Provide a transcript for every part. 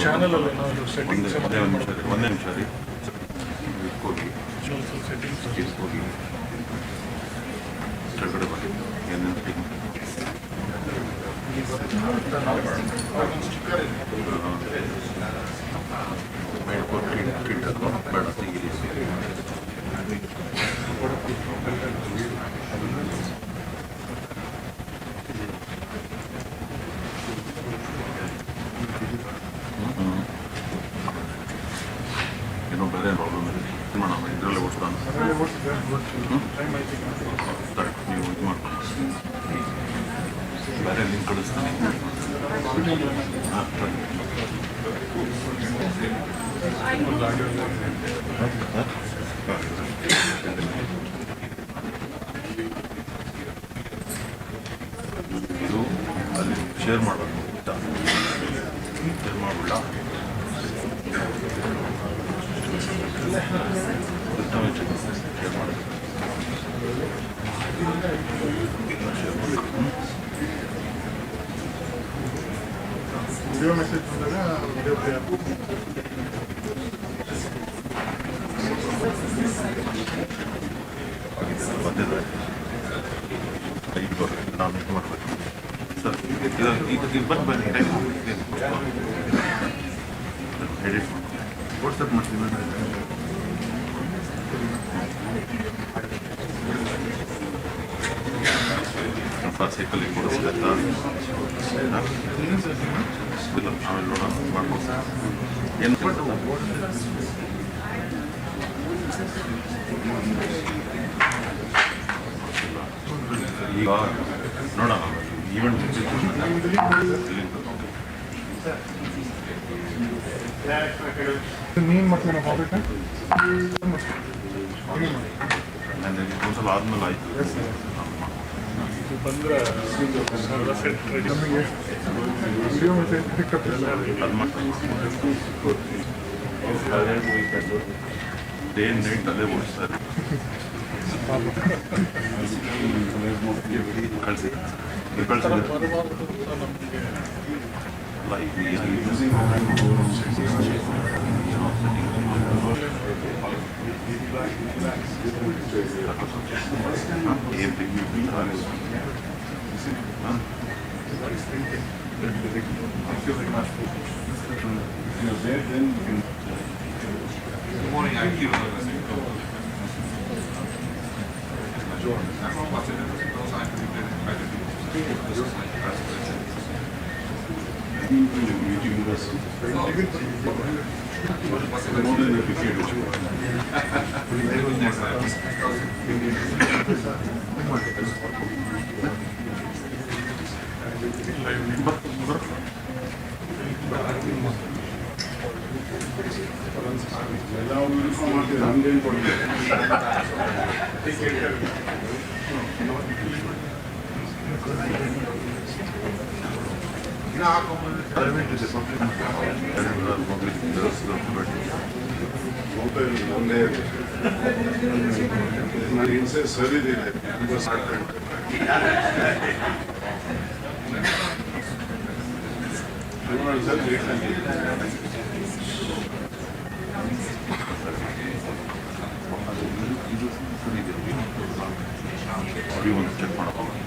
Channel ಅಲ್ಲಿ settings ಒಂದೇ ನಿಮಿಷ ರೀ ಹೋಗಿ ಸೆಟ್ಟಿಂಗ್ಸ್ ಹೋಗಿ ಕೆಳಗಡೆ ಬನ್ನಿ ಏನೇನು ಬೇಡ ತೆಗೀರಿ ಏನೋ ಬೇರೆ ಪ್ರಾಬ್ಲಮ್ ಇದೆ ಮಾಡೋಣ ಇದರಲ್ಲೇ ಓಡಿಸ್ತಾನೆ ನೀವು ಇದು ಮಾಡ್ಕೊಂಡು ಬೇರೆ ಲಿಂಕ್ ಕಳಿಸ್ತೀನಿ ಇದು ಅಲ್ಲಿ ಶೇರ್ ಮಾಡಬೇಕು ಶೇರ್ ಮಾಡಿಬಿಡ ಶೇರ್ ಮಾಡಿ ವಿಡಿಯೋ ಮೆಸೇಜ್ ಬಂದಾಗ ವಿಡಿಯೋ ಪ್ಲೇ ಬಂದಿದೆ ಈಗ ನಾನು ಇದು ಮಾಡಬೇಕು ಸರ್ ಇದು ಬನ್ನಿ ಎಡಿಟ್ ವಾಟ್ಸಪ್ ಮಾಡ್ತೀನಿ ಸೈಕಲ್ ಕೊಡಿಸ್ಬೇಕಾ ಇಲ್ಲ ಆಮೇಲೆ ನೋಡೋಣ ಮಾಡ್ಬೋದು ಏನು ಈಗ ನೋಡೋಣ ಈವೆಂಟ್ ನೀನು ಮತ್ತೆ ಹೋಗ್ಬೇಕಾ ನನಗೆ ಒಂದ್ಸಲ ಆದ್ಮೇಲೆ ಆಯಿತು ಬಂದರೆ ನಮಗೆ ವಿಡಿಯೋ ಮೆಸೇಜ್ ಪಿಕಪ್ ಅದು ಮಾಡ್ತೀನಿ ಡೇ ನೈಟ್ ಅಲ್ಲೇ ಓಡಿಸ್ತಾರೆ ಕಳಿಸಿ ಸರಿ ಇದೆ ಒಂದು ಚೆಕ್ ಮಾಡಬಹುದು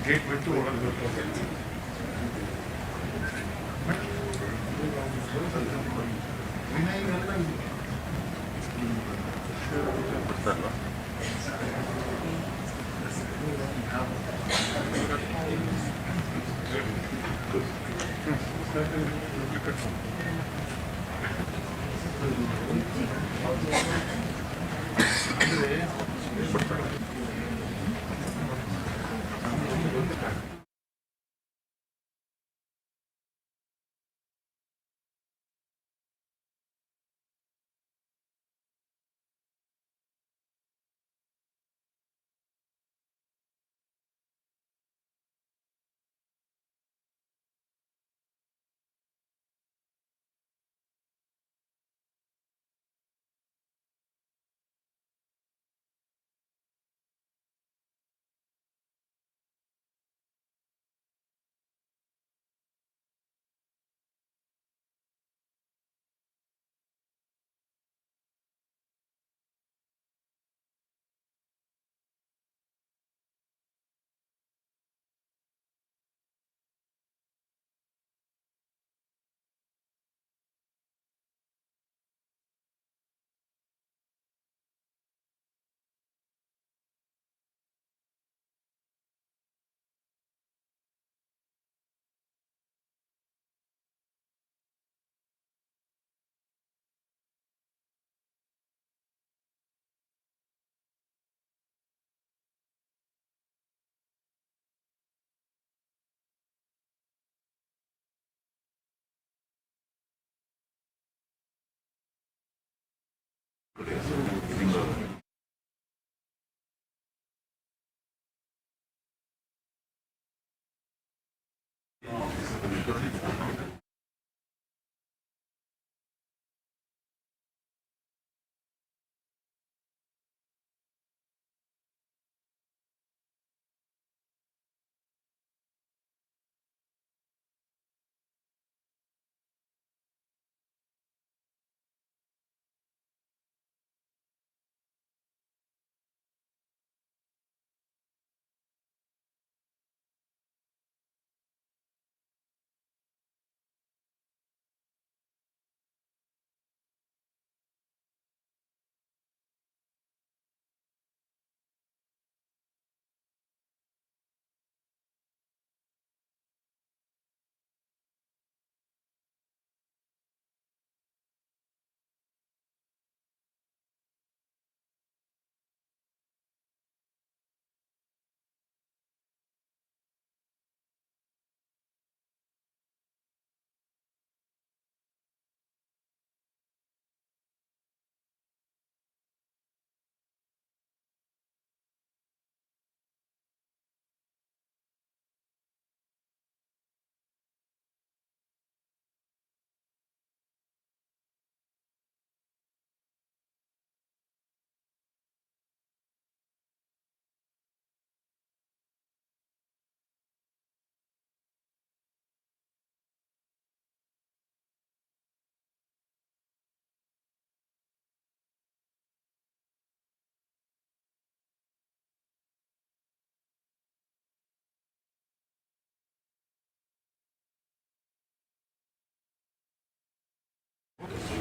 ಗೇಟ್ ಬಿಟ್ಟು ಒಳಗೆ ಬರ್ತಾರಲ್ವ?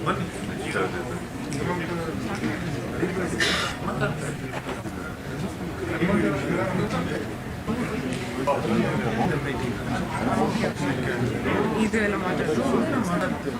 ಬನ್ನಿ. ಇದು ಎಲ್ಲ ಮಾತಾಡ್ತೀವಿ.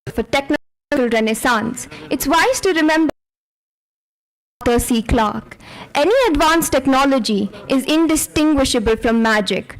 For technological renaissance, it's wise to remember Arthur C. Clarke. Any advanced technology is indistinguishable from magic.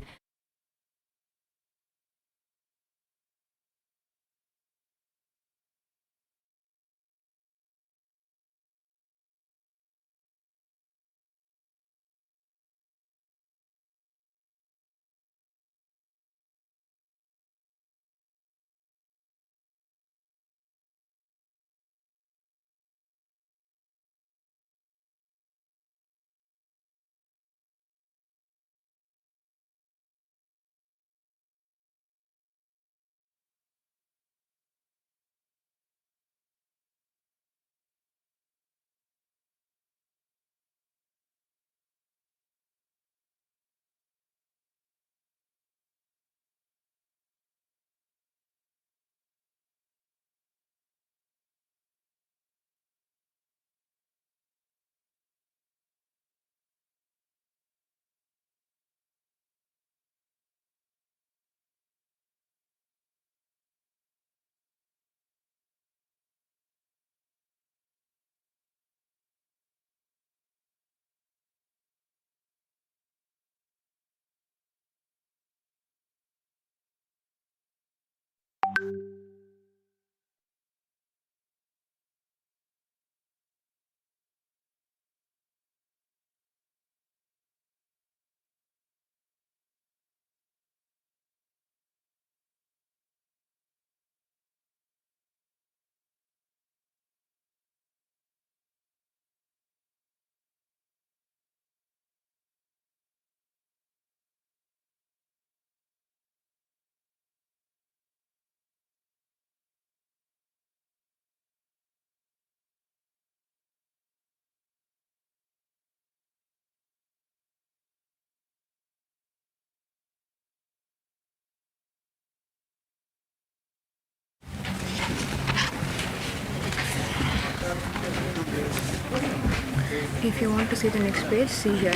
If you want to see the next page, see here.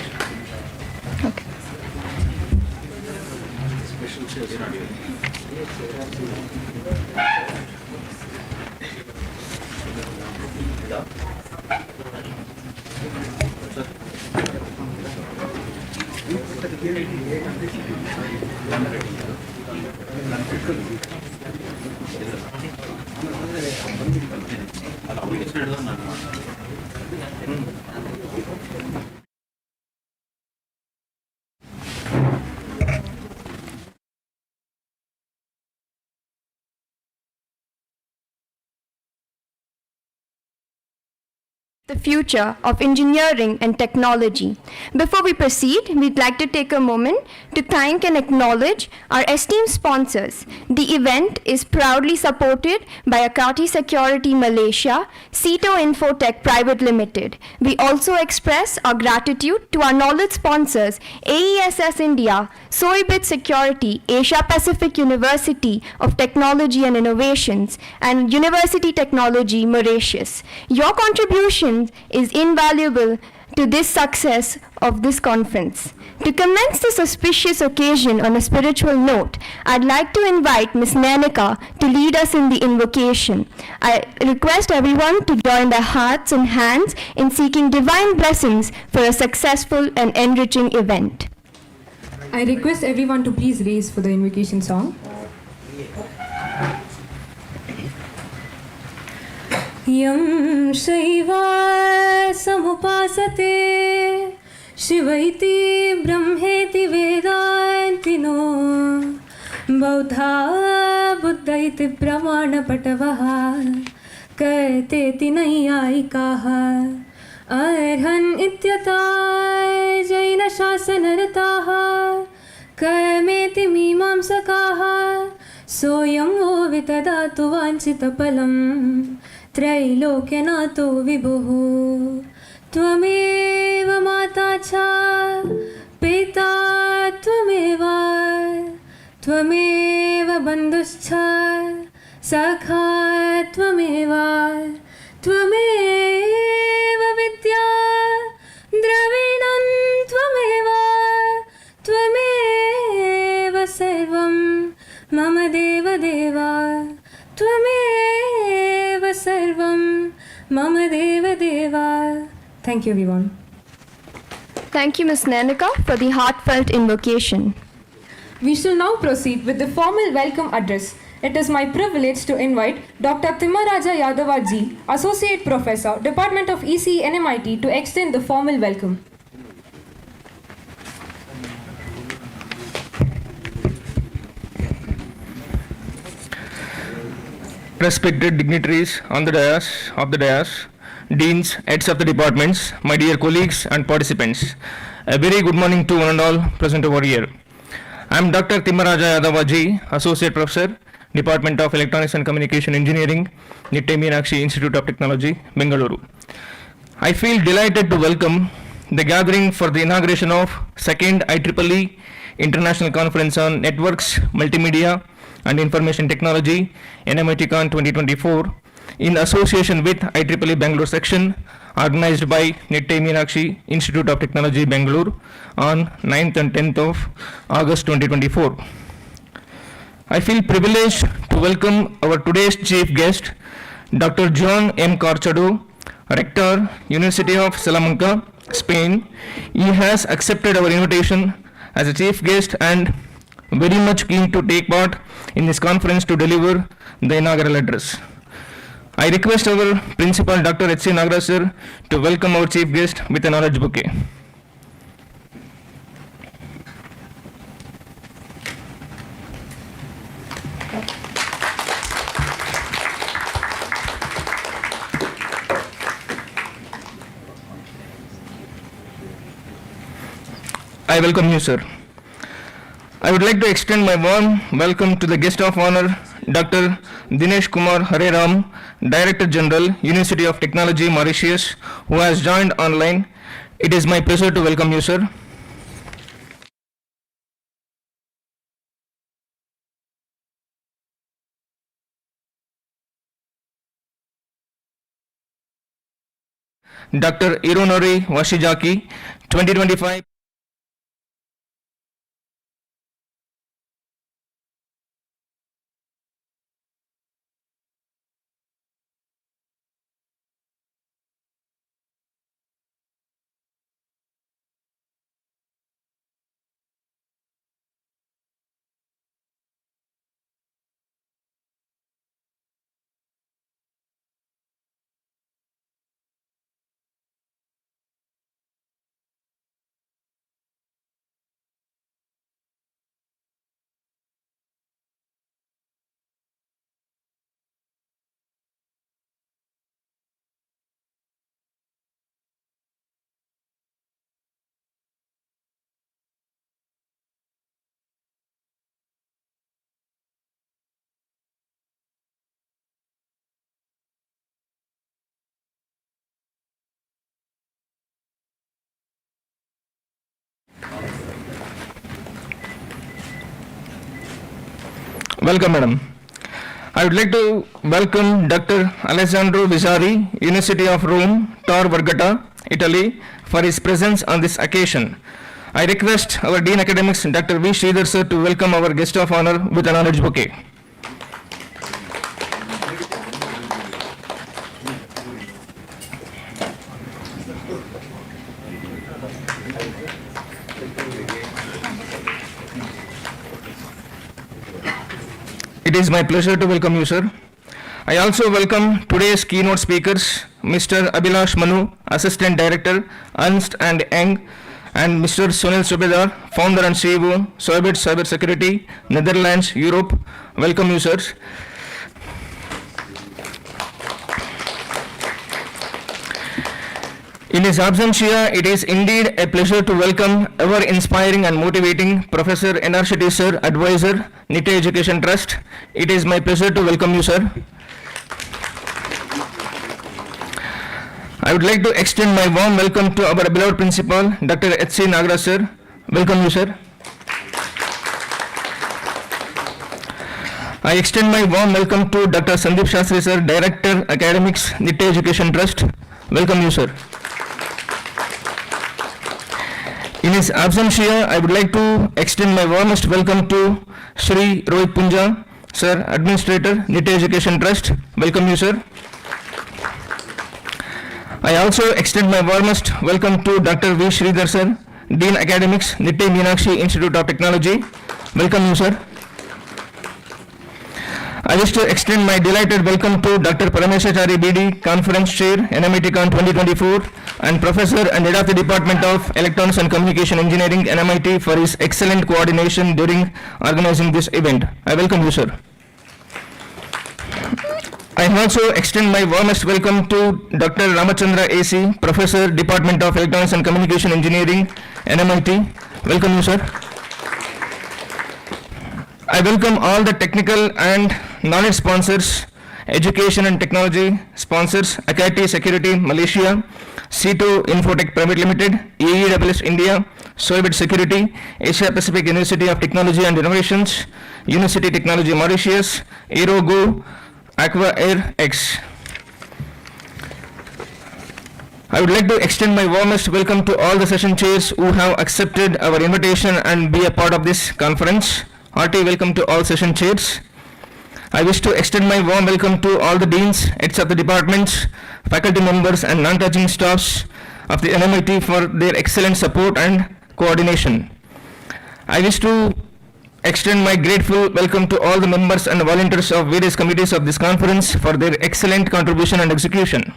Okay. The future of engineering and technology. Before we proceed, we'd like to take a moment to thank and acknowledge our esteemed sponsors. The event is proudly supported by Akati Security Malaysia, Cito Infotech Private Limited. We also express our gratitude to our knowledge sponsors, AESS India, Soybit Security, Asia Pacific University of Technology and Innovations, and University Technology Mauritius. Your contribution is invaluable to this success of this conference. To commence this auspicious occasion on a spiritual note, I'd like to invite Ms. Nanika to lead us in the invocation. I request everyone to join their hearts and hands in seeking divine blessings for a successful and enriching event. I request everyone to please raise for the invocation song. Yam Shaiva Samupasate Shivaiti Brahmeti Vedanti no Baudha Buddhaiti Pramana Patavaha Kaiteti Naiyaikaha Arhan Ityata Jaina Shasanarataha Kameti Mimamsakaha Soyam Vo Vitadatu Vanchitapalam त्रैलोक्यनाथो विभुः त्वमेव माता च पिता त्वमेव त्वमेव बन्धुश्च सखा त्वमेव त्वमेव विद्या द्रविणं त्वमेव त्वमेव सर्वं मम देवदेव त्वमेव सर्वं मम देवदेव. Thank you everyone. Thank you, Ms. Nanika, for the heartfelt invocation. We shall now proceed with the formal welcome address. It is my privilege to invite Dr. Timaraja Yadavaji, Associate Professor, Department of ECE NMIT, to extend the formal welcome. Respected dignitaries on the dais, deans, heads of the departments, my dear colleagues and participants, a very good morning to one and all present over here. I am Dr. Timaraja Yadavaji, Associate Professor, Department of Electronics and Communication Engineering, NMITCON Institute of Technology, Bengaluru. I feel delighted to welcome the gathering for the inauguration of 2nd IEEE International Conference on Networks, Multimedia and Information Technology, NMITCON 2024, in association with IEEE Bangalore section, organized by NMITCON Institute of Technology, Bangalore, on 9th and 10th of August 2024. I feel privileged to welcome our today's chief guest, Dr. John M. Corchado, Rector, University of Salamanca, Spain. He has accepted our invitation as a chief guest and very much keen to take part in this conference to deliver the inaugural address. I request our principal, Dr. H.C. Nagaraj sir, to welcome our chief guest with a knowledge bouquet. I welcome you, sir. I would like to extend my warm welcome to the guest of honor, Dr. Dinesh Kumar Hare Ram, Director General, University of Technology, Mauritius, who has joined online. It is my pleasure to welcome you, sir. Dr. Irunori Washijaki, 2025. Welcome, madam. I would like to welcome Dr. Alessandro Visari, University of Rome, Tor Vergata, Italy, for his presence on this occasion. I request our Dean Academics, Dr. V. Sridhar sir, to welcome our guest of honor with an knowledge bouquet. It is my pleasure to welcome you, sir. I also welcome today's keynote speakers, Mr. Abhilash Manu, Assistant Director, Ernst & Young, and Mr. Sunil Subedar, Founder and CEO, Soybit Cyber Security, Netherlands, Europe. Welcome you, sirs. In his absence here, it is indeed a pleasure to welcome ever inspiring and motivating Professor N.R. Shetty sir, Advisor, NITE Education Trust. It is my pleasure to welcome you, sir. I would like to extend my warm welcome to our beloved Principal, Dr. H.C. Nagaraj sir. Welcome you, sir. I extend my warm welcome to Dr. Sandeep Shastri sir, Director, Academics, NITE Education Trust. Welcome you, sir. In his absence here, I would like to extend my warmest welcome to Shri Rohit Punja, sir, Administrator, NITE Education Trust. Welcome you, sir. I also extend my warmest welcome to Dr. V. Sridhar, sir, Dean Academics, NITE Meenakshi Institute of Technology. Welcome you, sir. I wish to extend my delighted welcome to Dr. Parameshachari BD, Conference Chair, NMITCON 2024, and Professor and Head of the Department of Electronics and Communication Engineering, NMIT, for his excellent coordination during organizing this event. I welcome you, sir. I also extend my warmest welcome to Dr. Ramachandra AC, Professor, Department of Electronics and Communication Engineering, NMIT. Welcome you, sir. I welcome all the technical and knowledge sponsors, education and technology sponsors, Akati Security Malaysia, C2 Infotech Private Limited, EEWS India, Soybit Security, Asia Pacific University of Technology and Innovations, University Technology Mauritius, Aerogo, Aqua Air X. I would like to extend my warmest welcome to all the session chairs who have accepted our invitation and be a part of this conference. Hearty welcome to all session chairs. I wish to extend my warm welcome to all the deans, heads of the departments, faculty members and non-teaching staffs of the NMIT for their excellent support and coordination. I wish to extend my grateful welcome to all the members and volunteers of various committees of this conference for their excellent contribution and execution.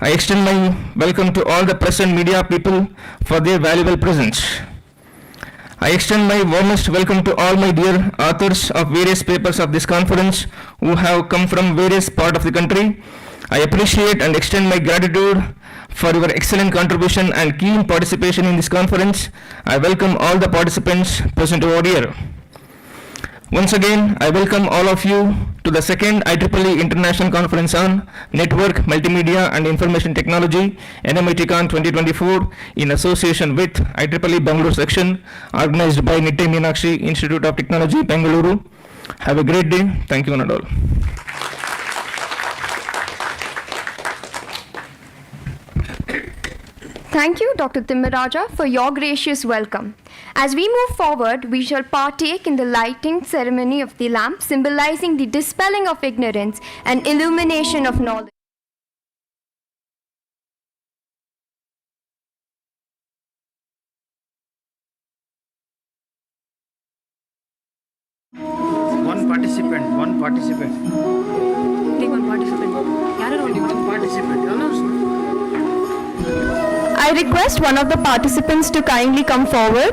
I extend my welcome to all the press and media people for their valuable presence. I extend my warmest welcome to all my dear authors of various papers of this conference who have come from various parts of the country. I appreciate and extend my gratitude for your excellent contribution and keen participation in this conference. I welcome all the participants present over here. Once again, I welcome all of you to the second IEEE International Conference on Network, Multimedia and Information Technology, NMITCON 2024, in association with IEEE Bangalore section, organized by NITE Meenakshi Institute of Technology, Bengaluru. Have a great day. Thank you one and all. Thank you, Dr. Timaraja, for your gracious welcome. As we move forward, we shall partake in the lighting ceremony of the lamp, symbolizing the dispelling of ignorance and illumination of knowledge. One participant. Take one participant. Only one participant. Announce. I request one of the participants to kindly come forward.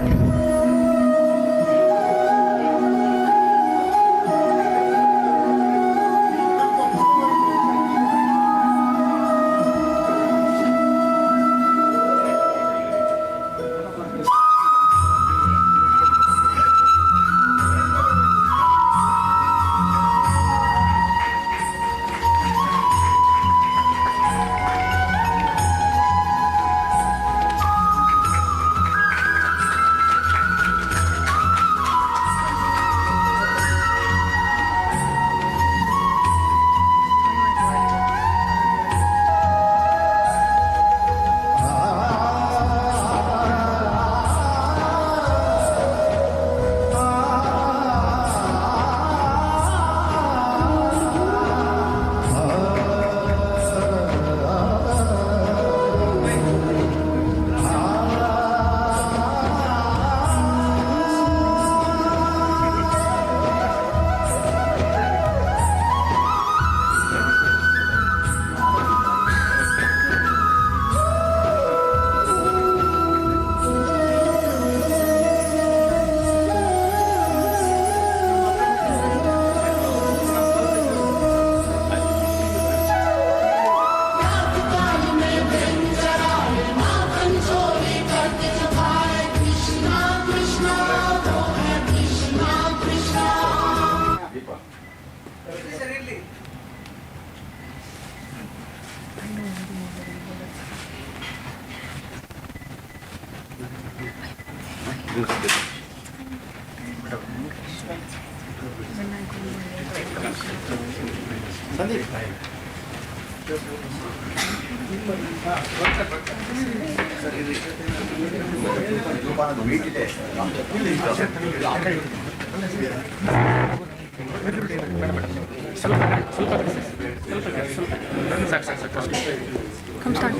Come start.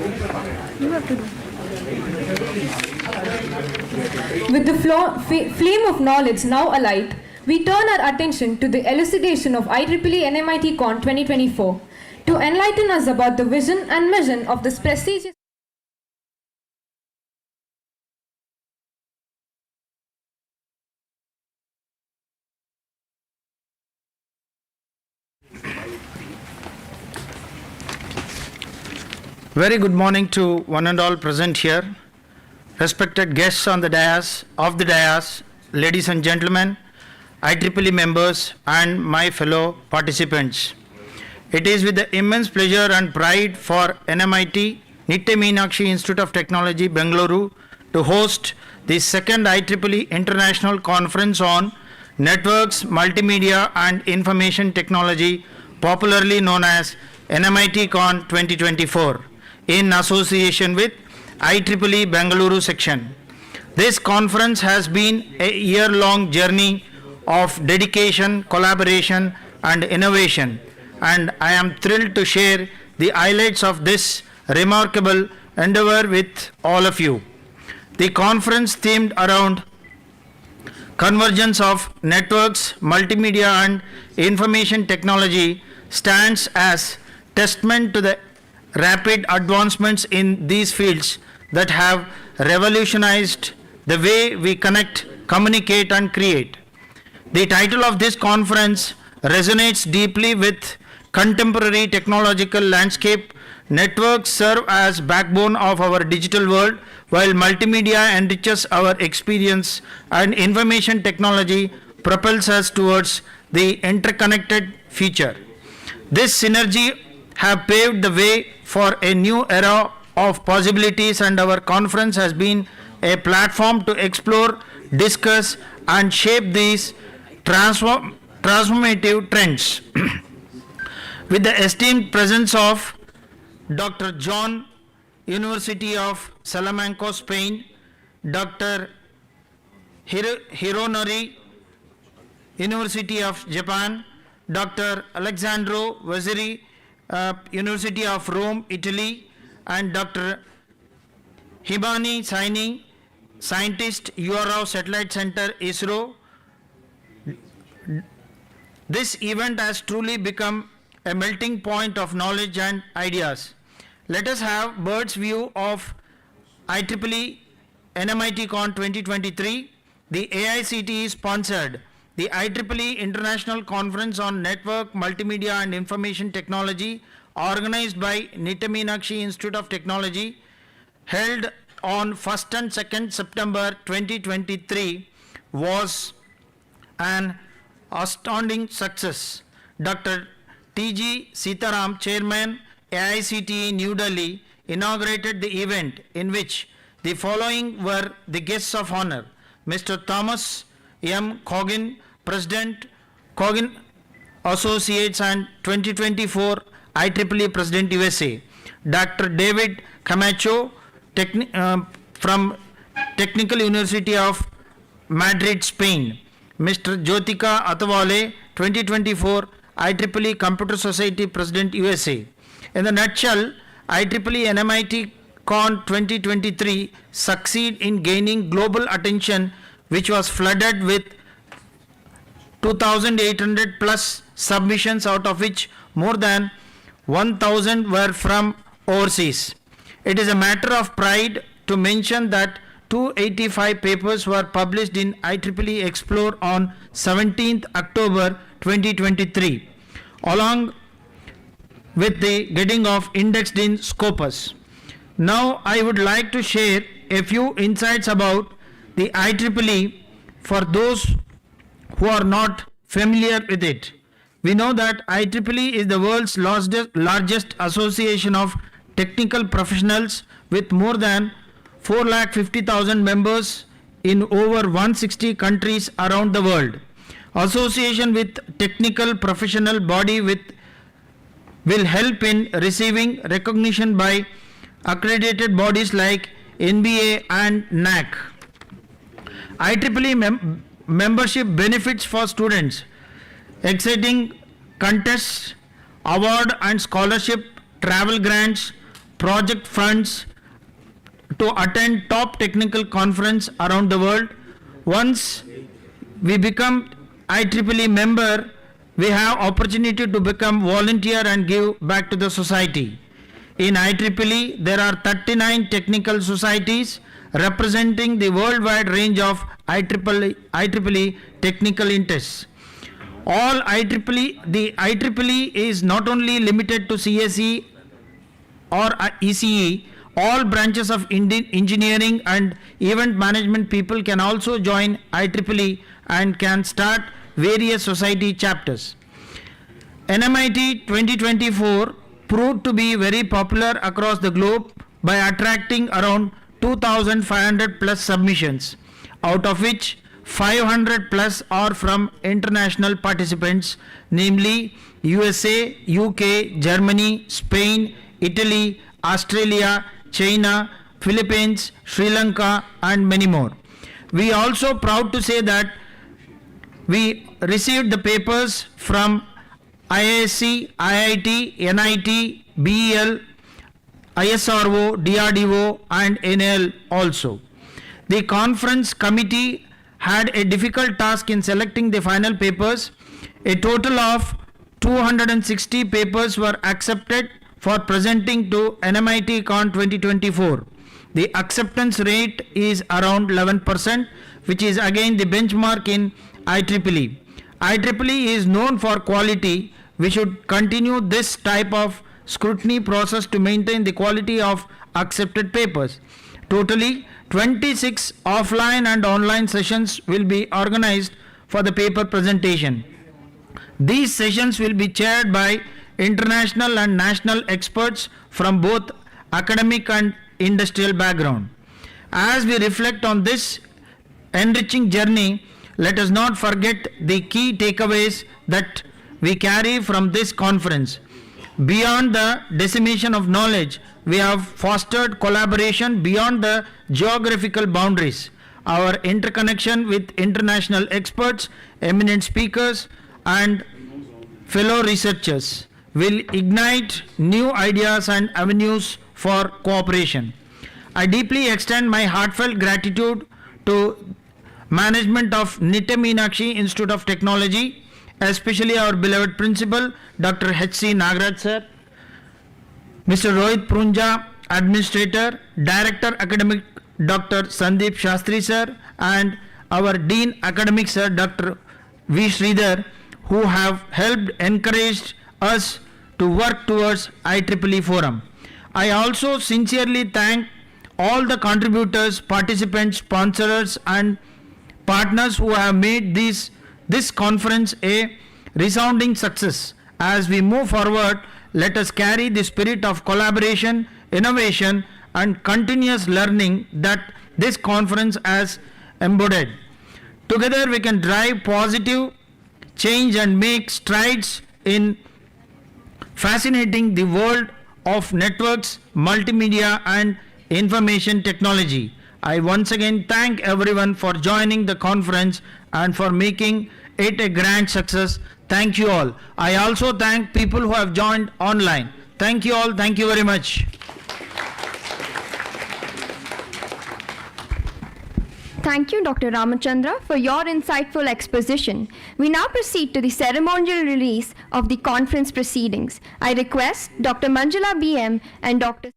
You have to do. With the flame of knowledge now alight, we turn our attention to the elucidation of IEEE NMITCON 2024 to enlighten us about the vision and mission of this prestigious Very good morning to one and all present here. Respected guests on the dais, ladies and gentlemen, IEEE members and my fellow participants. It is with the immense pleasure and pride for NMIT, NMITCON Institute of Technology, Bengaluru, to host the second IEEE International Conference on Networks, Multimedia and Information Technology, popularly known as NMITCON 2024, in association with IEEE Bengaluru section. This conference has been a year-long journey of dedication, collaboration and innovation, and I am thrilled to share the highlights of this remarkable endeavor with all of you. The conference themed around convergence of networks, multimedia and information technology stands as testament to the rapid advancements in these fields that have revolutionized the way we connect, communicate and create. The title of this conference resonates deeply with contemporary technological landscape. Networks serve as backbone of our digital world, while multimedia enriches our experience and information technology propels us towards the interconnected future. This synergy have paved the way for a new era of possibilities, and our conference has been a platform to explore, discuss and shape these transformative trends. With the esteemed presence of Dr. John University of Salamanca, Spain, Dr. Hironori, University of Japan, Dr. Alexandro Vasari, University of Rome, Italy, and Dr. Hibani Saini, scientist, URO Satellite Center, ISRO. This event has truly become a melting point of knowledge and ideas. Let us have bird's view of IEEE NMITCON 2023. The AICTE sponsored the IEEE International Conference on Network, Multimedia and Information Technology, organized by NMITCON Institute of Technology, held on 1st and 2nd September 2023, was an astounding success. Dr. T.G. Sitaram, Chairman, AICTE New Delhi, inaugurated the event, in which the following were the guests of honor: Mr. Thomas M. Coggin, President, Coggin Associates and 2024 IEEE President USA; Dr. David Camacho, from Technical University of Madrid, Spain; Mr. Jyotika Atawale, 2024 IEEE Computer Society President USA. In a nutshell, IEEE NMITCON 2023 succeed in gaining global attention, which was flooded with 2,800 plus submissions, out of which more than 1,000 were from overseas. It is a matter of pride to mention that 285 papers were published in IEEE Explore on 17th October 2023, along with the getting of indexed in Scopus. Now I would like to share a few insights about the IEEE for those who are not familiar with it. We know that IEEE is the world's largest association of technical professionals with more than 450,000 members in over 160 countries around the world. Association with technical professional body will help in receiving recognition by accredited bodies like NBA and NAC. IEEE membership benefits for students: exciting contests, award and scholarship, travel grants, project funds to attend top technical conference around the world. Once we become IEEE member, we have opportunity to become volunteer and give back to the society. In IEEE, there are 39 technical societies representing the worldwide range of IEEE technical interests. All the IEEE is not only limited to CSE or ECE. All branches of engineering and event management people can also join IEEE and can start various society chapters. NMIT 2024 proved to be very popular across the globe by attracting around 2,500 plus submissions, out of which 500 plus are from international participants, namely USA, UK, Germany, Spain, Italy, Australia, China, Philippines, Sri Lanka and many more. We are also proud to say that we received the papers from IISc, IIT, NIT, BEL, ISRO, DRDO and NL also. The conference committee had a difficult task in selecting the final papers. A total of 260 papers were accepted for presenting to NMITCON 2024. The acceptance rate is around 11%, which is again the benchmark in IEEE. IEEE is known for quality. We should continue this type of scrutiny process to maintain the quality of accepted papers. Totally 26 offline and online sessions will be organized for the paper presentation. These sessions will be chaired by international and national experts from both academic and industrial background. As we reflect on this enriching journey, let us not forget the key takeaways that we carry from this conference. Beyond the dissemination of knowledge, we have fostered collaboration beyond the geographical boundaries. Our interconnection with international experts, eminent speakers, and fellow researchers will ignite new ideas and avenues for cooperation. I deeply extend my heartfelt gratitude to management of NMITCON Institute of Technology, especially our beloved principal, Dr. H.C. Nagaraj sir, Mr. Rohit Prunja, Administrator, Director Academic, Dr. Sandeep Shastri sir, and our Dean Academic sir, Dr. V. Sridhar, who have helped encouraged us to work towards IEEE Forum. I also sincerely thank all the contributors, participants, sponsors, and partners who have made this conference a resounding success. As we move forward, let us carry the spirit of collaboration, innovation, and continuous learning that this conference has embodied. Together we can drive positive change and make strides in fascinating the world of networks, multimedia, and information technology. I once again thank everyone for joining the conference and for making it a grand success. Thank you all. I also thank people who have joined online. Thank you all. Thank you very much. Thank you, Dr. Ramachandra, for your insightful exposition. We now proceed to the ceremonial release of the conference proceedings. I request Dr. Manjula BM and Dr.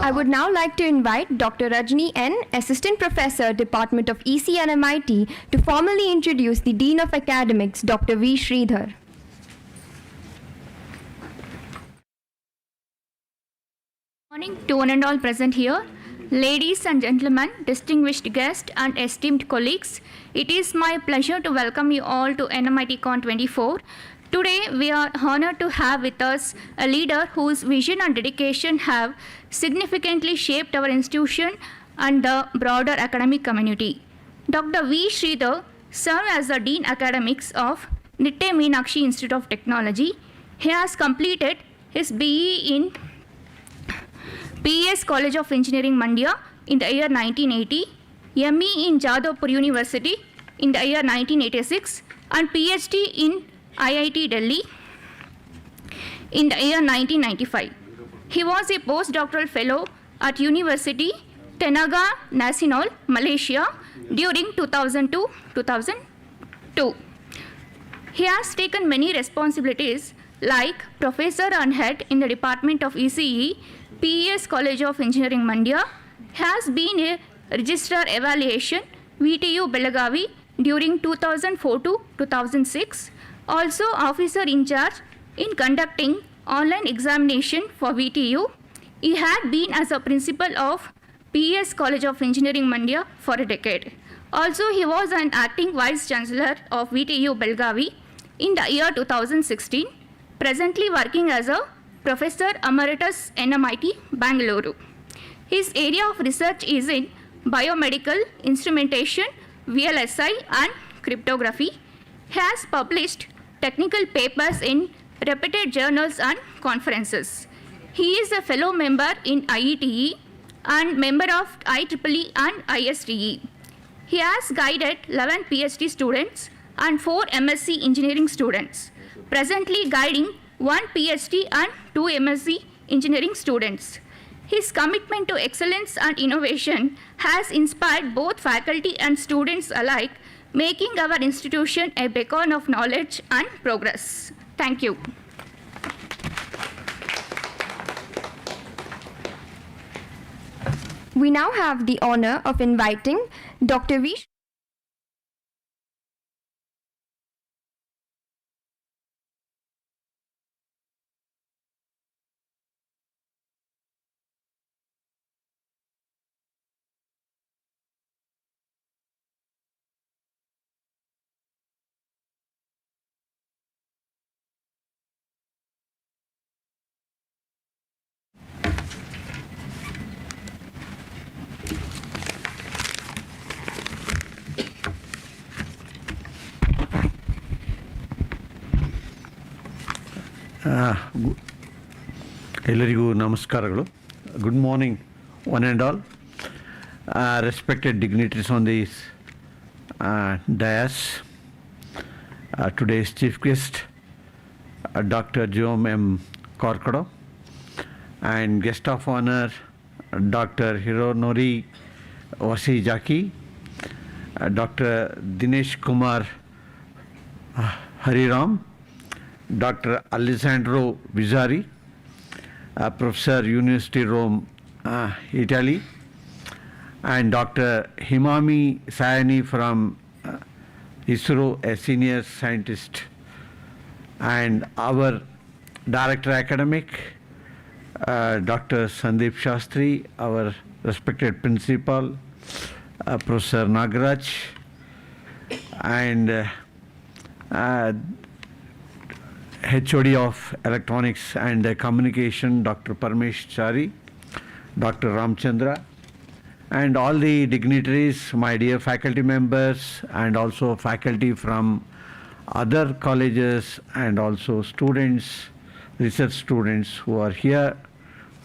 I would now like to invite Dr. Rajni N., Assistant Professor, Department of EC and MIT, to formally introduce the Dean of Academics, Dr. V. Sridhar. Morning to one and all present here. Ladies and gentlemen, distinguished guests and esteemed colleagues, it is my pleasure to welcome you all to NMITCON 24. Today, we are honored to have with us a leader whose vision and dedication have significantly shaped our institution and the broader academic community. Dr. V. Sridhar served as the Dean Academics of NMITCON Institute of Technology. He has completed his BE in PS College of Engineering, Mandya in the year 1980, ME in Jadavpur University in the year 1986, and PhD in IIT Delhi in the year 1995. He was a postdoctoral fellow at University Tenaga Nasional, Malaysia during 2002. He has taken many responsibilities like Professor and Head in the Department of ECE, PES College of Engineering, Mandya, has been a Registrar Evaluation, VTU Belagavi during 2004 to 2006, also Officer in Charge in conducting online examination for VTU. He had been as a Principal of PES College of Engineering, Mandya for a decade. Also, he was an Acting Vice Chancellor of VTU Belagavi in the year 2016, presently working as a Professor Emeritus NMIT, Bangalore. His area of research is in biomedical, instrumentation, VLSI, and cryptography. He has published technical papers in reputed journals and conferences. He is a fellow member in IEEE and member of IEEE and ISTE. He has guided 11 PhD students and 4 MSc engineering students, presently guiding 1 PhD and 2 MSc engineering students. His commitment to excellence and innovation has inspired both faculty and students alike, making our institution a beacon of knowledge and progress. Thank you. We now have the honor of inviting Dr. V. ಎಲ್ಲರಿಗೂ ನಮಸ್ಕಾರಗಳು. Good morning, one and all. Respected dignitaries on this dais. Today's chief guest, Dr. Jerome M. Korkado, and guest of honor, Dr. Hironori Wasijaki, Dr. Dinesh Kumar Hariram, Dr. Alessandro Vizzari, Professor University Rome, Italy, and Dr. Himami Sayani from ISRO, a senior scientist, and our Director Academic, Dr. Sandeep Shastri, our respected Principal, Professor Nagaraj, and HOD of Electronics and Communication, Dr. Parmesh Chari, Dr. Ramchandra, and all the dignitaries, my dear faculty members, and also faculty from other colleges, and also students, research students who are here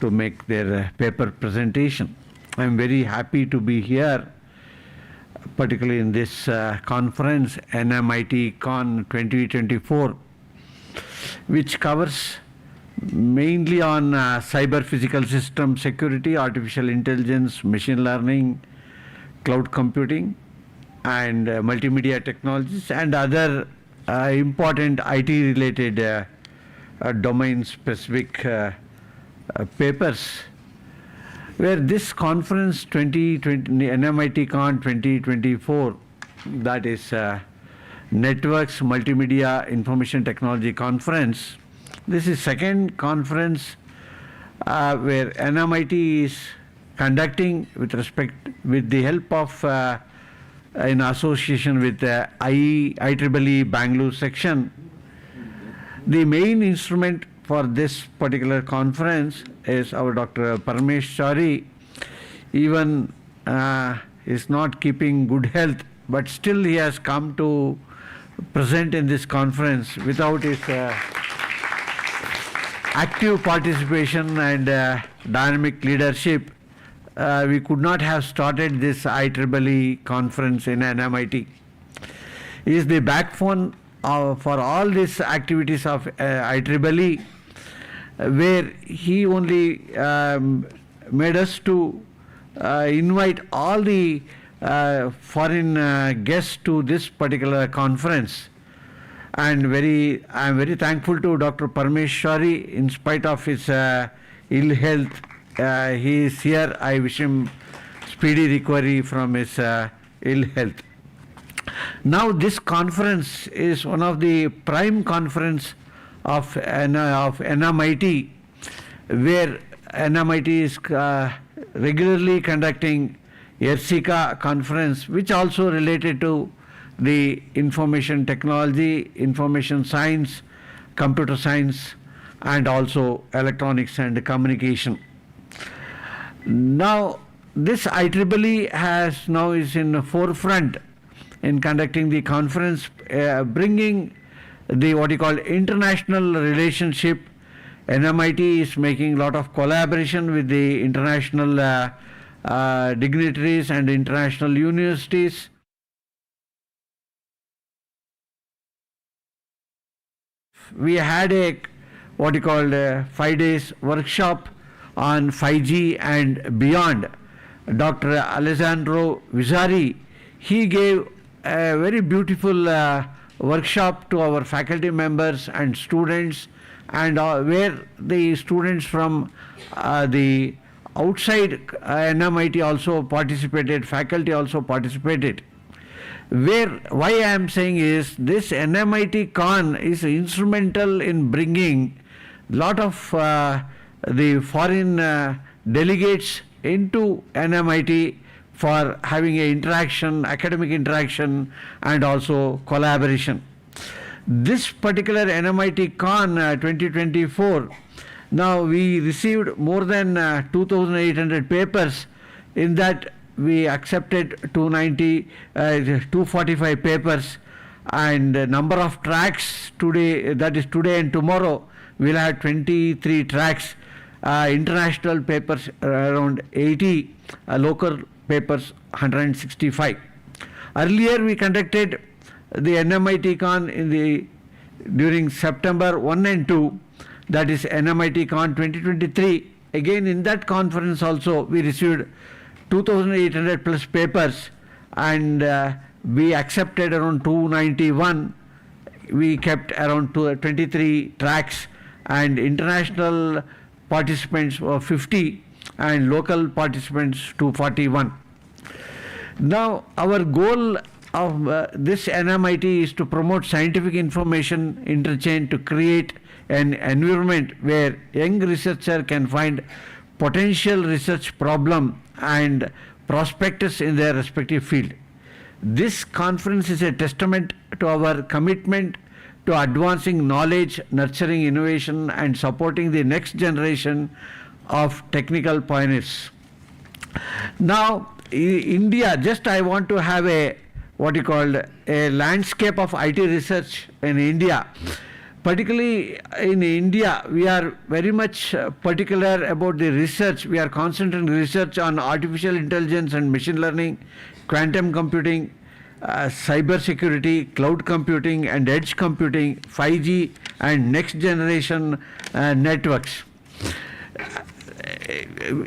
to make their paper presentation. I am very happy to be here, particularly in this conference, NMITCON 2024, which covers mainly on cyber physical system security, artificial intelligence, machine learning, cloud computing, and multimedia technologies, and other important IT related domain specific papers, where this conference 2020 NMITCON 2024, that is Networks Multimedia Information Technology Conference. This is second conference where NMIT is conducting with the help of in association with IEEE Bangalore section. The main instrument for this particular conference is our Dr. Parmesh Chari. Even is not keeping good health, but still he has come to present in this conference. Without his active participation and dynamic leadership, we could not have started this IEEE conference in NMIT. He is the backbone for all these activities of IEEE, where he only made us to invite all the foreign guests to this particular conference. And I am very thankful to Dr. Parmesh Chari. In spite of his ill health, he is here. I wish him speedy recovery from his ill health. Now this conference is one of the prime conference of NMIT, where NMIT is regularly conducting ERSICA conference, which also related to the information technology, information science, computer science, and also electronics and communication. Now this IEEE has now is in the forefront in conducting the conference, bringing the what you call international relationship. NMIT is making a lot of collaboration with the international dignitaries and international universities. We had a what you call a 5 days workshop on 5G and beyond. Dr. Alessandro Vizzari, he gave a very beautiful workshop to our faculty members and students, and where the students from the outside NMIT also participated, faculty also participated. Why I am saying is this NMITCON is instrumental in bringing lot of the foreign delegates into NMIT for having a interaction, academic interaction, and also collaboration. This particular NMITCON 2024, now we received more than 2,800 papers. In that we accepted 245 papers, and number of tracks today, that is today and tomorrow, we'll have 23 tracks. International papers around 80, local papers 165. Earlier we conducted the NMITCON during September 1 and 2, that is NMITCON 2023. Again in that conference also we received 2,800 plus papers, and we accepted around 291. We kept around 23 tracks, and international participants were 50 and local participants 241. Now our goal of this NMIT is to promote scientific information interchange to create an environment where young researcher can find potential research problem and prospectus in their respective field. This conference is a testament to our commitment to advancing knowledge, nurturing innovation, and supporting the next generation of technical pioneers. Now, India, just I want to have a what you call a landscape of IT research in India. Particularly in India, we are very much particular about the research. We are concentrating research on artificial intelligence and machine learning, quantum computing, cyber security, cloud computing and edge computing, 5G and next generation networks.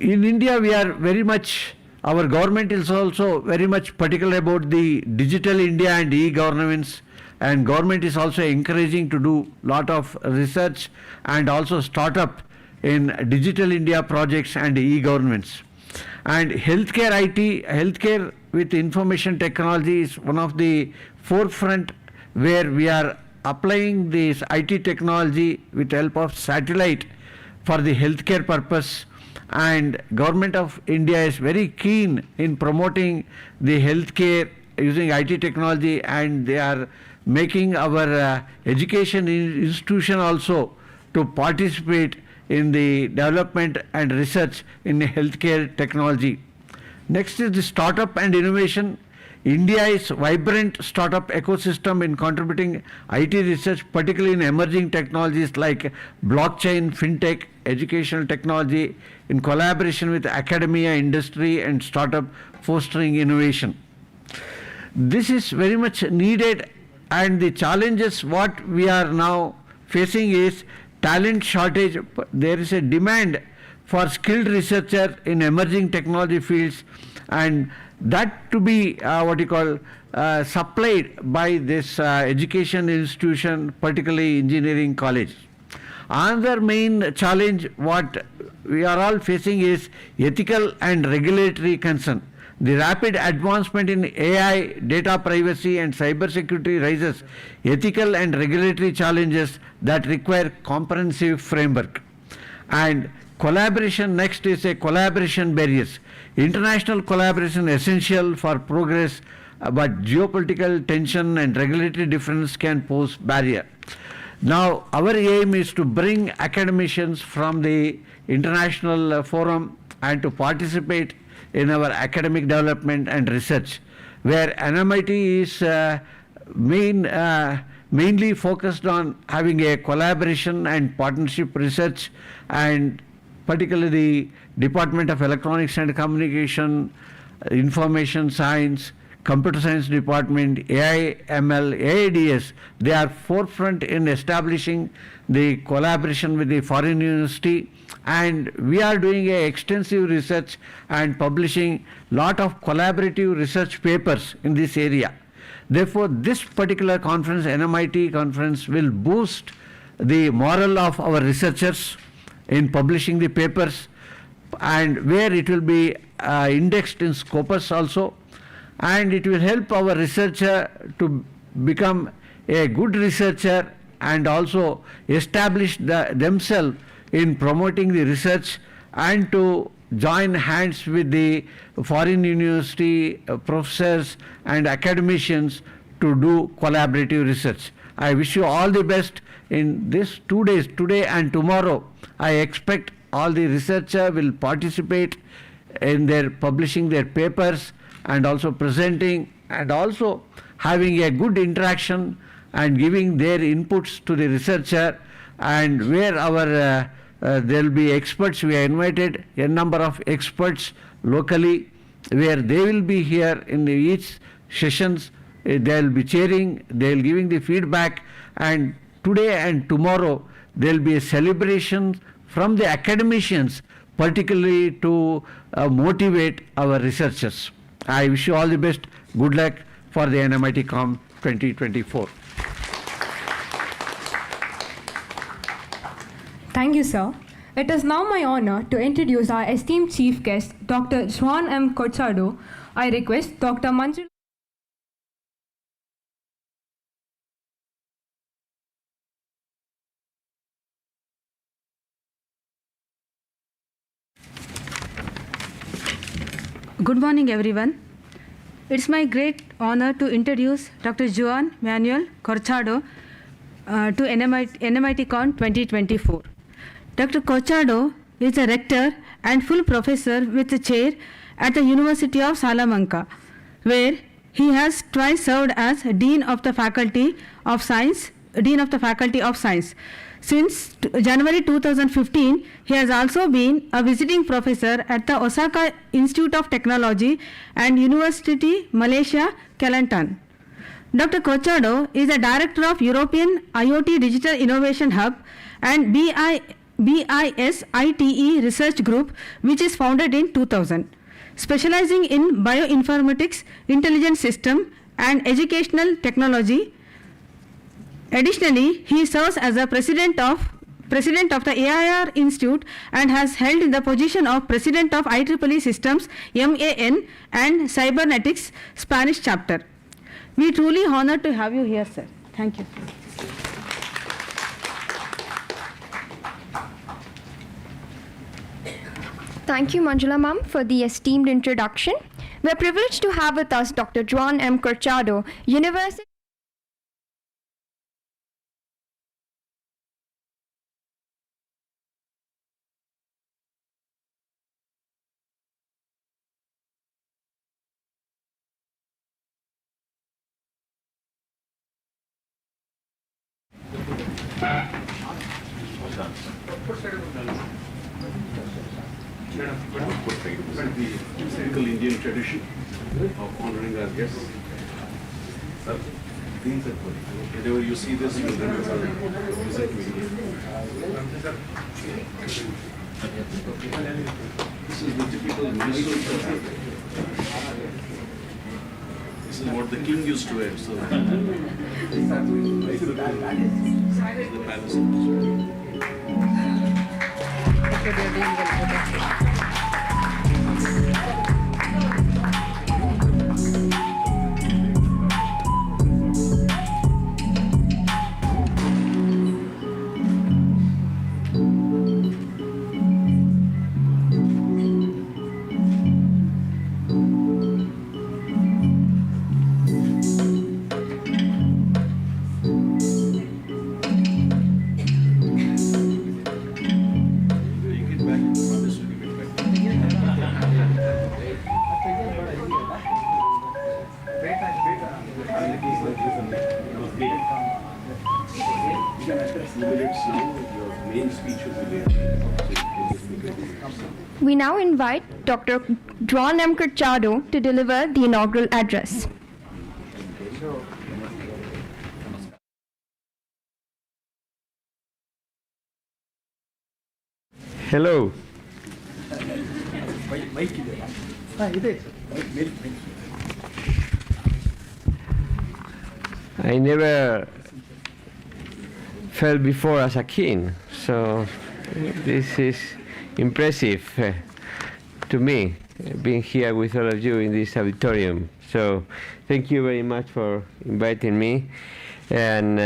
In India, we are very much, our government is also very much particular about the digital India and e-governance, and government is also encouraging to do lot of research and also startup in digital India projects and e-governance. And healthcare IT, healthcare with information technology is one of the forefront where we are applying this IT technology with the help of satellite for the healthcare purpose, and government of India is very keen in promoting the healthcare using IT technology, and they are making our education institution also to participate in the development and research in healthcare technology. Next is the startup and innovation. India is vibrant startup ecosystem in contributing IT research, particularly in emerging technologies like blockchain, fintech, educational technology, in collaboration with academia, industry and startup, fostering innovation. This is very much needed, and the challenges what we are now facing is talent shortage. There is a demand for skilled researcher in emerging technology fields, and that to be supplied by this education institution, particularly engineering college. Another main challenge what we are all facing is ethical and regulatory concern. The rapid advancement in AI, data privacy and cyber security raises ethical and regulatory challenges that require comprehensive framework. And collaboration, next is a collaboration barriers. International collaboration is essential for progress, but geopolitical tension and regulatory difference can pose barrier. Now our aim is to bring academicians from the international forum and to participate in our academic development and research, where NMIT is mainly focused on having a collaboration and partnership research, and particularly the Department of Electronics and Communication, Information Science, Computer Science Department, AI, ML, AIDS, they are forefront in establishing the collaboration with the foreign university, and we are doing a extensive research and publishing lot of collaborative research papers in this area. Therefore, this particular conference, NMIT conference, will boost the morale of our researchers in publishing the papers, and where it will be indexed in Scopus also, and it will help our researcher to become a good researcher and also establish themselves in promoting the research, and to join hands with the foreign university professors and academicians to do collaborative research. I wish you all the best in these 2 days, today and tomorrow. I expect all the researchers will participate in their publishing their papers and also presenting and also having a good interaction and giving their inputs to the researcher, and where our there will be experts. We have invited a number of experts locally, where they will be here in each sessions. They will be chairing, they will giving the feedback, and today and tomorrow there will be a celebration from the academicians, particularly to motivate our researchers. I wish you all the best. Good luck for the NMITCON 2024. Thank you, sir. It is now my honor to introduce our esteemed chief guest, Dr. Juan M. Corchado. I request Dr. Manjula. Good morning, everyone. It's my great honor to introduce Dr. Juan Manuel Corchado to NMITCON 2024. Dr. Corchado is a rector and full professor with a chair at the University of Salamanca, where he has twice served as Dean of the Faculty of Science. Since January 2015, he has also been a visiting professor at the Osaka Institute of Technology and University Malaysia, Kelantan. Dr. Corchado is the director of European IoT Digital Innovation Hub and BISITE Research Group, which is founded in 2000, specializing in bioinformatics, intelligent system, and educational technology. Additionally, he serves as a president of the AIR Institute and has held the position of president of IEEE Systems MAN and Cybernetics Spanish chapter. We truly honored to have you here, sir. Thank you. Thank you, Manjula ma'am, for the esteemed introduction. We are privileged to have with us Dr. Juan M. Corchado, University. The typical Indian tradition of honoring our guests. Whenever you see this, you will remember visit to India. This is the typical Minnesota fabric. This is what the king used to wear. So, the palace. Take it back. This will give it back. minutes now, your main speech will be made. We now invite Dr. Juan M. Corchado to deliver the inaugural address. Hello. I never fell before as a king, so this is impressive to me, being here with all of you in this auditorium. So thank you very much for inviting me and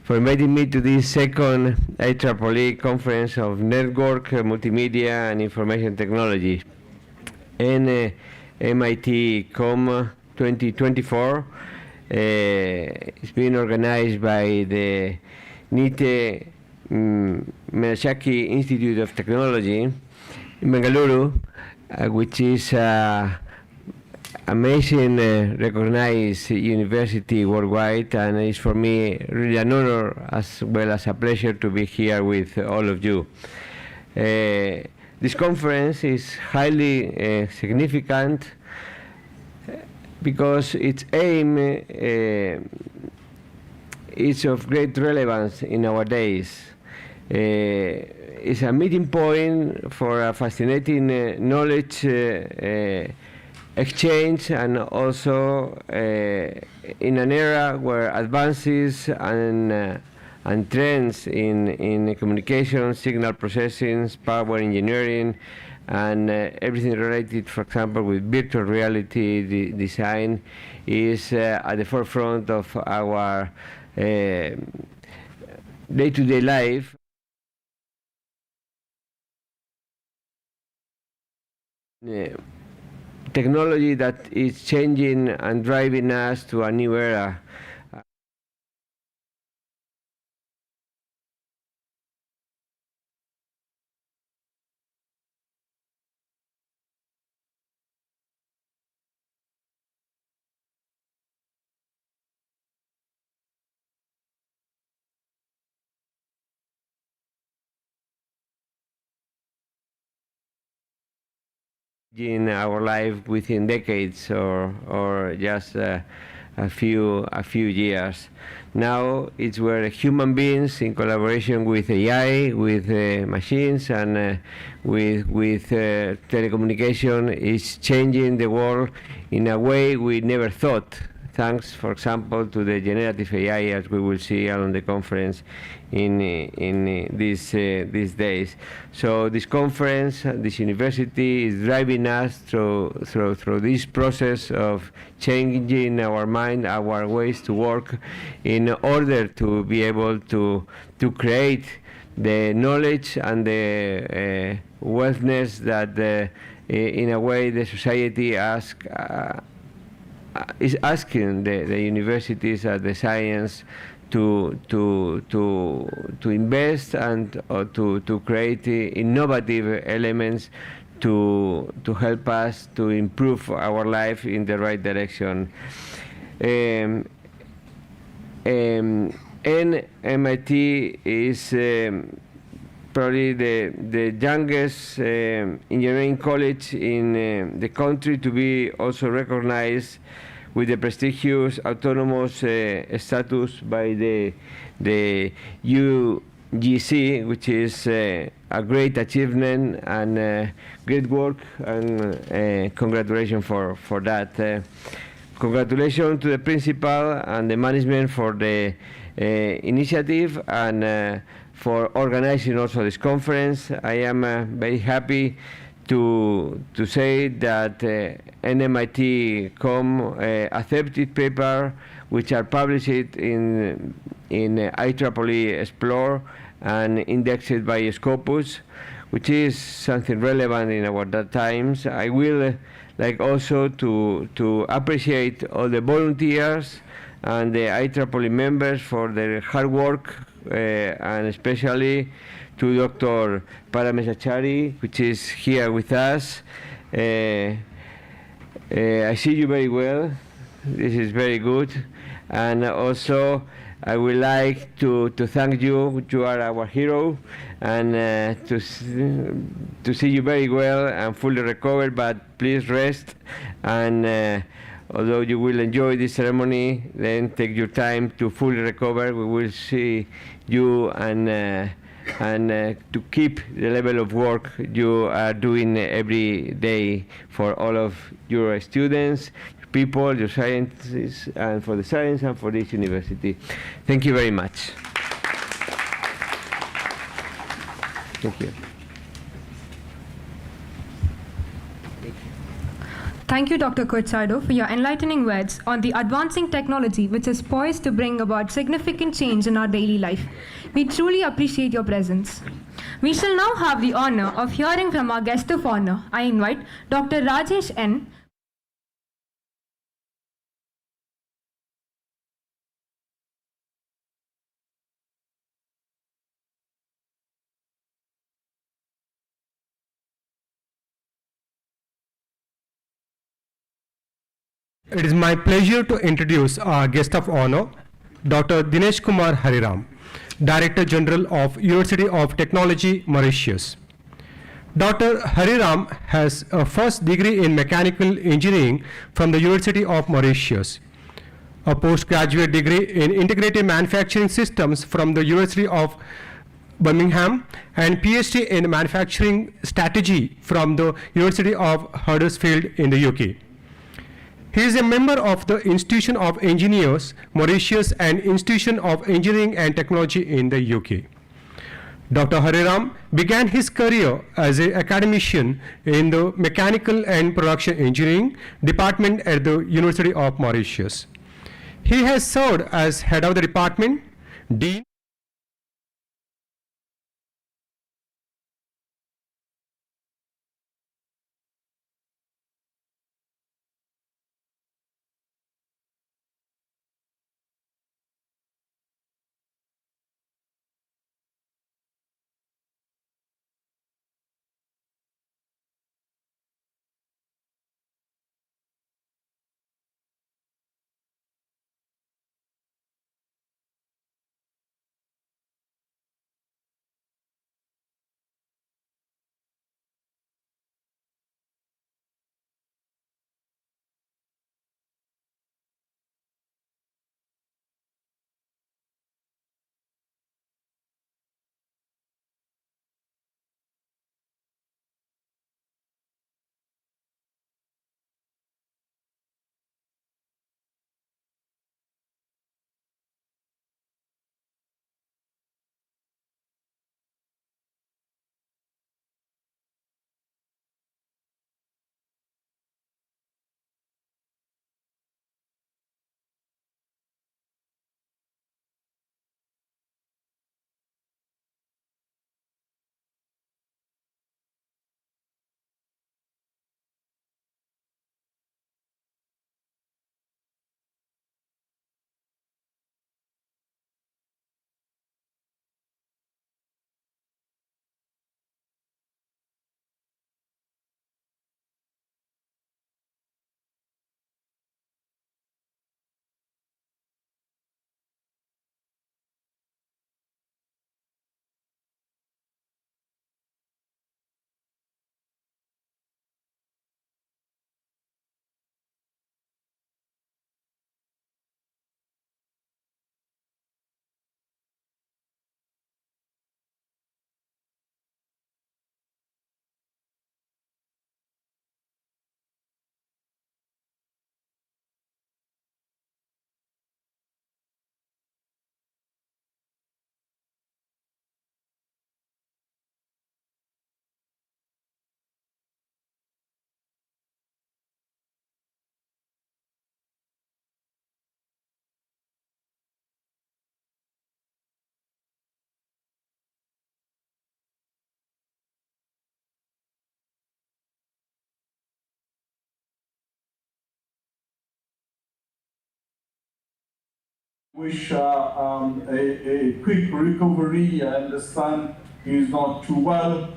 for inviting me to this second IEEE conference of Network, Multimedia and Information Technology. NMITCON 2024 it's been organized by the NITE Meenakshi Institute of Technology in Bengaluru, which is amazing recognized university worldwide, and it's for me really an honor as well as a pleasure to be here with all of you. This conference is highly significant because its aim is of great relevance in our days. It's a meeting point for a fascinating knowledge exchange, and also in an era where advances and trends in communication, signal processing, power engineering, and everything related, for example, with virtual reality design is at the forefront of our day-to-day life. Technology that is changing and driving us to a new era. In our life within decades or just a few years. Now it's where human beings, in collaboration with AI, with machines, and with telecommunication, is changing the world in a way we never thought. Thanks, for example, to the generative AI, as we will see along the conference in these days. So this conference, this university is driving us through this process of changing our mind, our ways to work, in order to be able to create the knowledge and the wealthness that, in a way, the society is asking the universities and the science to invest and to create innovative elements to help us to improve our life in the right direction. NMIT is probably the youngest engineering college in the country to be also recognized with the prestigious autonomous status by the UGC, which is a great achievement and great work, and congratulations for that. Congratulations to the principal and the management for the initiative and for organizing also this conference. I am very happy to say that NMITCON accepted paper which are published in IEEE Explore and indexed by Scopus, which is something relevant in our times. I will like also to appreciate all the volunteers and the IEEE members for their hard work, and especially to Dr. Paramesachari, which is here with us. I see you very well. This is very good. And also I would like to thank you. You are our hero, and to see you very well and fully recovered. But please rest, and although you will enjoy this ceremony, then take your time to fully recover. We will see you and to keep the level of work you are doing every day for all of your students, people, your scientists, and for the science and for this university. Thank you very much. Thank you. Thank you, Dr. Corchado, for your enlightening words on the advancing technology which is poised to bring about significant change in our daily life. We truly appreciate your presence. We shall now have the honor of hearing from our guest of honor. I invite Dr. Rajesh N. It is my pleasure to introduce our guest of honor, Dr. Dinesh Kumar Hariram, Director General of University of Technology, Mauritius. Dr. Hariram has a first degree in mechanical engineering from the University of Mauritius, a postgraduate degree in integrated manufacturing systems from the University of Birmingham, and PhD in manufacturing strategy from the University of Huddersfield in the UK. He is a member of the Institution of Engineers, Mauritius, and Institution of Engineering and Technology in the UK. Dr. Hariram began his career as an academician in the Mechanical and Production Engineering department at the University of Mauritius. He has served as head of the department, dean, wish a quick recovery. I understand he is not too well.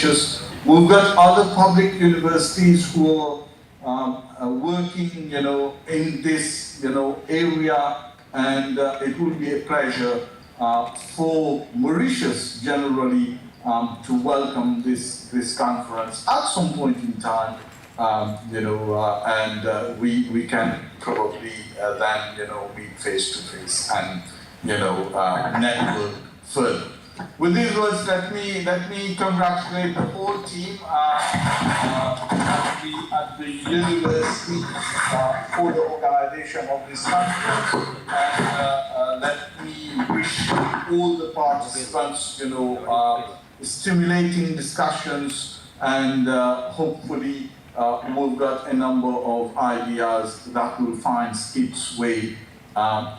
Mauritius. We've got other public universities who are working, in this, area, and it will be a pleasure for Mauritius generally to welcome this conference at some point in time, and we can probably then, meet face to face and, network further. With these words, let me congratulate the whole team at the university for the organization of this conference, and let me wish all the participants, stimulating discussions, and hopefully we've got a number of ideas that will find its way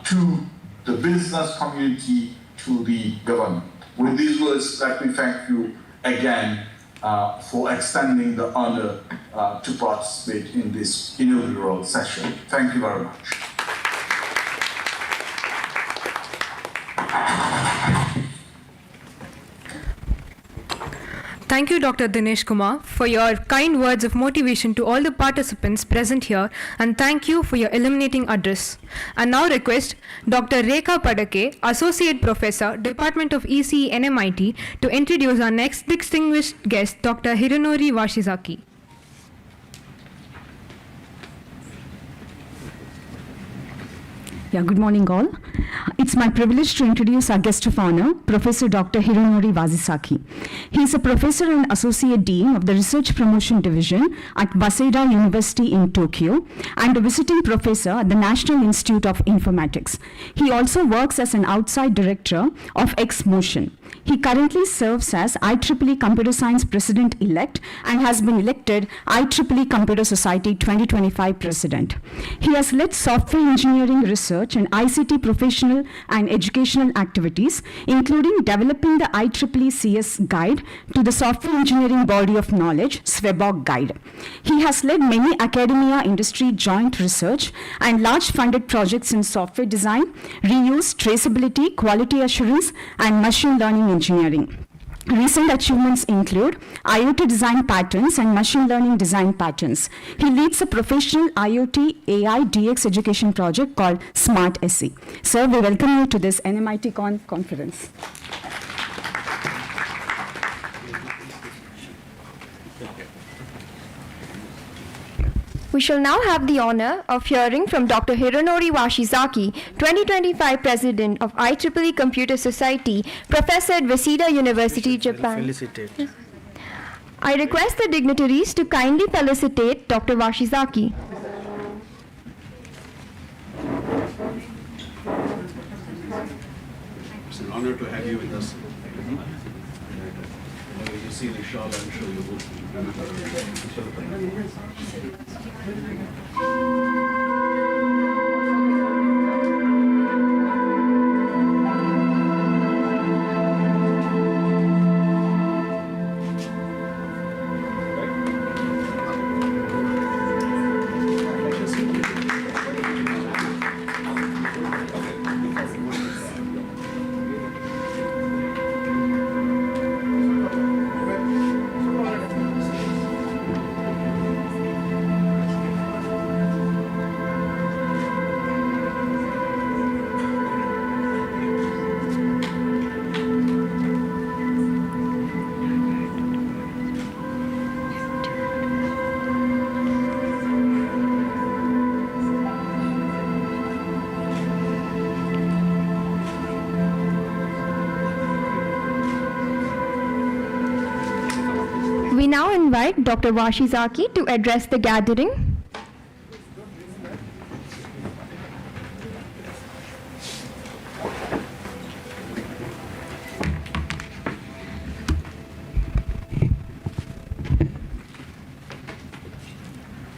to the business community, to the government. With these words, let me thank you again for extending the honor to participate in this inaugural session. Thank you very much. Thank you, Dr. Dinesh Kumar, for your kind words of motivation to all the participants present here, and thank you for your illuminating address. I now request Dr. Rekha Padake, Associate Professor, Department of ECE NMIT, to introduce our next distinguished guest, Dr. Hironori Washizaki. Yeah, good morning all. It's my privilege to introduce our guest of honor, Professor Dr. Hironori Washizaki. He is a professor and associate dean of the Research Promotion Division at Waseda University in Tokyo and a visiting professor at the National Institute of Informatics. He also works as an outside director of XMotion. He currently serves as IEEE Computer Science President-elect and has been elected IEEE Computer Society 2025 President. He has led software engineering research and ICT professional and educational activities, including developing the IEEE CS Guide to the Software Engineering Body of Knowledge, SWEBOG Guide. He has led many academia-industry joint research and large funded projects in software design, reuse, traceability, quality assurance, and machine learning engineering. Recent achievements include IoT design patterns and machine learning design patterns. He leads a professional IoT AI DX education project called Smart SE. Sir, we welcome you to this NMITCON conference. We shall now have the honor of hearing from Dr. Hironori Washizaki, 2025 President of IEEE Computer Society, Professor at Waseda University, Japan. Felicitate. I request the dignitaries to kindly felicitate Dr. Washizaki. It's an honor to have you with us. You see the shawl, I'm sure you will remember. We now invite Dr. Washizaki to address the gathering.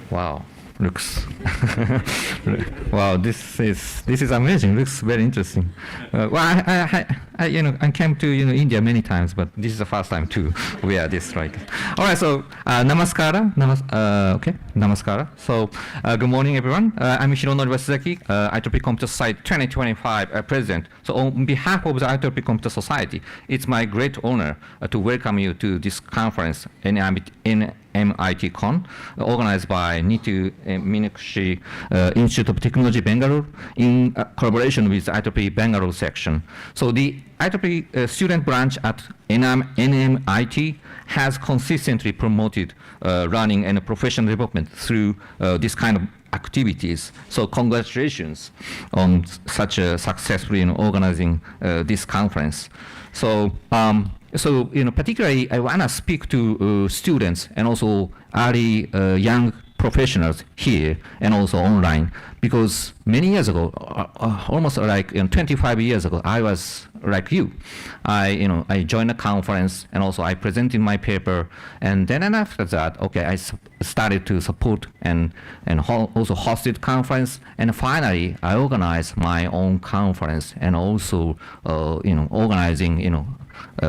Wow, looks wow, this is amazing. Looks very interesting. Well, I came to India many times, but this is the first time to wear this. Right. All right. So namaskara. Okay. Namaskara. So, good morning, everyone. I'm Hironori Wasizaki, IEEE Computer Society 2025 President. So, on behalf of the IEEE Computer Society, it's my great honor to welcome you to this conference, NMITCON, organized by NITU Meenakshi Institute of Technology, Bangalore, in collaboration with IEEE Bangalore section. So, the IEEE student branch at NMIT has consistently promoted learning and professional development through this kind of activities. So congratulations on such a successfully organizing this conference. So, particularly I want to speak to students and also early young professionals here and also online, because many years ago, almost like 25 years ago, I was like you. I joined a conference and also I presented my paper, and then and after that, okay, I started to support and also hosted conference, and finally I organized my own conference and also organizing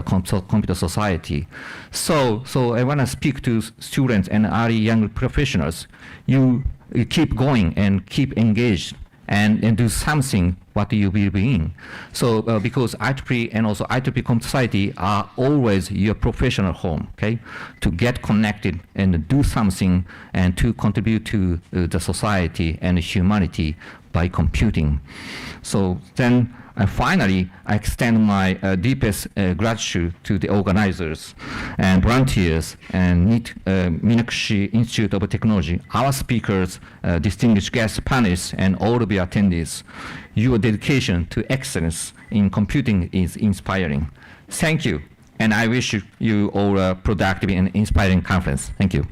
computer society. So I want to speak to students and early young professionals. You keep going and keep engaged and do something what you believe in. So because IEEE and also IEEE Computer Society are always your professional home, okay? To get connected and do something and to contribute to the society and humanity by computing. So then finally, I extend my deepest gratitude to the organizers and volunteers and Meenakshi Institute of Technology, our speakers, distinguished guest panelists, and all of your attendees. Your dedication to excellence in computing is inspiring. Thank you, and I wish you all a productive and inspiring conference. Thank you.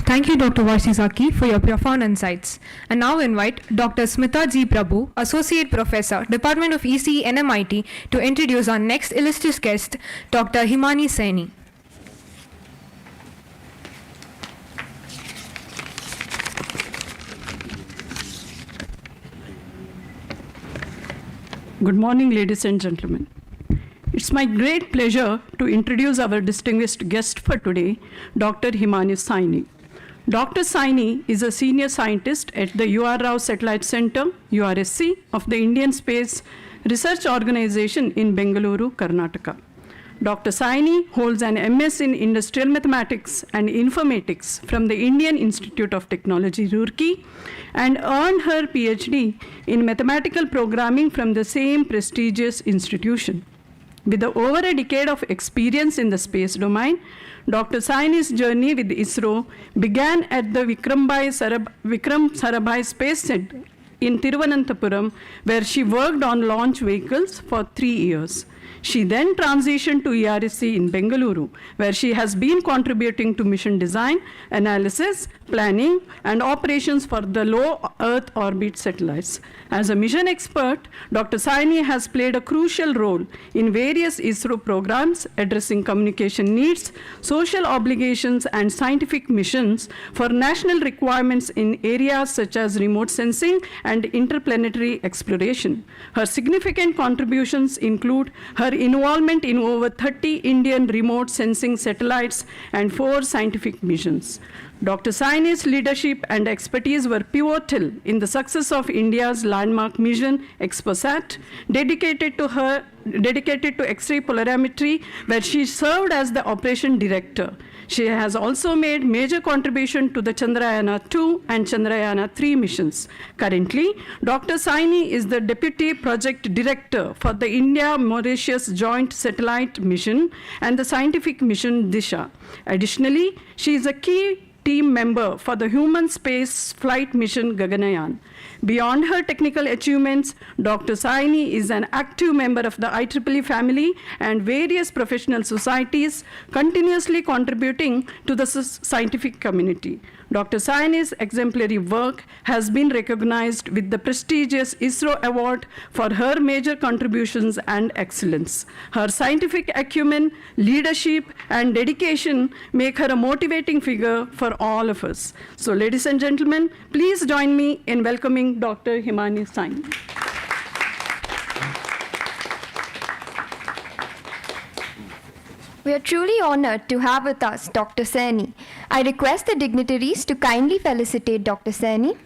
Thank you, Dr. Wasizaki, for your profound insights. And now invite Dr. Smita G. Prabhu, Associate Professor, Department of ECE, NMIT, to introduce our next illustrious guest, Dr. Himani Saini. Good morning, ladies and gentlemen. It's my great pleasure to introduce our distinguished guest for today, Dr. Himani Saini. Dr. Saini is a senior scientist at the U.R. Rao Satellite Center, URSC, of the Indian Space Research Organization in Bengaluru, Karnataka. Dr. Saini holds an MS in Industrial Mathematics and Informatics from the Indian Institute of Technology, Roorkee, and earned her PhD in Mathematical Programming from the same prestigious institution. With over a decade of experience in the space domain, Dr. Saini's journey with ISRO began at the Vikram Sarabhai Space Center in Thiruvananthapuram, where she worked on launch vehicles for 3 years. She then transitioned to ERSC in Bengaluru, where she has been contributing to mission design, analysis, planning, and operations for the low Earth orbit satellites. As a mission expert, Dr. Saini has played a crucial role in various ISRO programs addressing communication needs, social obligations, and scientific missions for national requirements in areas such as remote sensing and interplanetary exploration. Her significant contributions include her involvement in over 30 Indian remote sensing satellites and 4 scientific missions. Dr. Saini's leadership and expertise were pivotal in the success of India's landmark mission, ExpoSat, dedicated to X-ray polarimetry, where she served as the operation director. She has also made major contribution to the Chandrayaan-2 and Chandrayaan-3 missions. Currently, Dr. Saini is the Deputy Project Director for the India-Mauritius Joint Satellite Mission and the Scientific Mission Disha. Additionally, she is a key team member for the human space flight mission Gaganyaan. Beyond her technical achievements, Dr. Saini is an active member of the IEEE family and various professional societies, continuously contributing to the scientific community. Dr. Saini's exemplary work has been recognized with the prestigious ISRO Award for her major contributions and excellence. Her scientific acumen, leadership, and dedication make her a motivating figure for all of us. So, ladies and gentlemen, please join me in welcoming Dr. Himani Saini. We are truly honored to have with us Dr. Saini. I request the dignitaries to kindly felicitate Dr. Saini.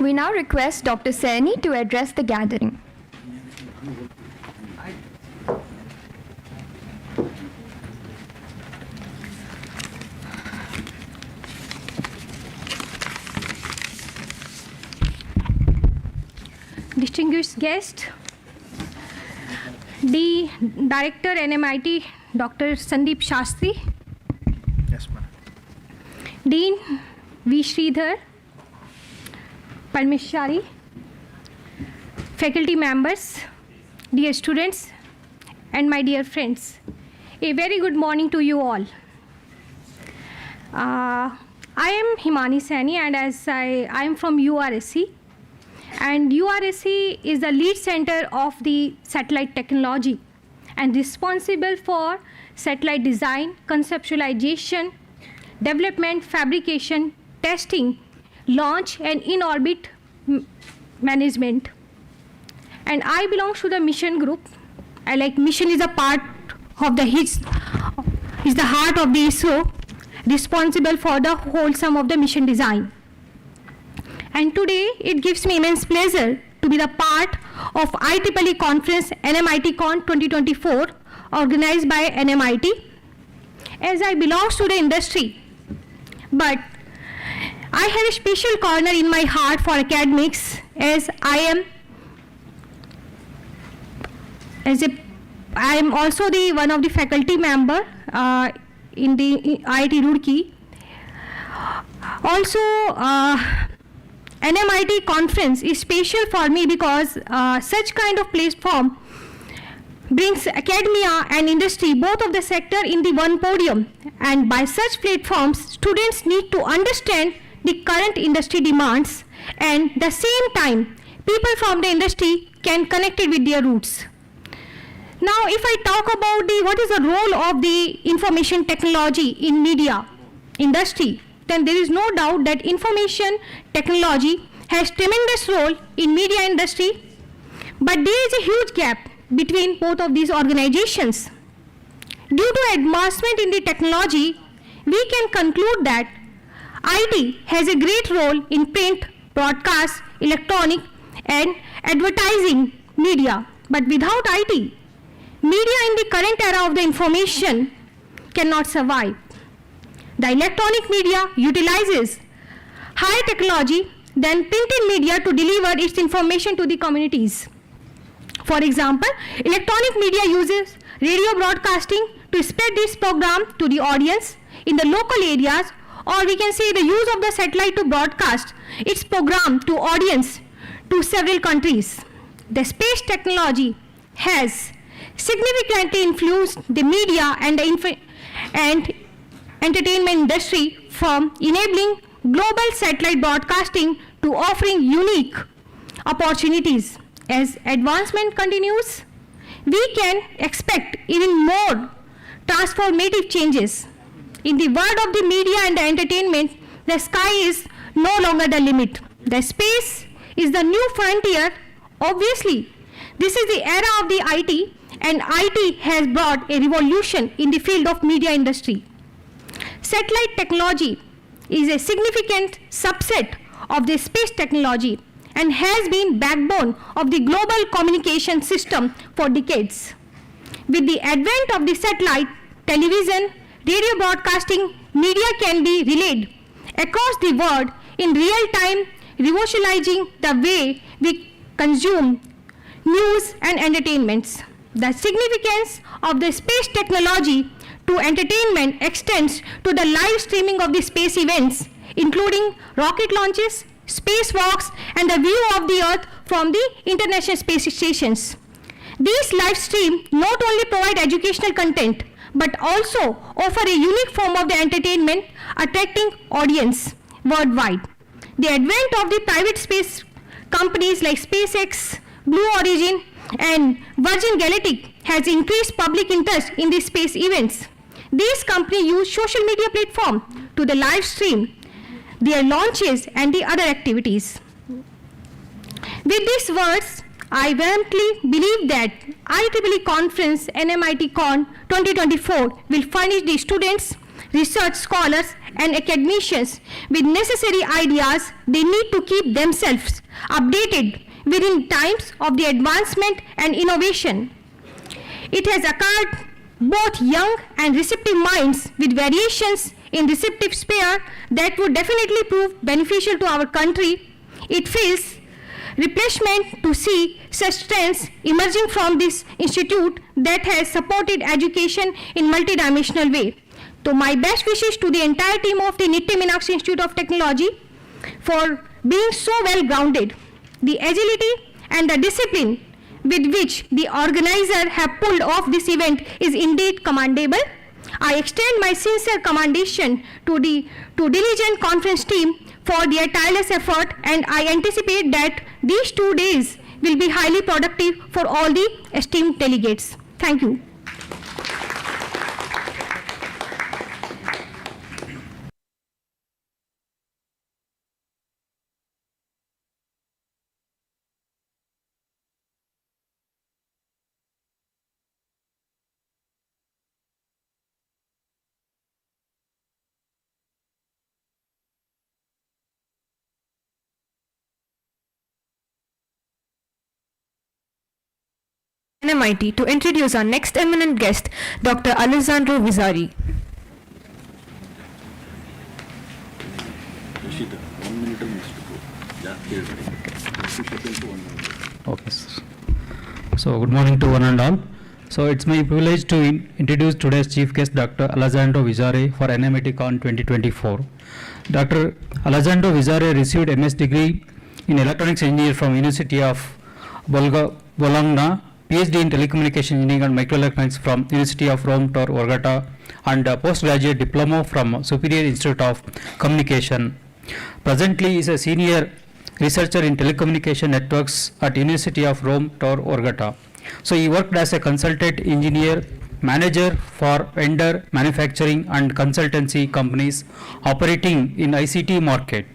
We now request Dr. Saini to address the gathering. Distinguished guest, the Director NMIT, Dr. Sandeep Shastri. Yes, ma'am. Dean V. Sridhar, Parmeshwari, faculty members, dear students, and my dear friends. A very good morning to you all. I am Himani Saini, and as I am from URSC. And URSC is the lead center of the satellite technology and responsible for satellite design, conceptualization, development, fabrication, testing, launch, and in-orbit management. And I belong to the mission group. Mission is a part of is the heart of the ISRO, responsible for the whole sum of the mission design. And today, it gives me immense pleasure to be the part of IEEE conference NMITCON 2024, organized by NMIT, as I belong to the industry. But I have a special corner in my heart for academics, as I am also one of the faculty member in the IIT Roorkee. Also, NMIT conference is special for me because such kind of platform brings academia and industry, both of the sector, in the one podium. And by such platforms, students need to understand the current industry demands, and the same time, people from the industry can connect it with their roots. Now, if I talk about what is the role of the information technology in media industry, then there is no doubt that information technology has tremendous role in media industry, but there is a huge gap between both of these organizations. Due to advancement in the technology, we can conclude that IT has a great role in print, broadcast, electronic, and advertising media. But without IT, media in the current era of the information cannot survive. The electronic media utilizes higher technology than printed media to deliver its information to the communities. For example, electronic media uses radio broadcasting to spread this program to the audience in the local areas, or we can say the use of the satellite to broadcast its program to audience to several countries. The space technology has significantly influenced the media and the entertainment industry, from enabling global satellite broadcasting to offering unique opportunities. As advancement continues, we can expect even more transformative changes. In the world of the media and the entertainment, the sky is no longer the limit. The space is the new frontier. Obviously, this is the era of the IT, and IT has brought a revolution in the field of media industry. Satellite technology is a significant subset of the space technology and has been backbone of the global communication system for decades. With the advent of the satellite, television, radio broadcasting, media can be relayed across the world in real time, revolutionizing the way we consume news and entertainments. The significance of the space technology to entertainment extends to the live streaming of the space events, including rocket launches, spacewalks, and the view of the Earth from the International Space Stations. These live streams not only provide educational content, but also offer a unique form of the entertainment, attracting audience worldwide. The advent of the private space companies like SpaceX, Blue Origin, and Virgin Galactic has increased public interest in the space events. These companies use social media platforms to the live stream their launches and the other activities. With these words, I firmly believe that IEEE conference NMITCON 2024 will furnish the students, research scholars, and academicians with necessary ideas they need to keep themselves updated within times of the advancement and innovation. It has occurred both young and receptive minds with variations in receptive sphere that would definitely prove beneficial to our country. It feels replenishment to see such trends emerging from this institute that has supported education in multidimensional way. So my best wishes to the entire team of the NMITCON Institute of Technology for being so well grounded. The agility and the discipline with which the organizer have pulled off this event is indeed commendable. I extend my sincere commendation to diligent conference team for their tireless effort, and I anticipate that these 2 days will be highly productive for all the esteemed delegates. Thank you. NMIT to introduce our next eminent guest, Dr. Alessandro Vizzari. Okay. So good morning to one and all. So it's my privilege to introduce today's chief guest, Dr. Alessandro Vizzari, for NMITCON 2024. Dr. Alessandro Vizzari received MS degree in electronics engineering from University of Bologna, PhD in telecommunication engineering and microelectronics from University of Rome Tor Vergata, and postgraduate diploma from Superior Institute of Communication. Presently is a senior researcher in telecommunication networks at University of Rome Tor Vergata. So he worked as a consultant engineer, manager for vendor, manufacturing and consultancy companies operating in ICT market.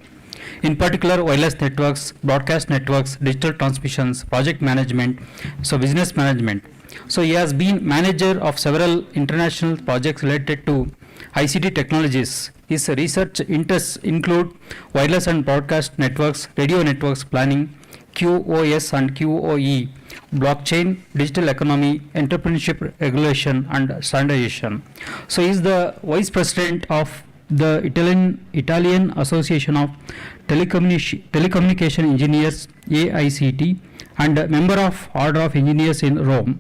In particular, wireless networks, broadcast networks, digital transmissions, project management, so business management. So he has been manager of several international projects related to ICT technologies. His research interests include wireless and broadcast networks, radio networks planning, QoS and QoE, blockchain, digital economy, entrepreneurship regulation and standardization. So he is the vice president of the Italian Association of Telecommunication Engineers, AICT, and a member of Order of Engineers in Rome.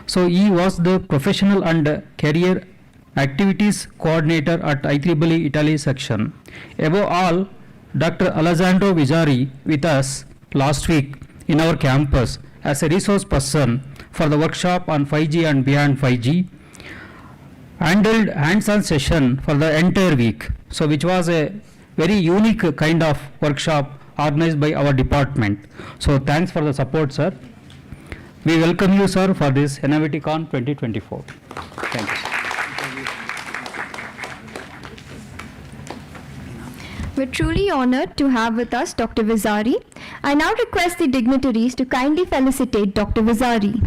So he was the professional and career activities coordinator at IEEE Italy section. Above all, Dr. Alessandro Vizzari with us last week in our campus as a resource person for the workshop on 5G and beyond 5G, handled hands-on session for the entire week, so which was a very unique kind of workshop organized by our department. So thanks for the support, sir. We welcome you, sir, for this NMITCON 2024. Thank you. We're truly honored to have with us Dr. Vizari. I now request the dignitaries to kindly felicitate Dr. Vizari.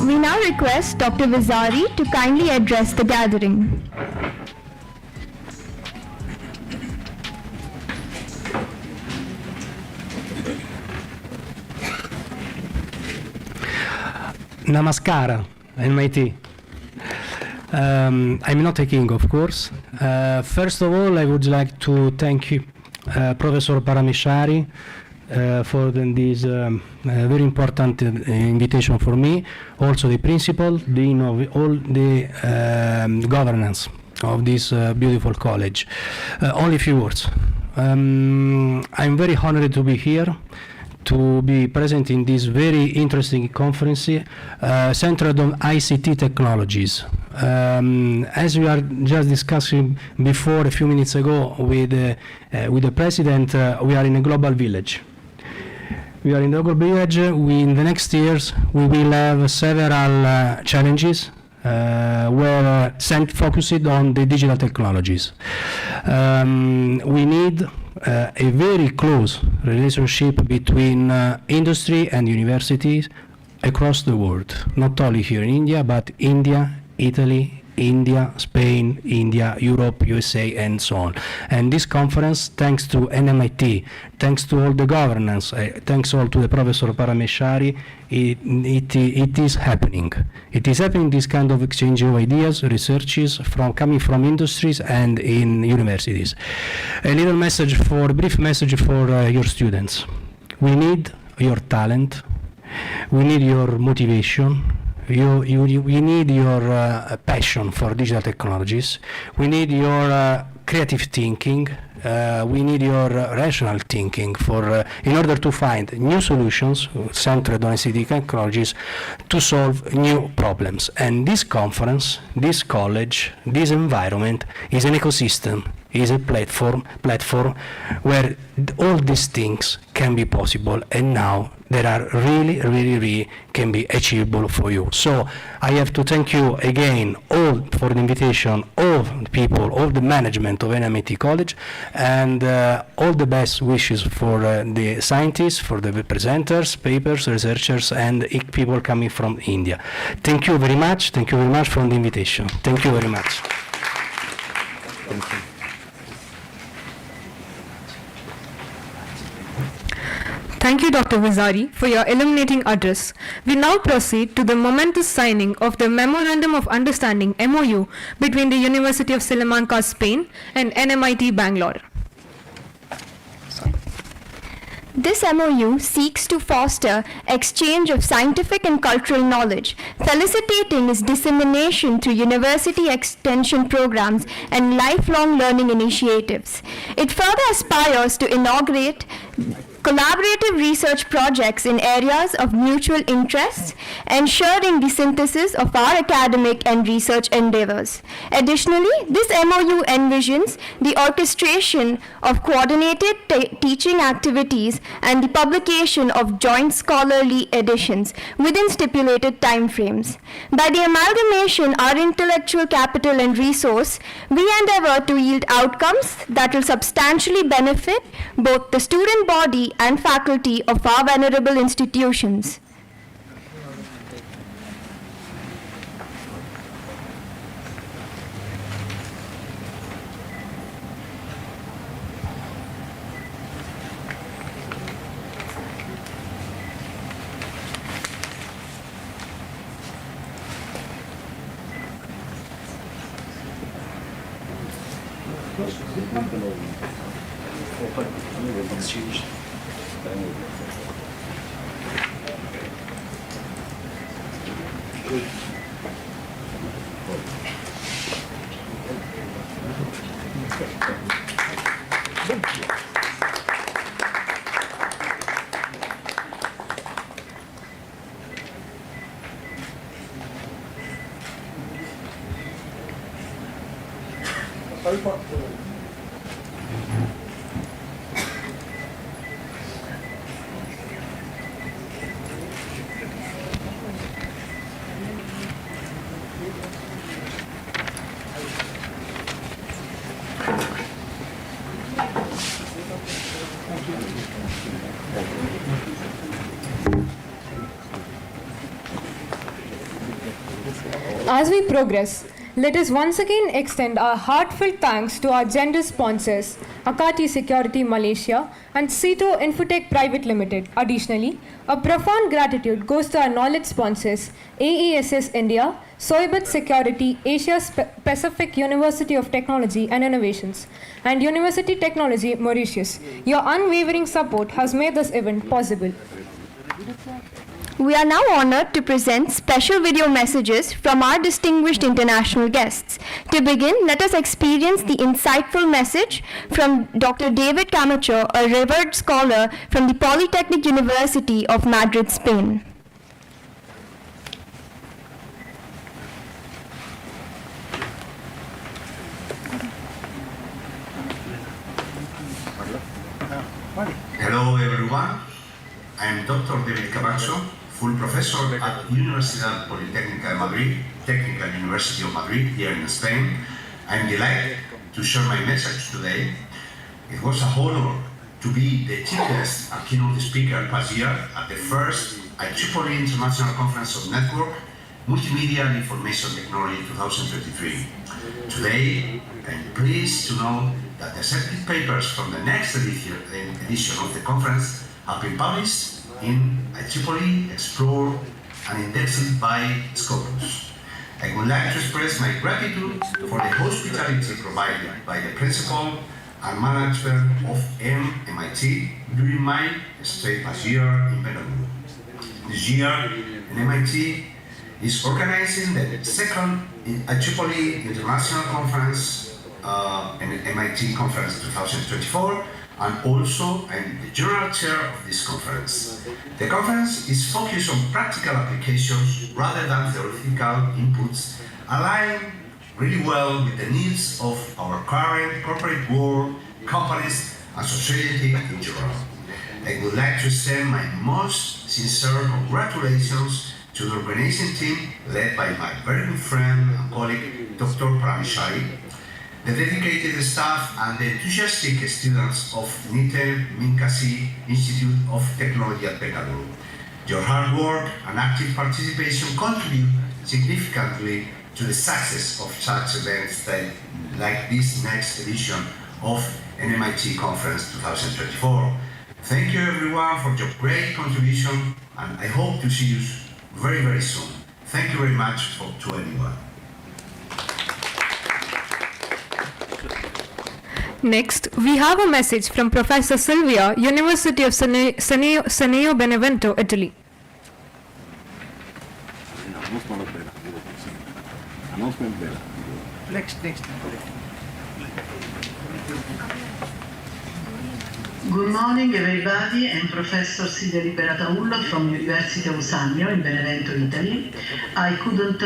We now request Dr. Vizari to kindly address the gathering. Namaskara, NMIT. I'm not a king, of course. First of all, I would like to thank you, Professor Parameshwari, for this very important invitation for me. Also the principal, dean of all the governance of this beautiful college. Only a few words. I'm very honored to be here, to be present in this very interesting conference centered on ICT technologies. As we are just discussing before a few minutes ago with the president, we are in a global village. We are in the global village. In the next years, we will have several challenges where focused on the digital technologies. We need a very close relationship between industry and universities across the world, not only here in India, but India, Italy, India, Spain, India, Europe, USA, and so on. And this conference, thanks to NMIT, thanks to all the governance, thanks all to the Professor Parameshwari, it is happening. It is happening, this kind of exchange of ideas, researches coming from industries and in universities. A brief message for your students. We need your talent. We need your motivation. We need your passion for digital technologies. We need your creative thinking. We need your rational thinking in order to find new solutions centered on ICT technologies to solve new problems. And this conference, this college, this environment is an ecosystem, is a platform where all these things can be possible, and now that are really can be achievable for you. So I have to thank you again all for the invitation, all the people, all the management of NMIT College, and all the best wishes for the scientists, for the presenters, papers, researchers, and people coming from India. Thank you very much for the invitation. Thank you very much. Thank you, Dr. Vizari, for your illuminating address. We now proceed to the momentous signing of the Memorandum of Understanding MOU between the University of Salamanca, Spain and NMIT Bangalore. This MOU seeks to foster exchange of scientific and cultural knowledge, facilitating its dissemination through university extension programs and lifelong learning initiatives. It further aspires to inaugurate collaborative research projects in areas of mutual interest, ensuring the synthesis of our academic and research endeavors. Additionally, this MOU envisions the orchestration of coordinated teaching activities and the publication of joint scholarly editions within stipulated timeframes. By the amalgamation our intellectual capital and resource, we endeavor to yield outcomes that will substantially benefit both the student body and faculty of our venerable institutions. As we progress, let us once again extend our heartfelt thanks to our generous sponsors, Akati Security Malaysia and Cito Infotech Private Limited. Additionally, a profound gratitude goes to our knowledge sponsors, AESS India, Soibat Security, Asia Pacific University of Technology and Innovations, and University Technology Mauritius. Your unwavering support has made this event possible. We are now honored to present special video messages from our distinguished international guests. To begin, let us experience the insightful message from Dr. David Camacho, a revered scholar from the Polytechnic University of Madrid, Spain. Hello everyone, I'm Dr. David Camacho, full professor at Universidad Politécnica de Madrid, Technical University of Madrid here in Spain. I'm delighted to share my message today. It was an honor to be the chief guest and keynote speaker last year at the first IEEE International Conference of Network, Multimedia and Information Technology 2023. Today, I'm pleased to know that the selected papers from the next edition of the conference have been published in IEEE, Explore, and indexed by Scopus. I would like to express my gratitude for the hospitality provided by the principal and management of NMIT during my stay last year in Bengaluru. This year, NMIT is organizing the second IEEE International Conference, MIT Conference 2024, and also I'm the general chair of this conference. The conference is focused on practical applications rather than theoretical inputs, aligning really well with the needs of our current corporate world, companies, and society in general. I would like to extend my most sincere congratulations to the organizing team led by my very good friend and colleague, Dr. Parameshwari, the dedicated staff and the enthusiastic students of NMITCON Institute of Technology at Bengaluru. Your hard work and active participation contribute significantly to the success of such events like this next edition of NMIT Conference 2024. Thank you everyone for your great contribution, and I hope to see you very, very soon. Thank you very much to everyone. Next, we have a message from Professor Silvia, University of Saneo Benevento, Italy. Next. Good morning everybody, I'm Professor Silvia Liberataulla from University of Sannio in Benevento, Italy. I couldn't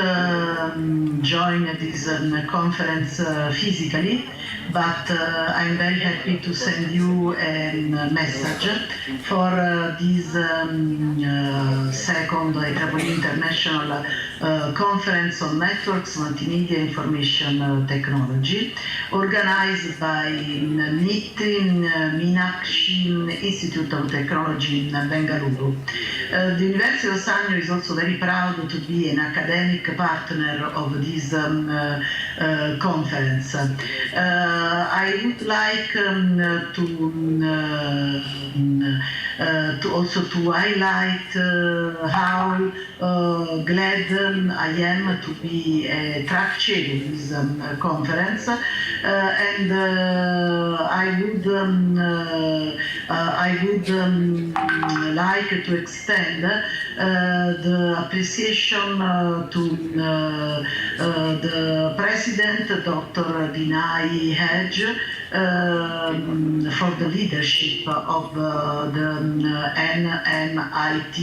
join this conference physically, but I'm very happy to send you a message for this second IEEE International Conference on Networks, Multimedia, Information Technology, organized by NMITCON Institute of Technology in Bengaluru. The University of Sannio is also very proud to be an academic partner of this conference. I would like to also to highlight how glad I am to be a track chair in this conference, and I would like to extend the appreciation to the President, Dr. Dinai Hedge, for the leadership of the NMIT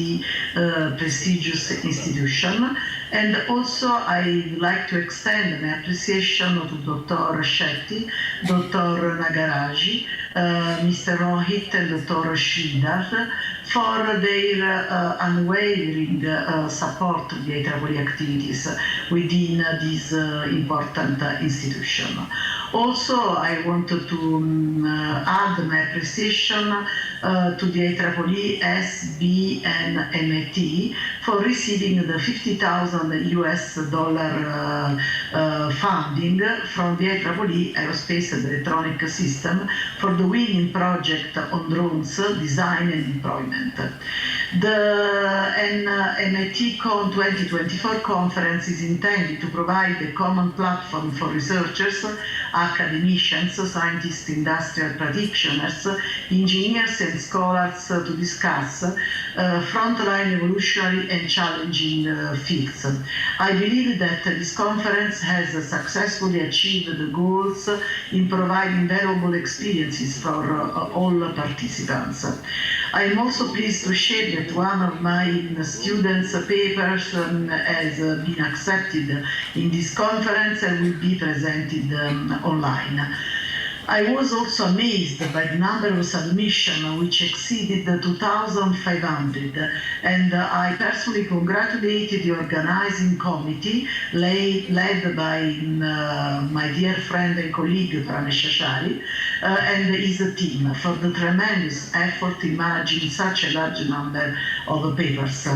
prestigious institution. And also I would like to extend my appreciation to Dr. Shetty, Dr. Nagaraji, Mr. Rohit and Dr. Sridhar for their unwavering support of the IEEE activities within this important institution. Also, I wanted to add my appreciation to the IEEE SB and MIT for receiving the $50,000 US funding from the IEEE Aerospace and Electronic System for the winning project on drones design and deployment. The NMITCON 2024 conference is intended to provide a common platform for researchers, academicians, scientists, industrial practitioners, engineers and scholars to discuss frontline evolutionary and challenging fields. I believe that this conference has successfully achieved the goals in providing valuable experiences for all participants. I am also pleased to share that one of my students' papers has been accepted in this conference and will be presented online. I was also amazed by the number of submissions, which exceeded 2,500, and I personally congratulated the organizing committee led by my dear friend and colleague Pramesh Shashari and his team for the tremendous effort in managing such a large number of papers.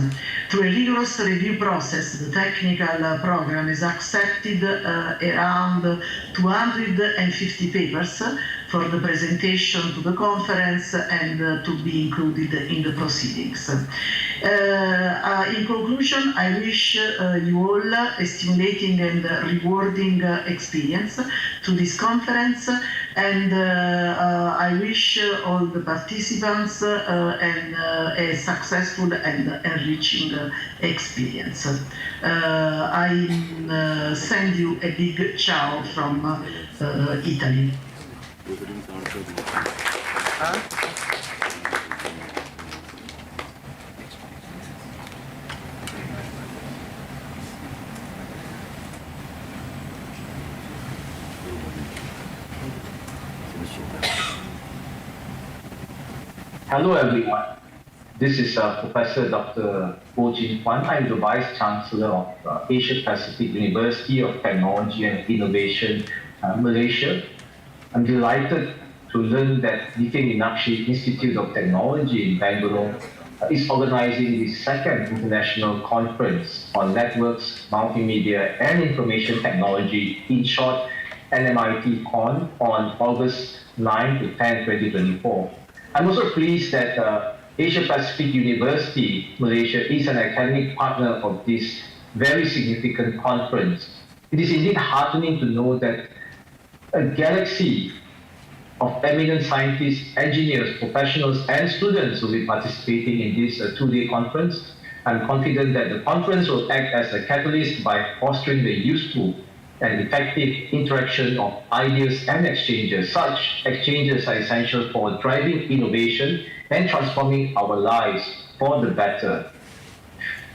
Through a rigorous review process, the technical program has accepted around 250 papers for the presentation to the conference and to be included in the proceedings. In conclusion, I wish you all a stimulating and rewarding experience to this conference, and I wish all the participants a successful and enriching experience. I send you a big ciao from Italy. Hello everyone, this is Professor Dr. Ho Jin Hwan. I'm the Vice Chancellor of Asia Pacific University of Technology and Innovation, Malaysia. I'm delighted to learn that Nitin Meenakshi Institute of Technology in Bangalore is organizing the second international conference on networks, multimedia, and information technology, in short, NMITCON, on August 9 to 10, 2024. I'm also pleased that Asia Pacific University, Malaysia, is an academic partner of this very significant conference. It is indeed heartening to know that a galaxy of eminent scientists, engineers, professionals, and students will be participating in this two-day conference. I'm confident that the conference will act as a catalyst by fostering the useful and effective interaction of ideas and exchanges. Such exchanges are essential for driving innovation and transforming our lives for the better.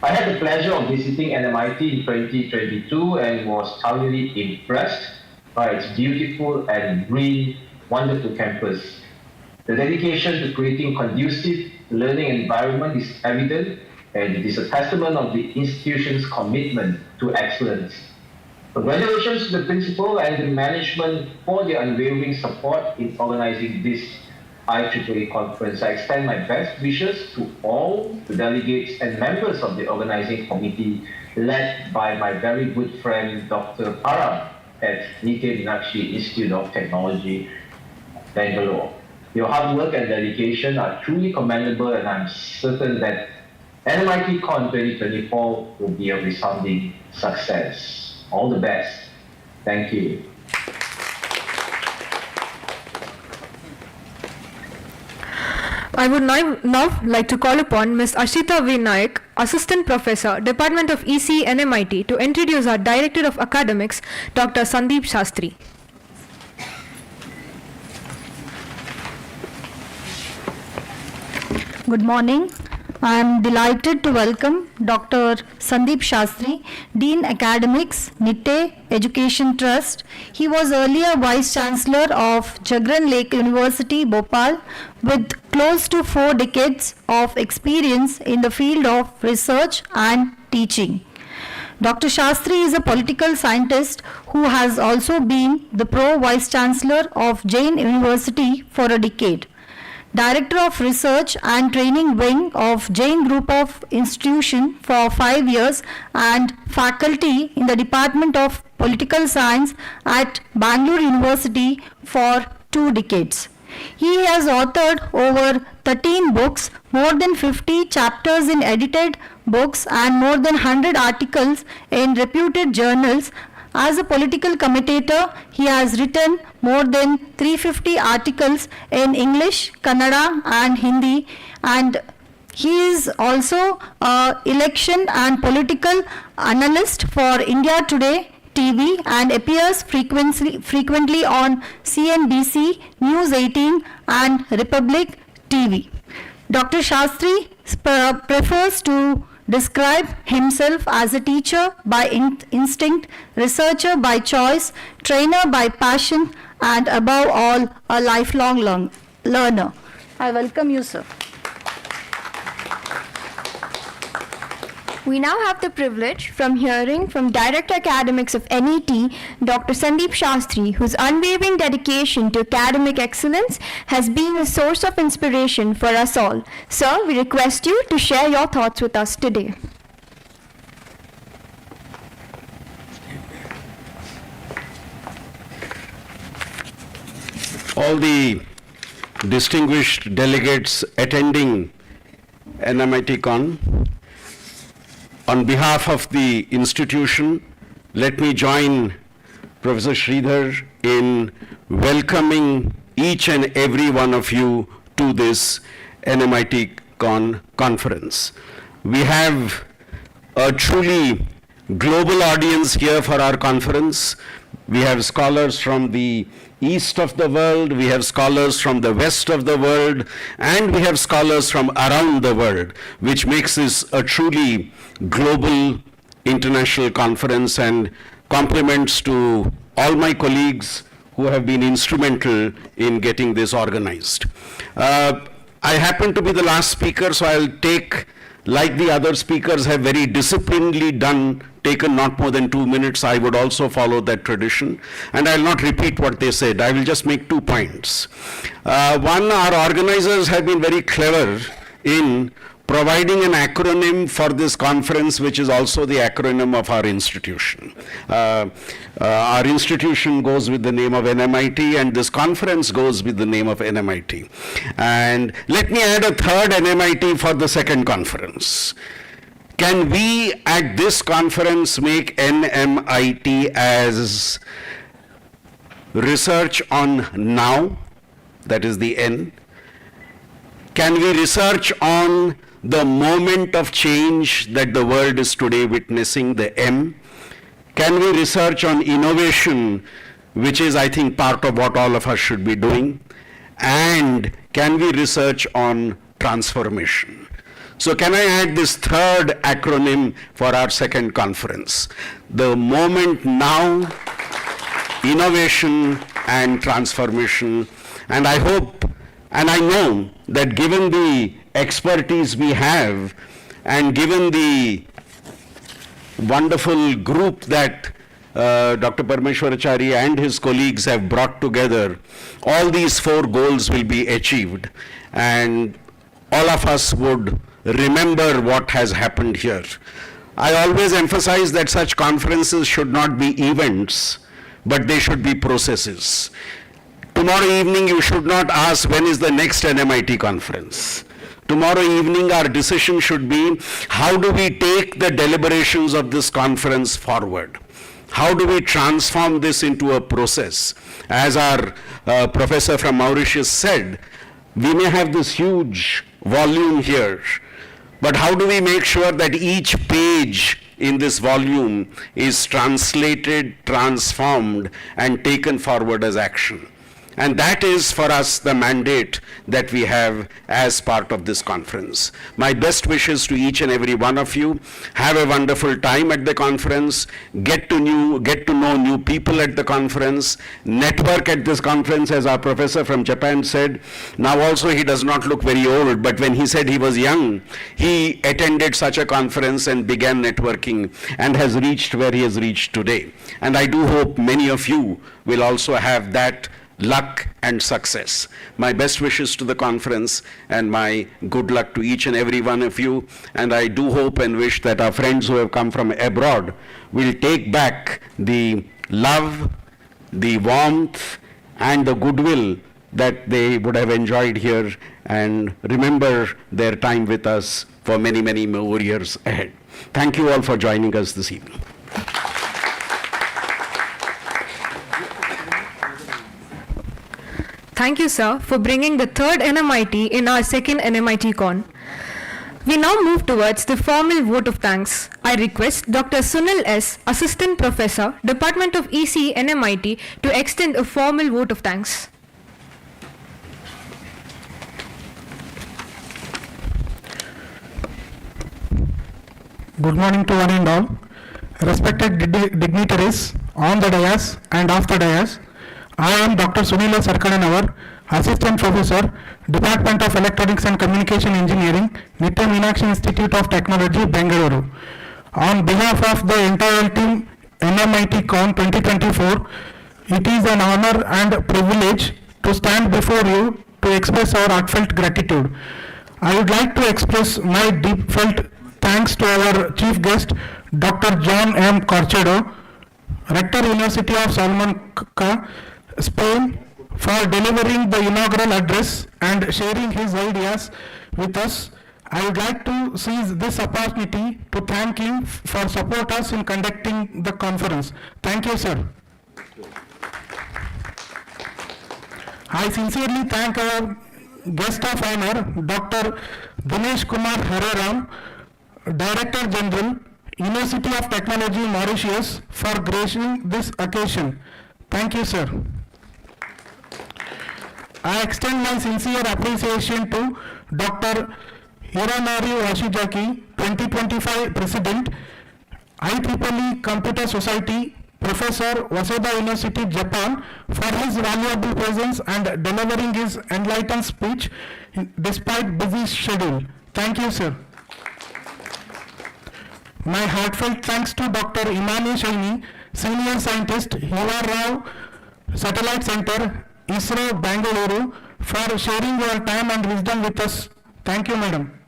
I had the pleasure of visiting NMIT in 2022 and was thoroughly impressed by its beautiful and green, wonderful campus. The dedication to creating conducive learning environment is evident, and it is a testament of the institution's commitment to excellence. Congratulations to the principal and the management for their unwavering support in organizing this IEEE conference. I extend my best wishes to all the delegates and members of the organizing committee led by my very good friend, Dr. Param. at Nitya Meenakshi Institute of Technology, Bangalore. Your hard work and dedication are truly commendable, and I'm certain that NMITCon 2024 will be a resounding success. All the best. Thank you. I would now like to call upon Ms. Ashita V. Naik, Assistant Professor, Department of ECE NMIT, to introduce our Director of Academics, Dr. Sandeep Shastri. Good morning. I am delighted to welcome Dr. Sandeep Shastri, Dean Academics, NITTE Education Trust. He was earlier Vice Chancellor of Jagran Lake University, Bhopal, with close to 4 decades of experience in the field of research and teaching. Dr. Shastri is a political scientist who has also been the Pro-Vice Chancellor of Jain University for a decade. Director of Research and Training Wing of Jain Group of Institution for 5 years and faculty in the Department of Political Science at Bangalore University for 2 decades. He has authored over 13 books, more than 50 chapters in edited books, and more than 100 articles in reputed journals. As a political commentator, he has written more than 350 articles in English, Kannada and Hindi, and he is also an election and political analyst for India Today TV and appears frequently on CNBC, News 18 and Republic TV. Dr. Shastri prefers to describe himself as a teacher by instinct, researcher by choice, trainer by passion, and above all, a lifelong learner. I welcome you, sir. We now have the privilege from hearing from Director Academics of NET, Dr. Sandeep Shastri, whose unwavering dedication to academic excellence has been a source of inspiration for us all. Sir, we request you to share your thoughts with us today. All the distinguished delegates attending NMITCon, on behalf of the institution, let me join Professor Sridhar in welcoming each and every one of you to this NMITCon conference. We have a truly global audience here for our conference. We have scholars from the east of the world, we have scholars from the west of the world, and we have scholars from around the world, which makes this a truly global international conference, and compliments to all my colleagues who have been instrumental in getting this organized. I happen to be the last speaker, so I'll take, like the other speakers have very disciplinedly taken not more than 2 minutes. I would also follow that tradition, and I'll not repeat what they said. I will just make 2 points. One, our organizers have been very clever in providing an acronym for this conference, which is also the acronym of our institution. Our institution goes with the name of NMIT, and this conference goes with the name of NMIT. And let me add a third NMIT for the second conference. Can we at this conference make NMIT as research on now, that is the N? Can we research on the moment of change that the world is today witnessing, the M? Can we research on innovation, which is, I think, part of what all of us should be doing? And can we research on transformation? So can I add this third acronym for our second conference? The moment now, innovation and transformation. And I hope, and I know that given the expertise we have, and given the wonderful group that Dr. Parameshwarachari and his colleagues have brought together, all these 4 goals will be achieved, and all of us would remember what has happened here. I always emphasize that such conferences should not be events, but they should be processes. Tomorrow evening, you should not ask when is the next NMIT conference. Tomorrow evening, our decision should be, how do we take the deliberations of this conference forward? How do we transform this into a process? As our professor from Mauritius said, we may have this huge volume here, but how do we make sure that each page in this volume is translated, transformed, and taken forward as action? And that is for us the mandate that we have as part of this conference. My best wishes to each and every one of you. Have a wonderful time at the conference. Get to know new people at the conference. Network at this conference, as our professor from Japan said. Now also he does not look very old, but when he said he was young, he attended such a conference and began networking and has reached where he has reached today. And I do hope many of you will also have that luck and success. My best wishes to the conference and my good luck to each and every one of you. And I do hope and wish that our friends who have come from abroad will take back the love, the warmth, and the goodwill that they would have enjoyed here and remember their time with us for many, many more years ahead. Thank you all for joining us this evening. Thank you, sir, for bringing the third NMIT in our second NMITCon. We now move towards the formal vote of thanks. I request Dr. Sunil S., Assistant Professor, Department of ECE, NMIT, to extend a formal vote of thanks. Good morning to one and all. Respected dignitaries on the dais and off the dais, I am Dr. Sunil Sarkadanawar, Assistant Professor, Department of Electronics and Communication Engineering, NMITCON Institute of Technology, Bengaluru. On behalf of the entire team, NMITCON 2024, it is an honor and privilege to stand before you to express our heartfelt gratitude. I would like to express my deep felt thanks to our chief guest, Dr. John M. Corchado, Rector, University of Salamanca, Spain, for delivering the inaugural address and sharing his ideas with us. I would like to seize this opportunity to thank him for support us in conducting the conference. Thank you, sir. I sincerely thank our guest of honor, Dr. Dinesh Kumar Hariram, Director General, University of Technology, Mauritius, for gracing this occasion. Thank you, sir. I extend my sincere appreciation to Dr. Hironori Washijaki, 2025 President, IEEE Computer Society, Professor, Waseda University, Japan, for his valuable presence and delivering his enlightened speech despite busy schedule. Thank you, sir. My heartfelt thanks to Dr. Imani Shaini, Senior Scientist, Hivar Rao Satellite Center, ISRO, Bangalore, for sharing your time and wisdom with us. Thank you, madam.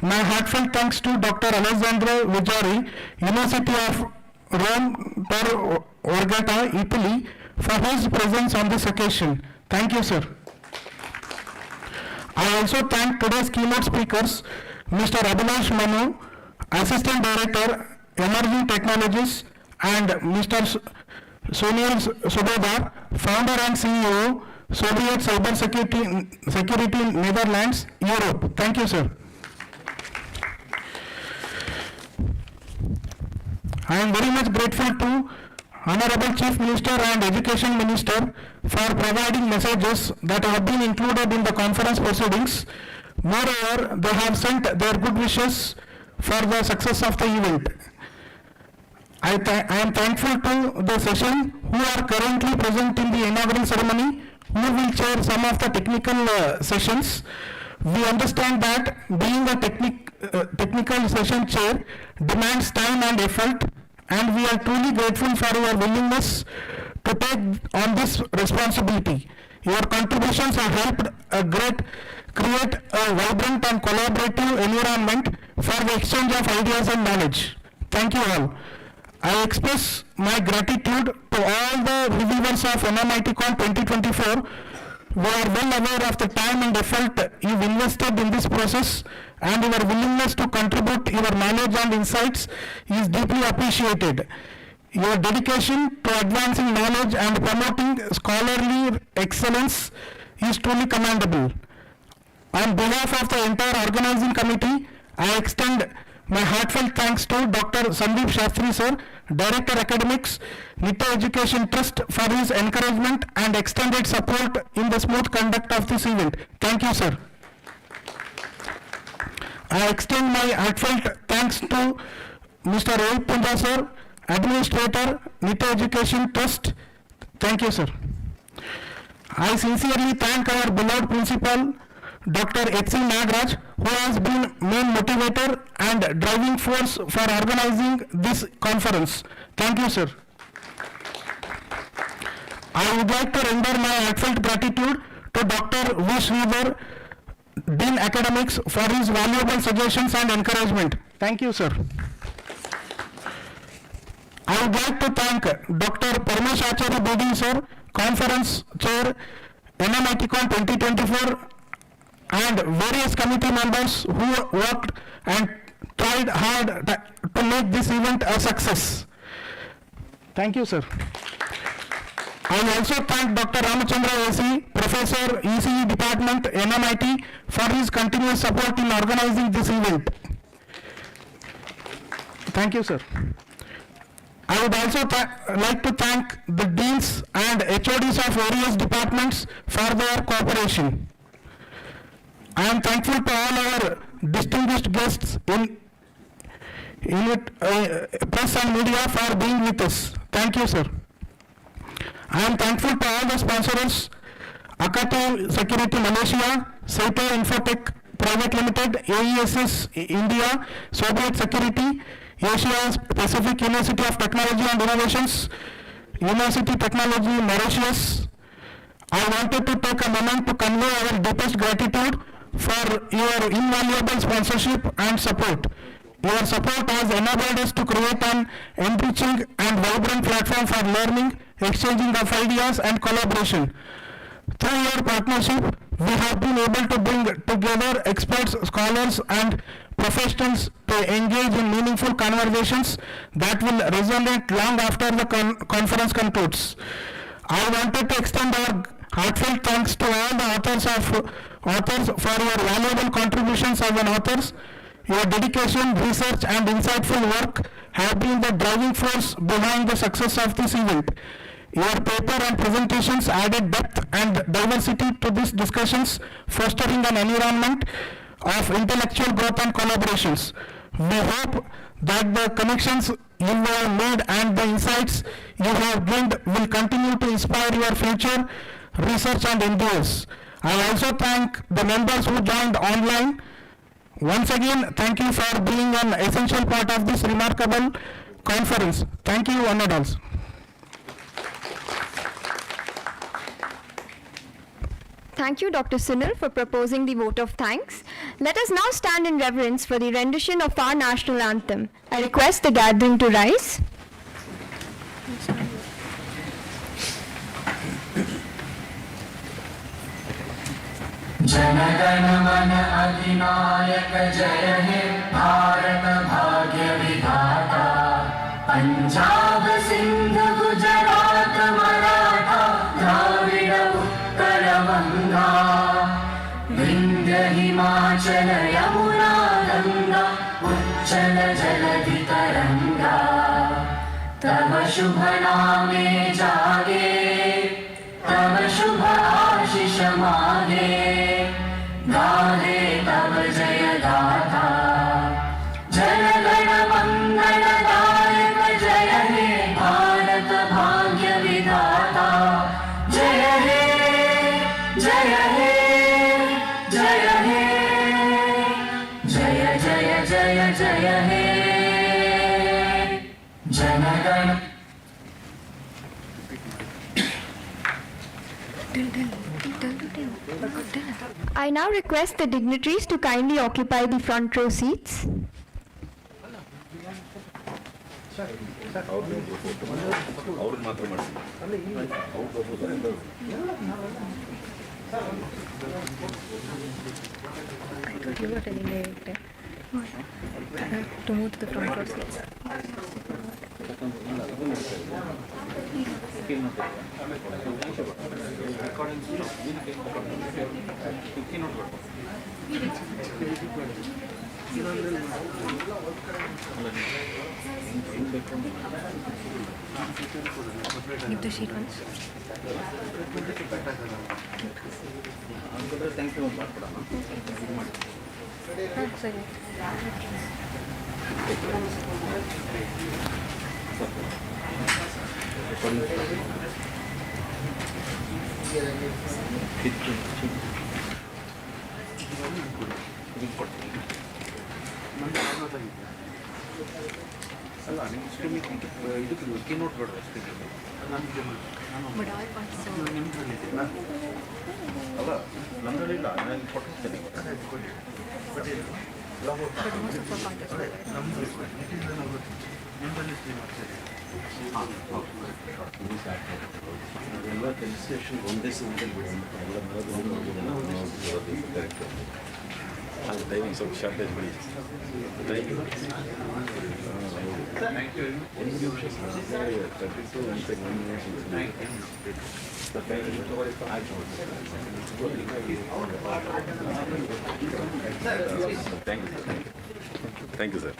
My heartfelt thanks to Dr. Alessandro Viggiari, University of Rome Tor Vergata, Italy, for his presence on this occasion. Thank you, sir. I also thank today's keynote speakers, Mr. Abhilash Manu, Assistant Director, Emerging Technologies, and Mr. Sunil Subedar, Founder and CEO, Soviet Cyber Security Netherlands, Europe. Thank you, sir. I am very much grateful to Honorable Chief Minister and Education Minister for providing messages that have been included in the conference proceedings. Moreover, they have sent their good wishes for the success of the event. I am thankful to the session who are currently present in the inaugural ceremony, who will chair some of the technical sessions. We understand that being a technical session chair demands time and effort, and we are truly grateful for your willingness to take on this responsibility. Your contributions have helped create a vibrant and collaborative environment for the exchange of ideas and knowledge. Thank you all. I express my gratitude to all the reviewers of NMITCON 2024. We are well aware of the time and effort you've invested in this process, and your willingness to contribute your knowledge and insights is deeply appreciated. Your dedication to advancing knowledge and promoting scholarly excellence is truly commendable. On behalf of the entire organizing committee, I extend my heartfelt thanks to Dr. Sandeep Shastri sir, Director Academics, NITTE Education Trust, for his encouragement and extended support in the smooth conduct of this event. Thank you, sir. I extend my heartfelt thanks to Mr. Rohit Punda sir, Administrator, NITTE Education Trust. Thank you, sir. I sincerely thank our beloved Principal, Dr. H.C. Nagraj, who has been main motivator and driving force for organizing this conference. Thank you, sir. I would like to render my heartfelt gratitude to Dr. V. Sridhar, Dean Academics, for his valuable suggestions and encouragement. Thank you, sir. I would like to thank Dr. Parmesh Acharya Bedi, sir, Conference Chair, NMITCON 2024, and various committee members who worked and tried hard to make this event a success. Thank you, sir. I also thank Dr. Ramachandra A.C., Professor, ECE Department, NMIT, for his continuous support in organizing this event. Thank you, sir. I would also like to thank the deans and HODs of various departments for their cooperation. I am thankful to all our distinguished guests in press and media for being with us. Thank you, sir. I am thankful to all the sponsors, Akatu Security Malaysia, Saito Infotech Private Limited, AESS India, Soviet Security, Asia Pacific University of Technology and Innovations, University Technology Mauritius. I wanted to take a moment to convey our deepest gratitude for your invaluable sponsorship and support. Your support has enabled us to create an enriching and vibrant platform for learning, exchanging of ideas and collaboration. Through your partnership, we have been able to bring together experts, scholars and professionals to engage in meaningful conversations that will resonate long after the conference concludes. I wanted to extend our heartfelt thanks to all the authors for your valuable contributions as an authors. Your dedication, research and insightful work have been the driving force behind the success of this event. Your paper and presentations added depth and diversity to these discussions, fostering an environment of intellectual growth and collaborations. We hope that the connections you have made and the insights you have gained will continue to inspire your future research and endeavors. I also thank the members who joined online. Once again, thank you for being an essential part of this remarkable conference. Thank you, one and all. Thank you, Dr. Sunil, for proposing the vote of thanks. Let us now stand in reverence for the rendition of our national anthem. I request the gathering to rise. जनगण मन अधिनायक जय हे भारत भाग्य विधाता पंजाब सिंध गुजरात मराठा द्राविड़ उत्कल गंगा विंध्य हिमाचल यमुना गंगा उच्चल जलधि तरंगा तव शुभ नामे जागे तव शुभ आशीष मागे गाहे तव जय गाथा जय गण मंगल दायक जय हे भारत भाग्य विधाता जय हे जय हे जय हे जय जय जय जय हे जनगण I now request the dignitaries to kindly occupy the front row seats. I thought you were telling me to move to the front row seats. Give the sheet once. Sorry. Timing ಸ್ವಲ್ಪ shortage ಬಿಡಿ thank you sir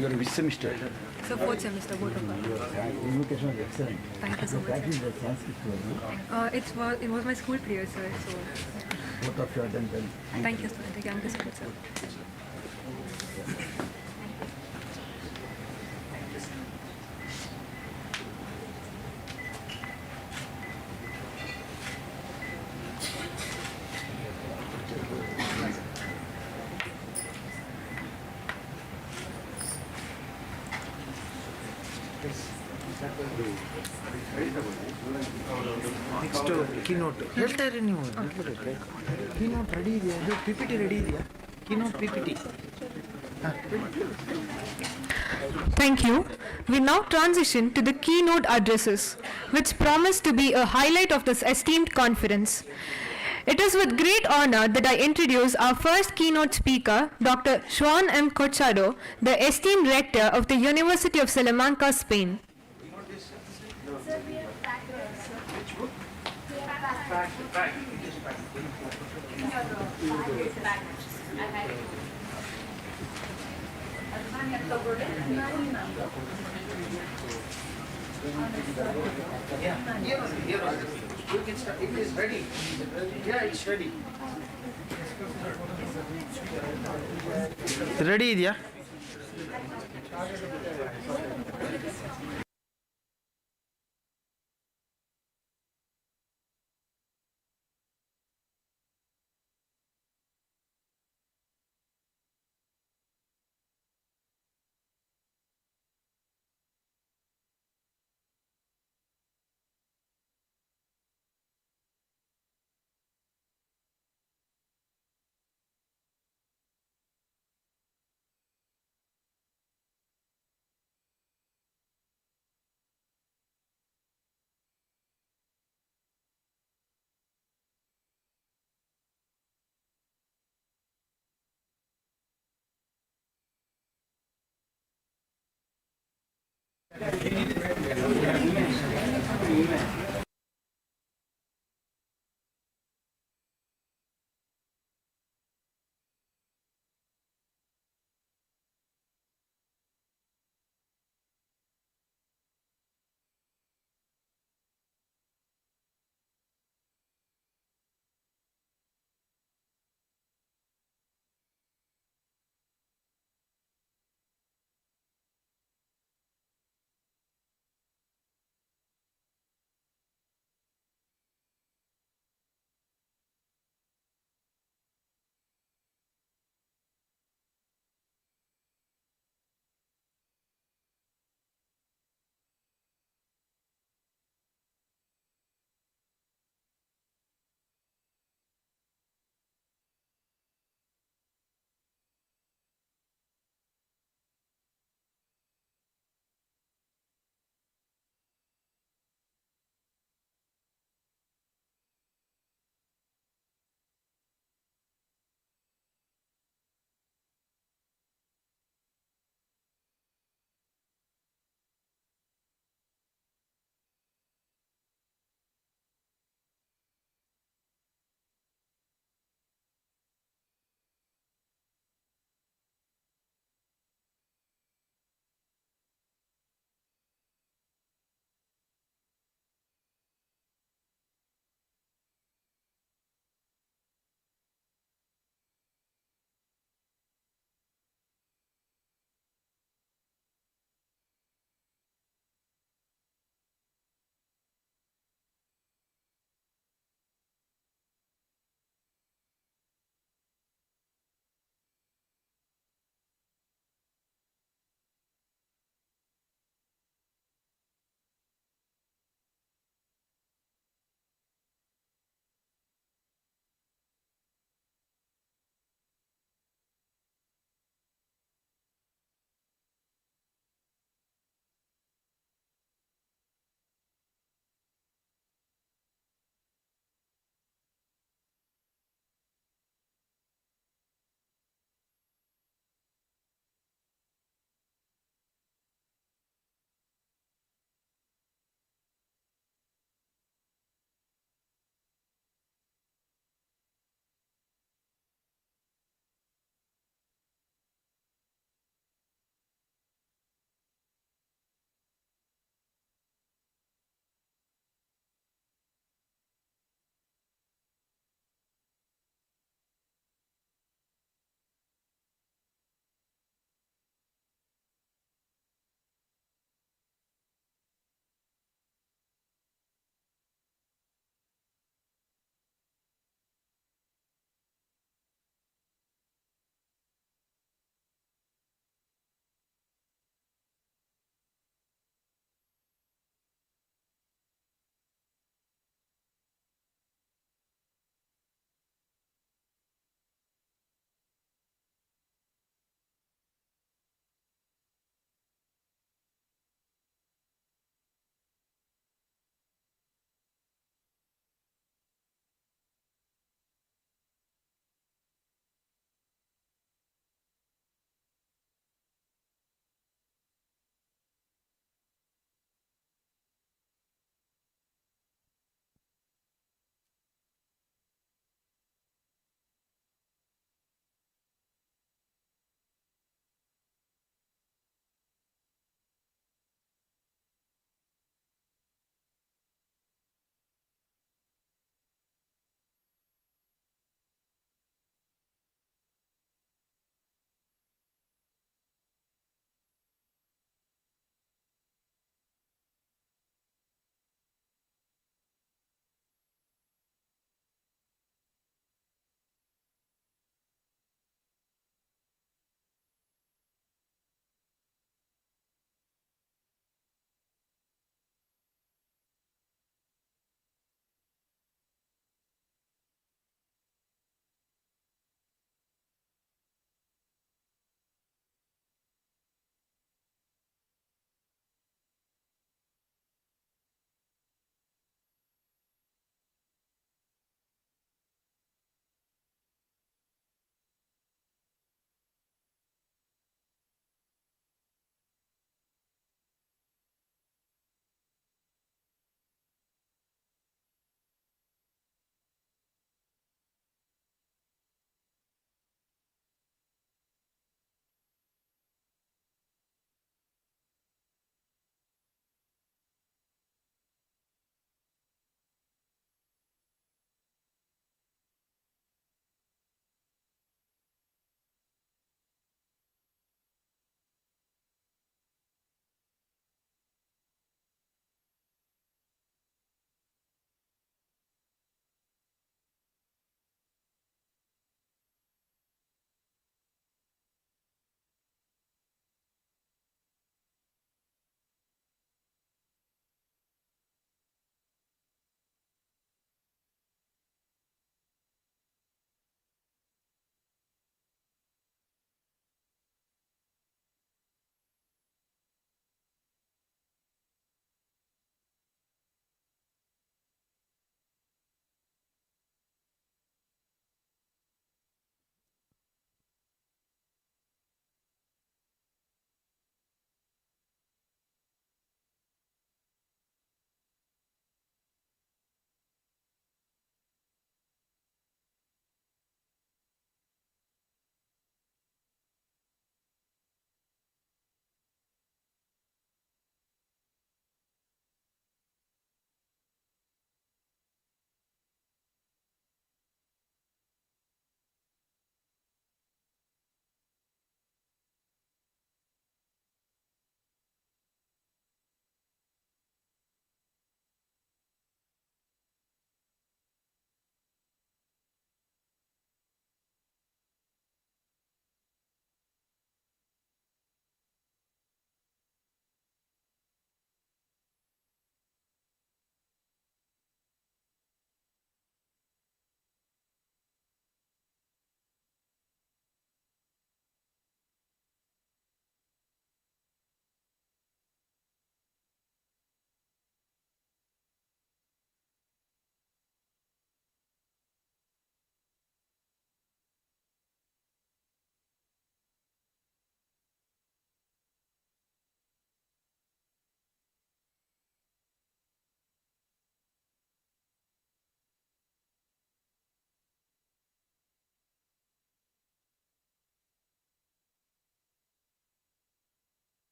Your which semester? So fourth semester, both of us. Invocation was excellent. Thank you so much. Practice the Sanskrit was, It was my school prayer, sir. So both of you have done well. thank you, sir. Thank you so much, sir. Next keynote ಹೇಳ್ತಾ ಇರಿ ನೀವು keynote ready ಇದೆಯಾ ಇದು P P T ready ಇದೆಯಾ keynote P P T Thank you. We now transition to the keynote addresses, which promise to be a highlight of this esteemed conference. It is with great honor that I introduce our first keynote speaker, Dr. Juan M. Corchado, the esteemed rector of the University of Salamanca, Spain. It is ready. Yeah, it's ready. Ready ಇದೆಯಾ?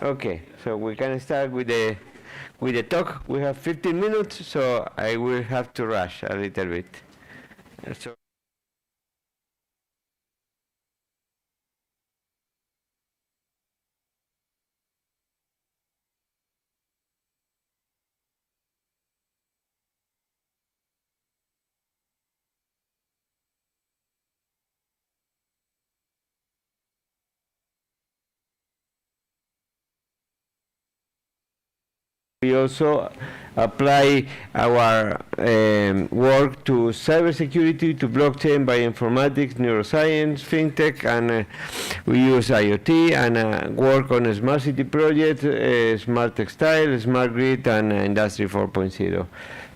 Okay, so we can start with the talk. We have 15 minutes, so I will have to rush a little bit. So. We also apply our work to cybersecurity, to blockchain, bioinformatics, neuroscience, fintech, and we use IoT and work on a smart city project, smart textile, smart grid, and industry 4.0.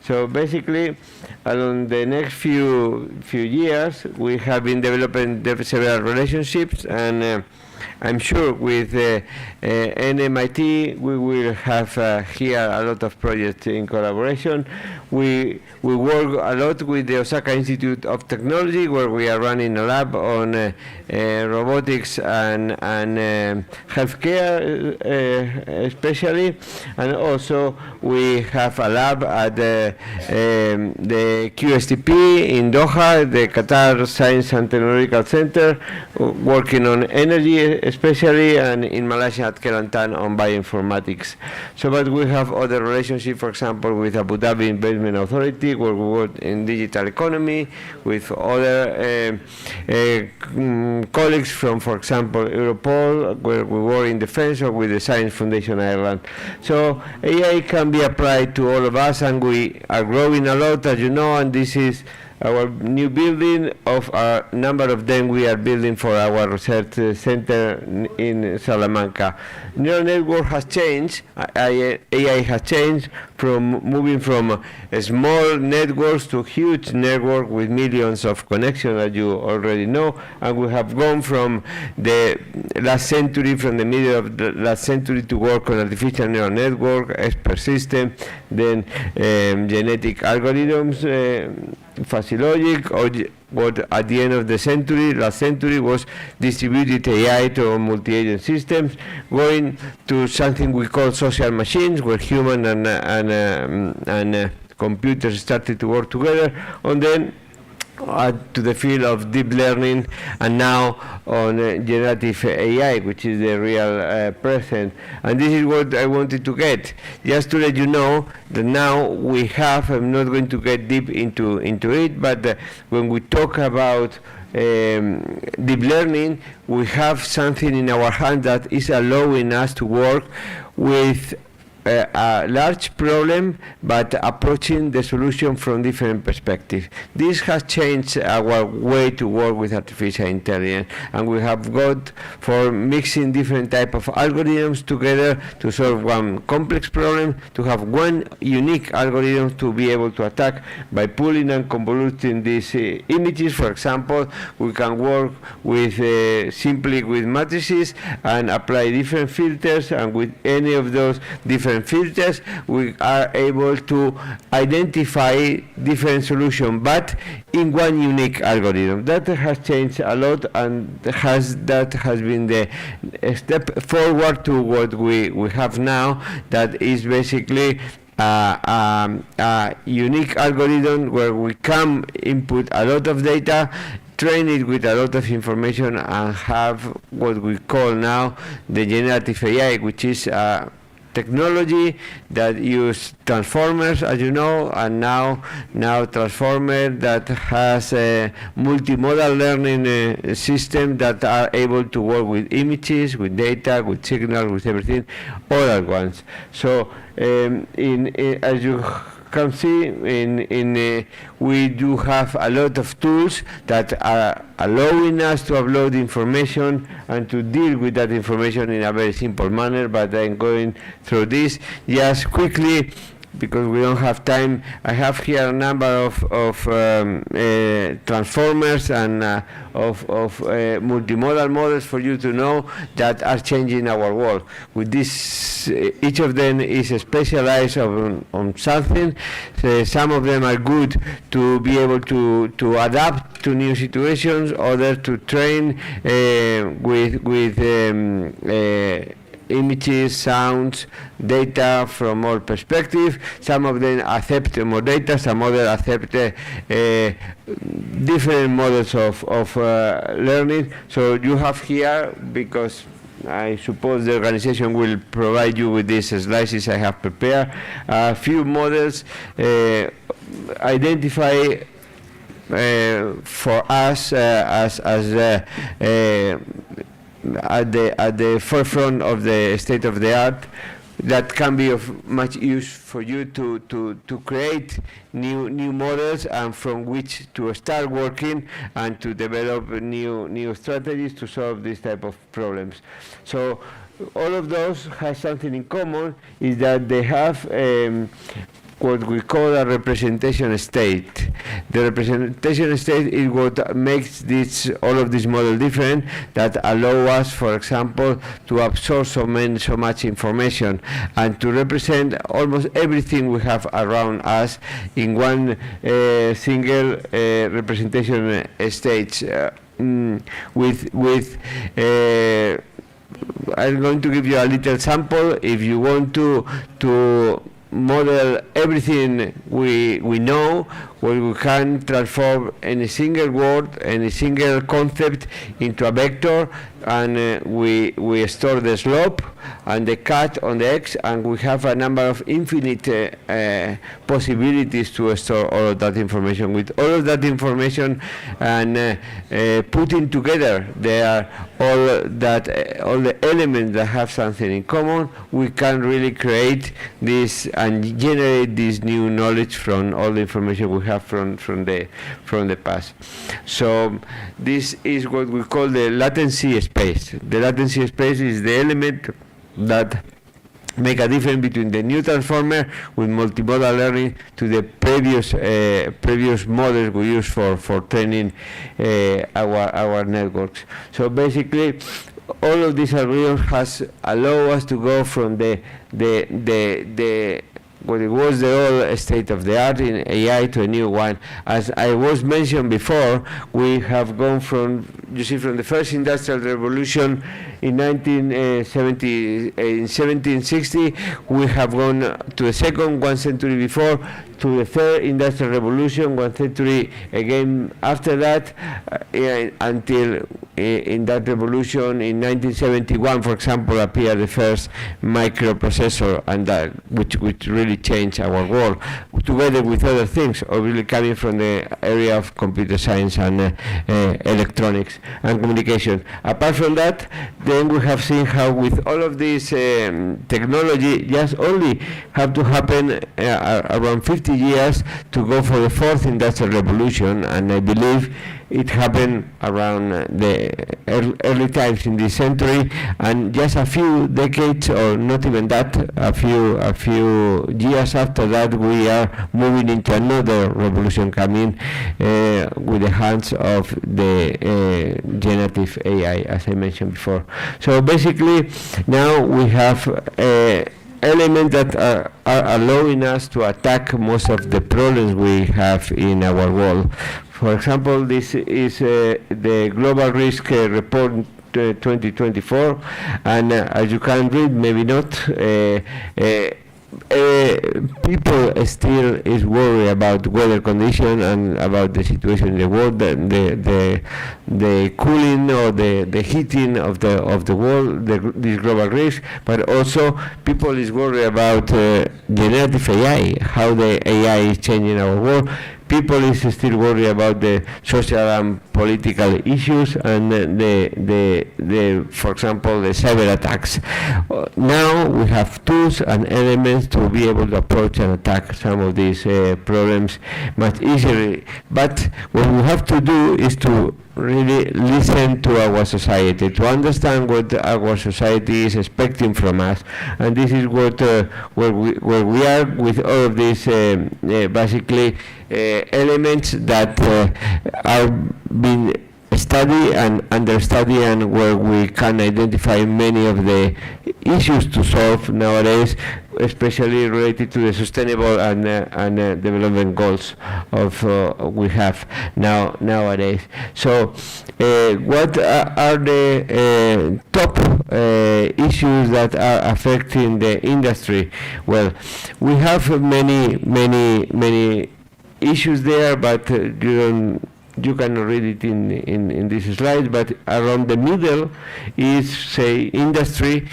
So basically, along the next few years, we have been developing several relationships, and I'm sure with NMIT we will have here a lot of projects in collaboration. We work a lot with the Osaka Institute of Technology, where we are running a lab on robotics and healthcare especially, and also we have a lab at the QSTP in Doha, the Qatar Science and Technological Center, working on energy especially, and in Malaysia at Kelantan on bioinformatics. So, but we have other relationships, for example, with Abu Dhabi Investment Authority, where we work in digital economy, with other colleagues from, for example, Europol, where we work in defense, or with the Science Foundation Ireland. So AI can be applied to all of us, and we are growing a lot, as you know, and this is our new building. Of a number of them we are building for our research center in Salamanca. Neural network has changed, AI has changed from moving from small networks to huge network with millions of connections, as you already know, and we have gone from the last century, from the middle of the last century, to work on artificial neural network, expert system, then genetic algorithms, fuzzy logic, or what at the end of the century, last century, was distributed AI to multi-agent systems, going to something we call social machines, where human and computers started to work together, and then to the field of deep learning, and now on generative AI, which is the real present. And this is what I wanted to get, just to let you know that now we have, I'm not going to get deep into it, but when we talk about deep learning, we have something in our hand that is allowing us to work with a large problem, but approaching the solution from different perspectives. This has changed our way to work with artificial intelligence, and we have got for mixing different type of algorithms together to solve one complex problem, to have one unique algorithm to be able to attack by pulling and convoluting these images. For example, we can work with simply with matrices and apply different filters, and with any of those different filters we are able to identify different solutions, but in one unique algorithm. That has changed a lot, and that has been the step forward to what we have now, that is basically a unique algorithm where we can input a lot of data, train it with a lot of information, and have what we call now the generative AI, which is technology that use transformers, as you know, and now transformer that has a multimodal learning system that are able to work with images, with data, with signals, with everything all at once. So as you can see, we do have a lot of tools that are allowing us to upload information and to deal with that information in a very simple manner, but I'm going through this just quickly because we don't have time. I have here a number of transformers and of multimodal models for you to know that are changing our world. With this, each of them is specialized on something. Some of them are good to be able to adapt to new situations, others to train with images, sounds, data from all perspectives. Some of them accept more data, some others accept different models of learning. So you have here, because I suppose the organization will provide you with these slides I have prepared, a few models identify for us as at the forefront of the state of the art, that can be of much use for you to create new models, and from which to start working and to develop new strategies to solve this type of problems. So all of those have something in common, is that they have what we call a representation state. The representation state is what makes all of this model different, that allow us, for example, to absorb so much information and to represent almost everything we have around us in one single representation stage. I'm going to give you a little sample. If you want to model everything we know, where we can transform any single word, any single concept into a vector, and we store the slope and the cut on the x, and we have a number of infinite possibilities to store all of that information. With all of that information and putting together, there are all the elements that have something in common, we can really create this and generate this new knowledge from all the information we have from the past. So this is what we call the latency space. The latency space is the element that make a difference between the new transformer with multimodal learning to the previous models we use for training our networks. So basically, all of these algorithms allow us to go from what it was the old state of the art in AI to a new one. As I was mentioned before, we have gone from the first industrial revolution in 1760, we have gone to the second 1 century before, to the third industrial revolution 1 century again after that, until in that revolution in 1971, for example, appeared the first microprocessor, and that which really changed our world, together with other things, really coming from the area of computer science and electronics and communication. Apart from that, then we have seen how with all of this technology just only have to happen around 50 years to go for the fourth industrial revolution, and I believe it happened around the early times in this century, and just a few decades, or not even that, a few years after that, we are moving into another revolution coming with the hands of the generative AI, as I mentioned before. So basically, now we have elements that are allowing us to attack most of the problems we have in our world. For example, this is the Global Risk Report 2024, and as you can read, maybe not, people still is worried about weather condition and about the situation in the world, the cooling or the heating of the world, this global risk, but also people is worried about generative AI, how the AI is changing our world. People is still worried about the social and political issues and for example, the cyber attacks. Now we have tools and elements to be able to approach and attack some of these problems much easily. But what we have to do is to really listen to our society, to understand what our society is expecting from us, and this is what where we are with all of these basically elements that are being study and understudy, and where we can identify many of the issues to solve nowadays, especially related to the sustainable and development goals of we have nowadays. So, what are the top issues that are affecting the industry? Well, we have many issues there, but you can read it in this slide, but around the middle is, say, industry,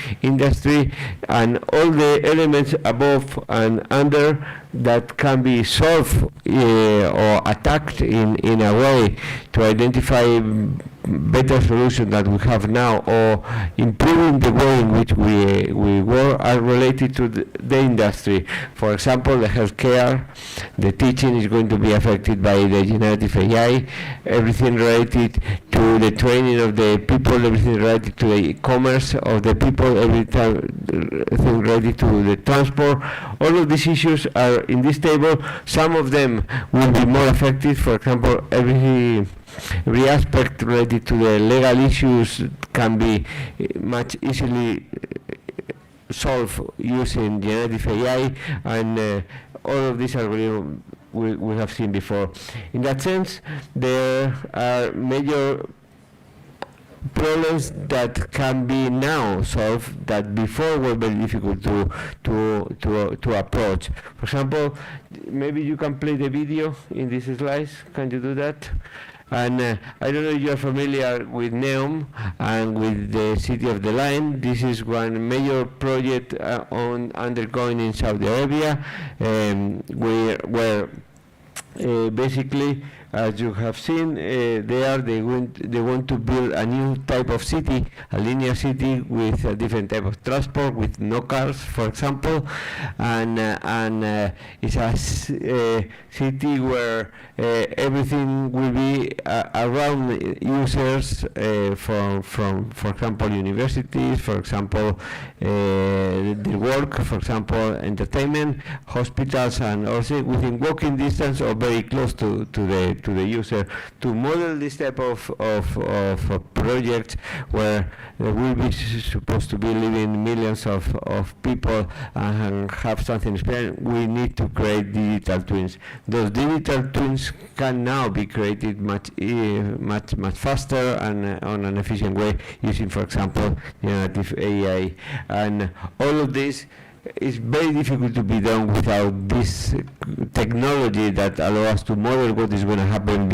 and all the elements above and under that can be solved or attacked in a way to identify better solutions that we have now, or improving the way in which we work, are related to the industry. For example, the healthcare, the teaching is going to be affected by the generative AI, everything related to the training of the people, everything related to the e-commerce of the people, everything related to the transport. All of these issues are in this table. Some of them will be more affected. For example, every aspect related to the legal issues can be much easily solved using generative AI, and all of these are really we have seen before. In that sense, there are major problems that can be now solved that before were very difficult to approach. For example, maybe you can play the video in these slides. Can you do that? And I don't know if you are familiar with NEOM and with the City of the Line. This is one major project undergoing in Saudi Arabia, where basically, as you have seen, they want to build a new type of city, a linear city with a different type of transport, with no cars, for example, and it's a city where everything will be around users from, for example, universities, for example, the work, for example, entertainment, hospitals, and also within walking distance or very close to the user, to model this type of project where there will be supposed to be living millions of people and have something special. We need to create digital twins. Those digital twins can now be created much faster and on an efficient way using, for example, generative AI, and all of this is very difficult to be done without this technology that allows us to model what is going to happen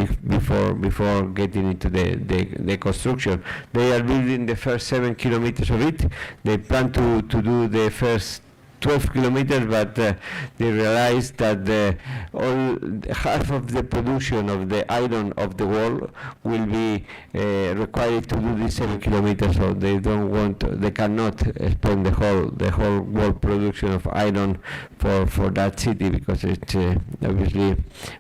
before getting into the construction. They are building the first 7 kilometers of it. They plan to do the first 12 kilometers, but they realized that half of the production of the iron of the world will be required to do these 7 kilometers, so they cannot spend the whole world production of iron for that city, because it's obviously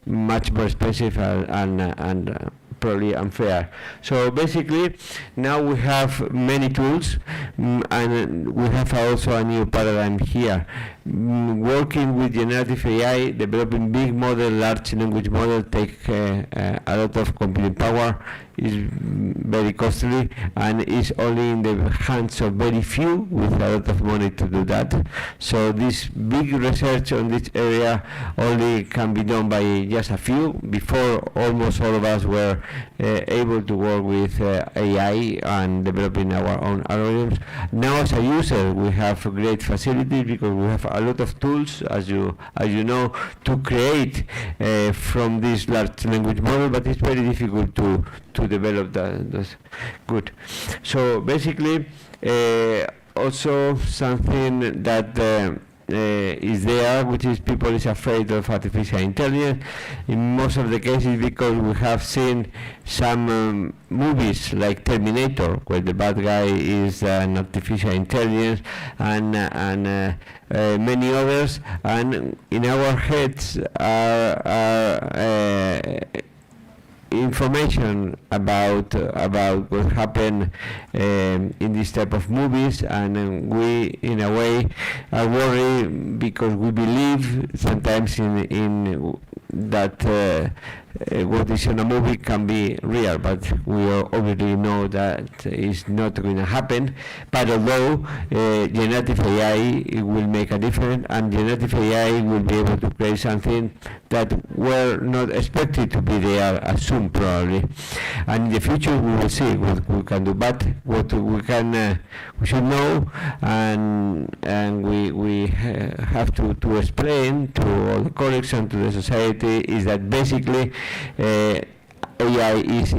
much more expensive and probably unfair. So basically, now we have many tools, and we have also a new paradigm here. Working with generative AI, developing big model, large language model, take a lot of computing power, is very costly, and is only in the hands of very few with a lot of money to do that. So this big research on this area only can be done by just a few. Before, almost all of us were able to work with AI and developing our own algorithms. Now, as a user, we have great facilities because we have a lot of tools, as you know, to create from this large language model, but it's very difficult to develop that. Good. So basically, also something that is there, which is people is afraid of artificial intelligence. In most of the cases, because we have seen some movies like Terminator, where the bad guy is an artificial intelligence, and many others, and in our heads are information about what happened in this type of movies, and we in a way are worried because we believe sometimes in that what is in a movie can be real, but we already know that is not going to happen. But although generative AI will make a difference, and generative AI will be able to create something that were not expected to be there as soon, probably. And in the future we will see what we can do. But what we can, we should know, and we have to explain to all the colleagues and to the society is that basically AI is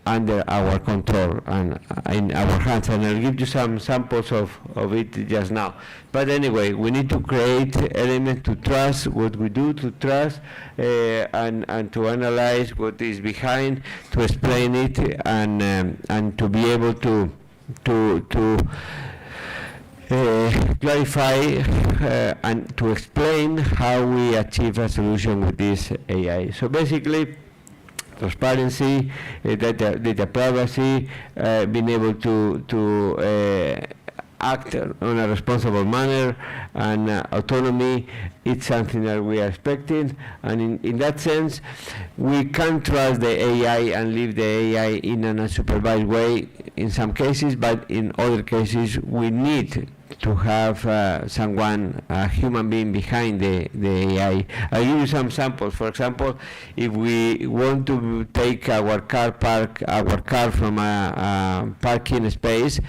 under our control and in our hands, and I'll give you some samples of it just now. But anyway, we need to create elements to trust what we do, to trust and to analyze what is behind, to explain it, and to be able to clarify and to explain how we achieve a solution with this AI. So basically, transparency, data privacy, being able to act on a responsible manner, and autonomy. It's something that we are expecting, and in that sense, we can trust the AI and leave the AI in an unsupervised way in some cases, but in other cases, we need to have someone, a human being behind the AI. I'll give you some samples. For example, if we want to take our car from a parking space,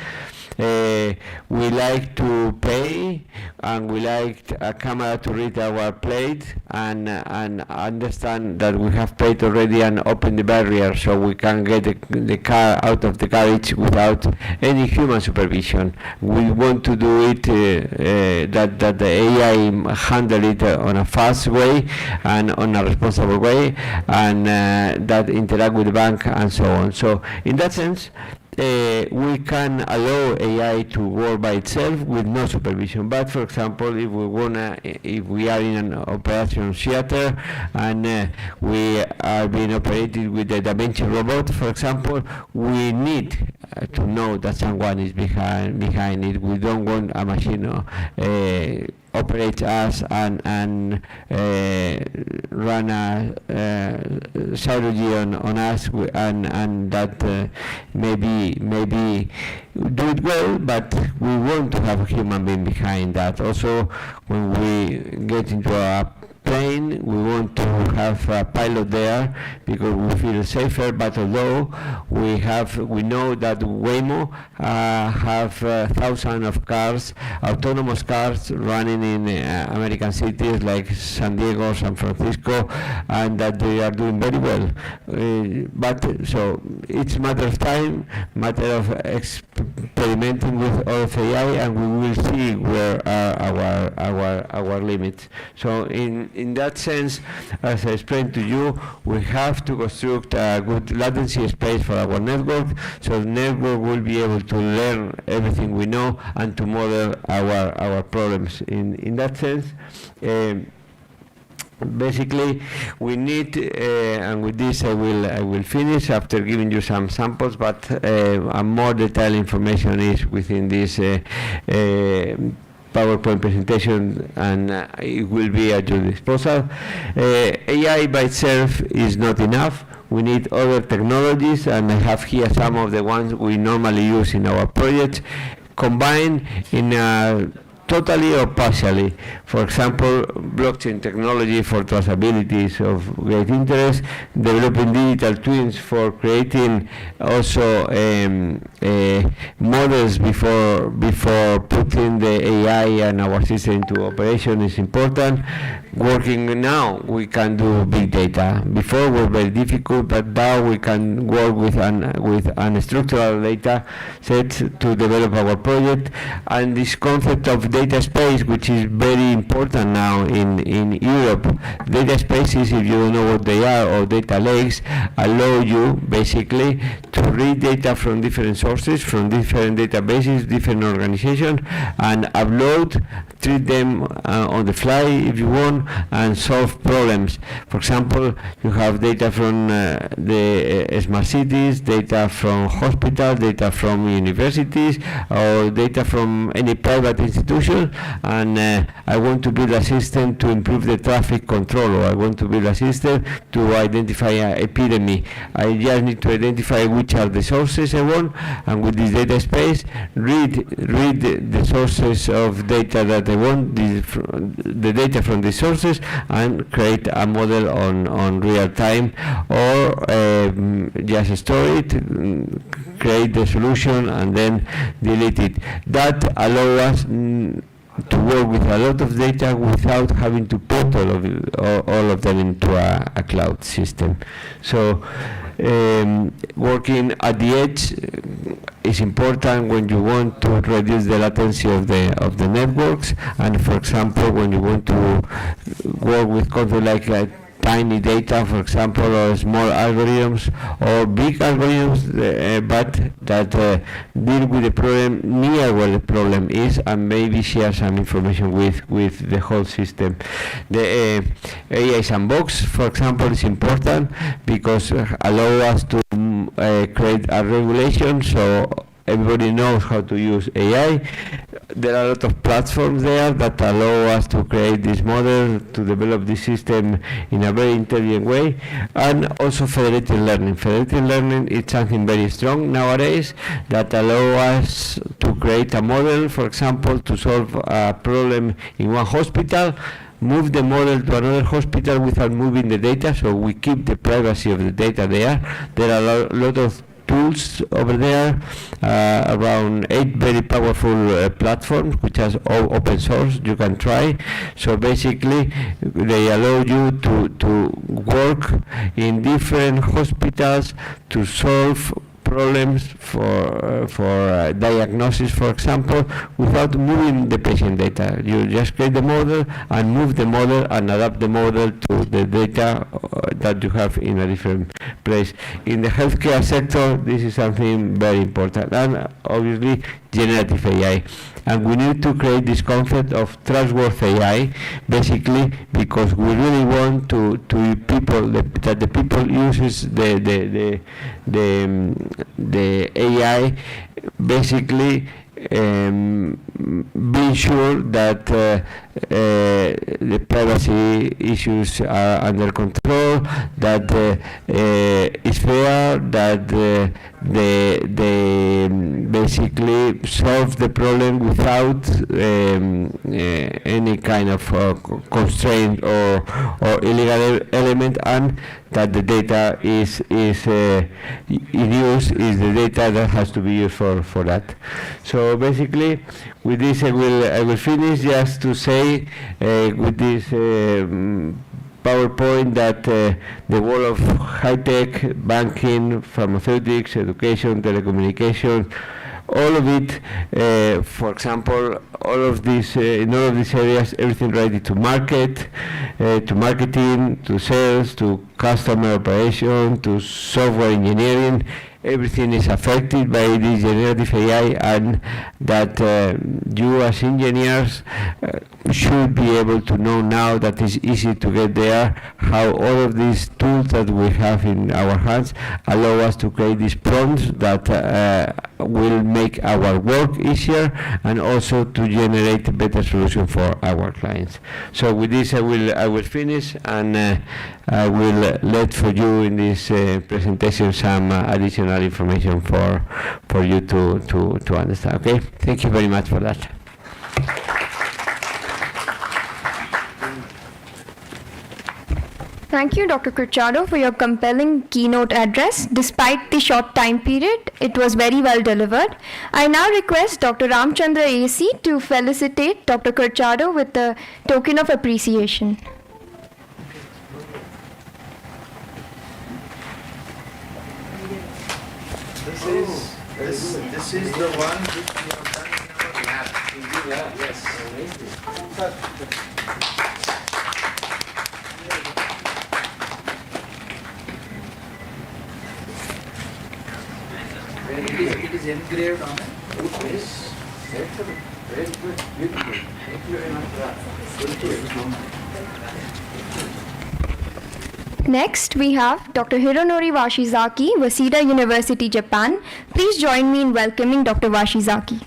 we like to pay, and we like a camera to read our plate and understand that we have paid already and open the barrier so we can get the car out of the garage without any human supervision. We want to do it that the AI handle it on a fast way and on a responsible way, and that interact with the bank and so on. So in that sense, we can allow AI to work by itself with no supervision. But for example, if we are in an operation theater and we are being operated with a Da Vinci robot, for example, we need to know that someone is behind it. We don't want a machine operate us and run a surgery on us, and that maybe do it well, but we want to have a human being behind that. Also, when we get into a plane, we want to have a pilot there because we feel safer. But although we know that Waymo have thousands of cars, autonomous cars running in American cities like San Diego, San Francisco, and that they are doing very well. But so it's a matter of time, matter of experimenting with all of AI, and we will see where are our limits. So in that sense, as I explained to you, we have to construct a good latency space for our network, so the network will be able to learn everything we know and to model our problems. In that sense, basically, we need, and with this I will finish after giving you some samples, but a more detailed information is within this PowerPoint presentation, and it will be at your disposal. AI by itself is not enough. We need other technologies, and I have here some of the ones we normally use in our project, combined in a totally or partially. For example, blockchain technology for traceability is of great interest, developing digital twins for creating also models before putting the AI and our system into operation is important. Working now, we can do big data. Before was very difficult, but now we can work with unstructured data sets to develop our project. And this concept of data space, which is very important now in Europe. Data spaces, if you don't know what they are, or data lakes, allow you basically to read data from different sources, from different databases, different organizations, and upload, treat them on the fly if you want, and solve problems. For example, you have data from the smart cities, data from hospitals, data from universities, or data from any private institution, and I want to build a system to improve the traffic control, or I want to build a system to identify an epidemic. I just need to identify which are the sources I want, and with this data space, read the sources of data that I want, the data from the sources, and create a model on real time, or just store it, create the solution, and then delete it. That allows us to work with a lot of data without having to put all of them into a cloud system. So working at the edge is important when you want to reduce the latency of the networks, and for example when you want to work with content like tiny data, for example, or small algorithms, or big algorithms, but that deal with the problem near where the problem is, and maybe share some information with the whole system. The AI sandbox, for example, is important because allow us to create a regulation so everybody knows how to use AI. There are a lot of platforms there that allow us to create this model, to develop this system in a very intelligent way, and also federated learning. Federated learning is something very strong nowadays that allow us to create a model, for example, to solve a problem in one hospital, move the model to another hospital without moving the data, so we keep the privacy of the data there. There are a lot of tools over there, around 8 very powerful platforms which are all open source, you can try. So basically they allow you to work in different hospitals to solve problems for diagnosis, for example, without moving the patient data. You just create the model and move the model and adapt the model to the data that you have in a different place. In the healthcare sector, this is something very important, and obviously generative AI. And we need to create this concept of trustworthy AI, basically because we really want to people that the people uses the AI, basically being sure that the privacy issues are under control, that it's fair, that they basically solve the problem without any kind of constraint or illegal element, and that the data is in use is the data that has to be used for that. So basically, with this I will finish, just to say with this PowerPoint that the world of high-tech, banking, pharmaceutics, education, telecommunication, all of it, for example, all of these in all of these areas, everything related to market, to marketing, to sales, to customer operation, to software engineering, everything is affected by this generative AI, and that you as engineers should be able to know now that it's easy to get there, how all of these tools that we have in our hands allow us to create these prompts that will make our work easier, and also to generate a better solution for our clients. So with this I will finish, and I will let for you in this presentation some additional information for you to understand. Okay, thank you very much for that. Thank you, Dr. Curchado, for your compelling keynote address. Despite the short time period, it was very well delivered. I now request Dr. Ramchandra AC to felicitate Dr. Curchado with a token of appreciation. This is the one which we have done in our lab. In the lab, yes. It is engraved on a wood base. Very good, beautiful. Thank you very much. Next, we have Dr. Hironori Washizaki, Waseda University, Japan. Please join me in welcoming Dr. Washizaki.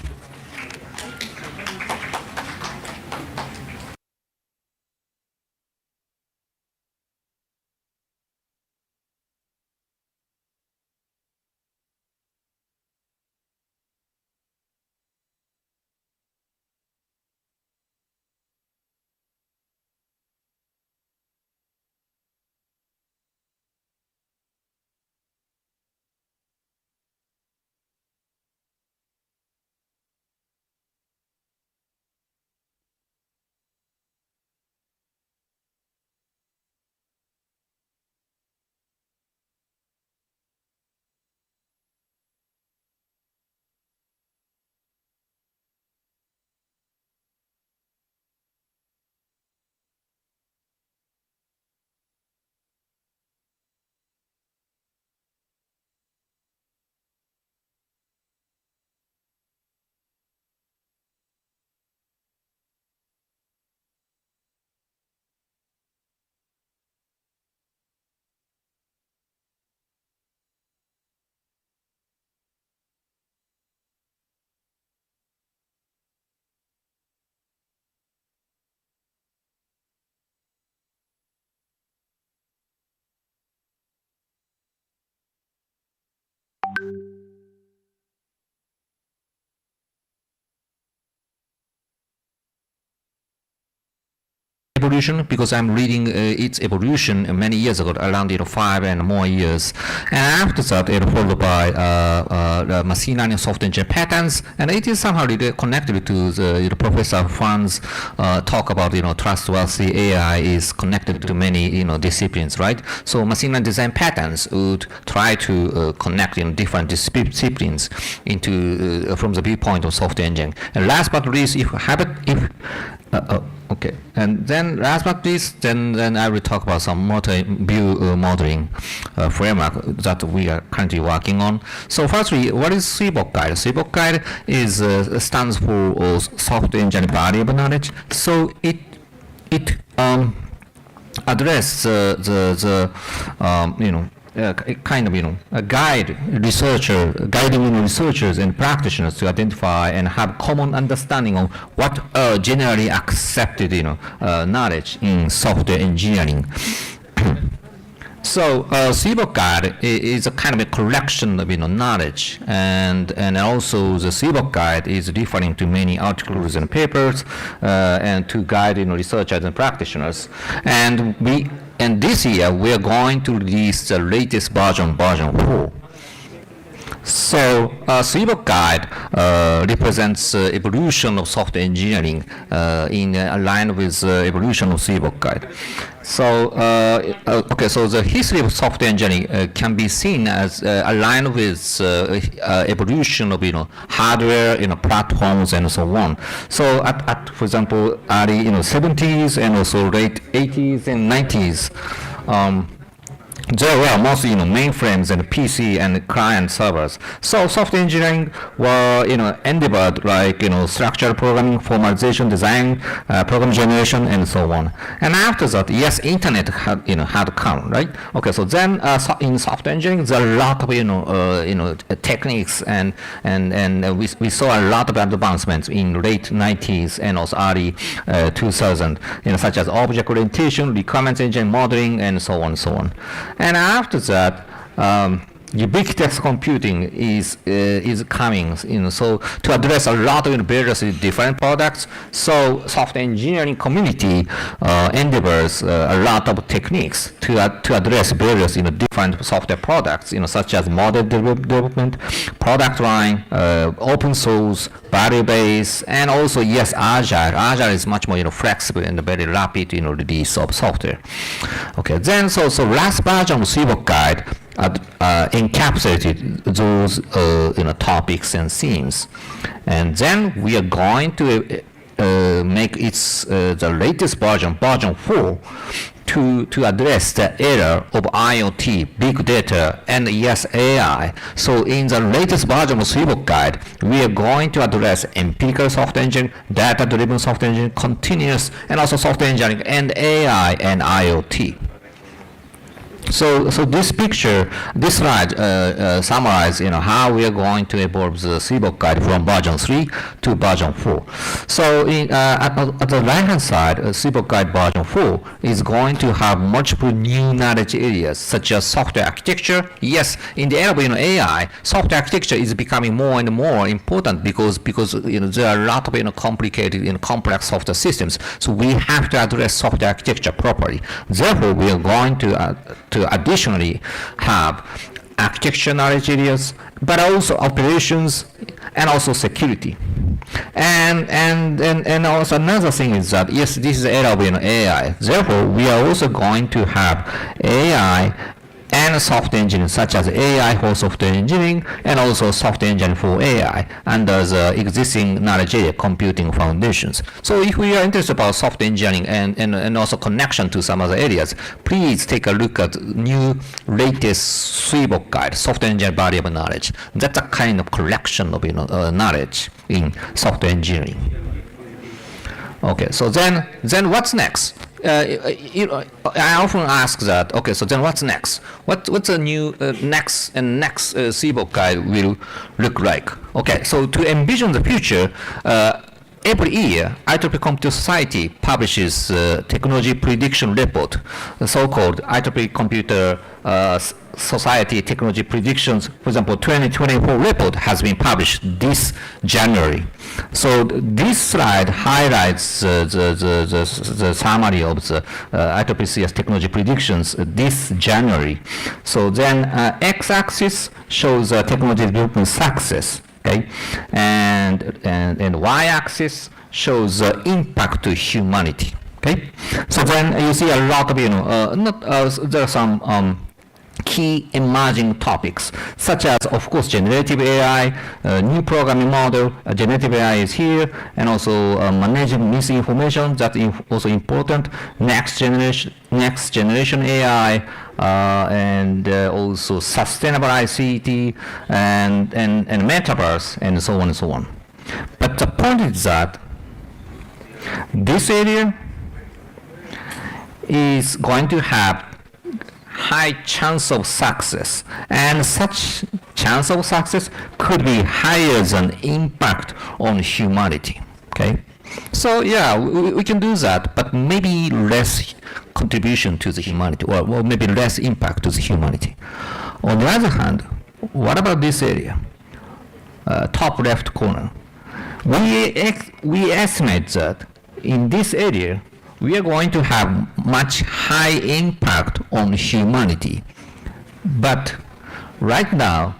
Evolution, because I'm reading its evolution many years ago, around 5 and more years, and after that followed by machine learning software engineering patterns, and it is somehow connected to the Professor Fran's talk about trustworthy AI is connected to many disciplines, right? So machine learning design patterns would try to connect different disciplines into from the viewpoint of software engineering. And last but not least, okay, and then last but not least, then I will talk about some multi-view modeling framework that we are currently working on. So firstly, what is CBOK Guide? CBOK Guide is stands for Software Engineering Variable Knowledge. So it addresses guiding researchers and practitioners to identify and have common understanding of what generally accepted knowledge in software engineering. So CBOK Guide is a kind of a collection of knowledge, and also the CBOK Guide is referring to many articles and papers and to guide researchers and practitioners. And this year we are going to release the latest version 4. So CBOK Guide represents evolution of software engineering in line with evolution of CBOK Guide. So okay, so the history of software engineering can be seen as aligned with evolution of hardware, platforms, and so on. So at for example, early 70s and also late 80s and 90s. There were mostly mainframes and PC and client servers. So software engineering were endeavored like structural programming, formalization, design, program generation, and so on. And after that, yes, internet had come, right? Okay, so then in software engineering, there are a lot of techniques and we saw a lot of advancements in late 90s and also early 2000, such as object orientation, requirements engineering, modeling, and so on and so on. And after that, ubiquitous computing is coming, so to address a lot of various different products. So software engineering community endeavors a lot of techniques to address various different software products, such as model development, product line, open source, value base, and also yes, agile. Agile is much more flexible and very rapid release of software. Okay, then so last version of CBOK Guide encapsulated those topics and themes, and then we are going to make its the latest version 4, to address the era of IoT, big data, and yes, AI. So in the latest version of Seabook Guide, we are going to address empirical software engineering, data-driven software engineering, continuous, and also software engineering, and AI and IoT. So this picture, this slide summarizes, how we are going to evolve the Seabook Guide from version 3 to version 4. So at the right-hand side, Seabook Guide version 4 is going to have multiple new knowledge areas, such as software architecture. Yes, in the era of AI, software architecture is becoming more and more important because there are a lot of complicated and complex software systems. So we have to address software architecture properly. Therefore, we are going to additionally have architecture knowledge areas, but also operations and also security. And also another thing is that, yes, this is the era of AI. Therefore, we are also going to have AI and software engineering, such as AI for software engineering and also software engineering for AI under the existing knowledge area computing foundations. So if we are interested about software engineering and also connection to some other areas, please take a look at new latest Seabook Guide, Software Engineering Body of Knowledge. That's a kind of collection of knowledge in software engineering. Okay, so then what's next? I often ask that. Okay, so then what's next? What's a new next Seabook Guide will look like? Okay, so to envision the future, every year, IEEE Computer Society publishes technology prediction report, the so-called IEEE Computer Society Technology Predictions. For example, 2024 report has been published this January. So this slide highlights the summary of the IEEE technology predictions this January. So then x-axis shows technology development success. Okay, and y-axis shows the impact to humanity. Okay, so then you see a lot of there are some key emerging topics, such as, of course, generative AI, new programming model. Generative AI is here, and also managing misinformation. That's also important. Next generation AI. And also sustainable ICT and metaverse and so on and so on. But the point is that this area is going to have high chance of success, and such chance of success could be higher than impact on humanity. Okay, so yeah, we can do that, but maybe less contribution to the humanity, or maybe less impact to the humanity. On the other hand, what about this area, top left corner? We estimate that in this area we are going to have much high impact on humanity, but right now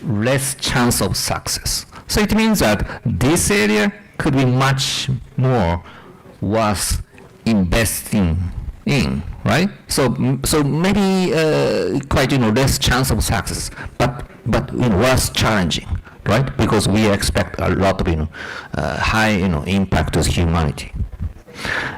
less chance of success. So it means that this area could be much more worth investing in, right? So maybe quite less chance of success, but worth challenging, right? Because we expect a lot of high impact to humanity.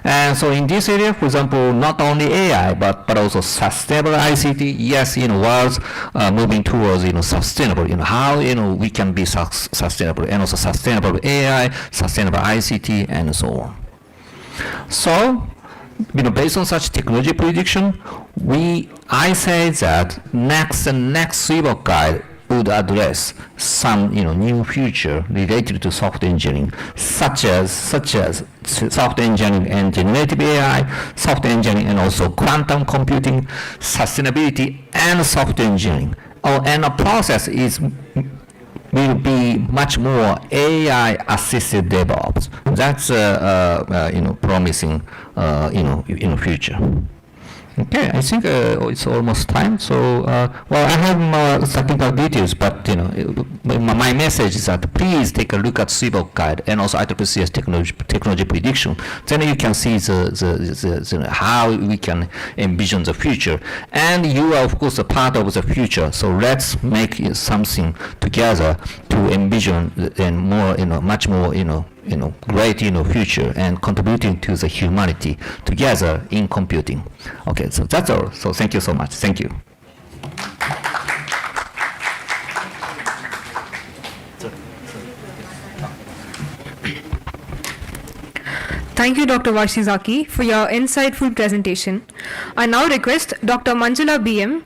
And so in this area, for example, not only AI but also sustainable ICT. Yes, world's moving towards sustainable. How we can be sustainable, and also sustainable AI, sustainable ICT, and so on. So, based on such technology prediction, I say that next Seabook Guide would address some new future related to software engineering, such as software engineering and generative AI, software engineering and also quantum computing, sustainability, and software engineering. And the process will be much more AI-assisted DevOps. That's promising future. Okay, I think it's almost time. So, I have more technical details, but my message is that please take a look at Seabook Guide and also IEEE's technology prediction. Then you can see the how we can envision the future, and you are of course a part of the future. So let's make something together to envision and more, much more, great future and contributing to the humanity together in computing. Okay, so that's all. So thank you so much. Thank you. Thank you, Dr. Washizaki, for your insightful presentation. I now request Dr. Manjula BM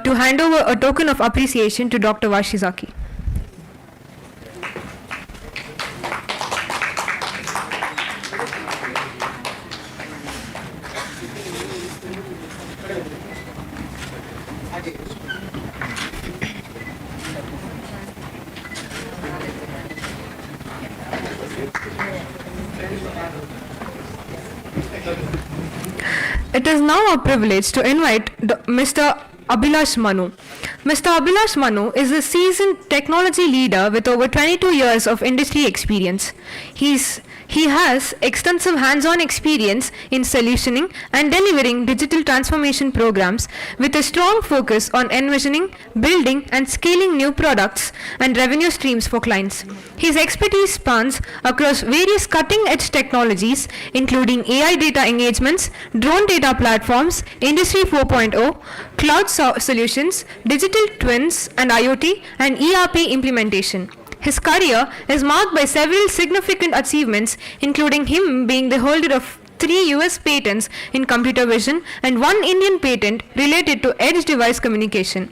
to hand over a token of appreciation to Dr. Washizaki. It is now a privilege to invite Mr. Abhilash Manu. Mr. Abhilash Manu is a seasoned technology leader with over 22 years of industry experience. He has extensive hands-on experience in solutioning and delivering digital transformation programs with a strong focus on envisioning, building and scaling new products and revenue streams for clients. His expertise spans across various cutting-edge technologies including AI data engagements, drone data platforms, Industry 4.0, cloud solutions, digital twins and IoT and ERP implementation. His career is marked by several significant achievements, including him being the holder of 3 US patents in computer vision and 1 Indian patent related to edge device communication.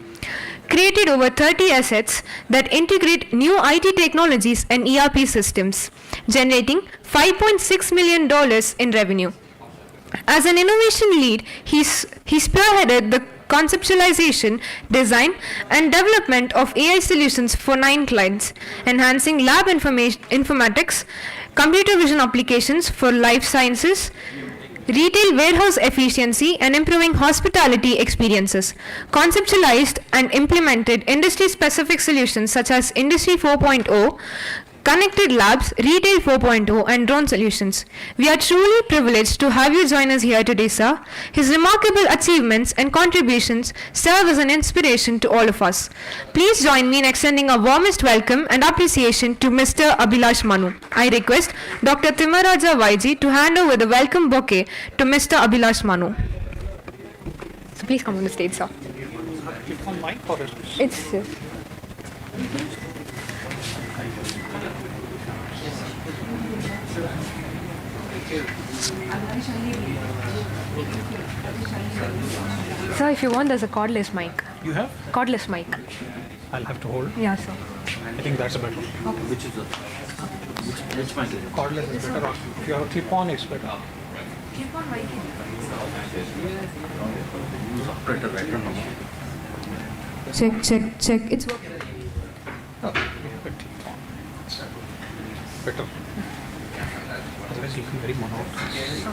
Created over 30 assets that integrate new IT technologies and ERP systems, generating $5.6 million in revenue. As an innovation lead, he spearheaded the conceptualization, design, and development of AI solutions for 9 clients, enhancing lab informatics, computer vision applications for life sciences, retail warehouse efficiency, and improving hospitality experiences. Conceptualized and implemented industry-specific solutions such as Industry 4.0, Connected Labs, Retail 4.0 and drone solutions. We are truly privileged to have you join us here today, sir. His remarkable achievements and contributions serve as an inspiration to all of us. Please join me in extending a warmest welcome and appreciation to Mr. Abhilash Manu. I request Dr. Timaraja YG to hand over the welcome bouquet to Mr. Abhilash Manu. So please come on the stage, sir. It's Sir, if you want, there's a cordless mic. You have? Cordless mic. I'll have to hold. Yeah, sir. I think that's a better one. Okay. Which is the? Which mic is it? Cordless is better. If you have a clip-on, it's better. Clip-on mic. Check. It's working. Oh, better. Otherwise, you feel very monotonous.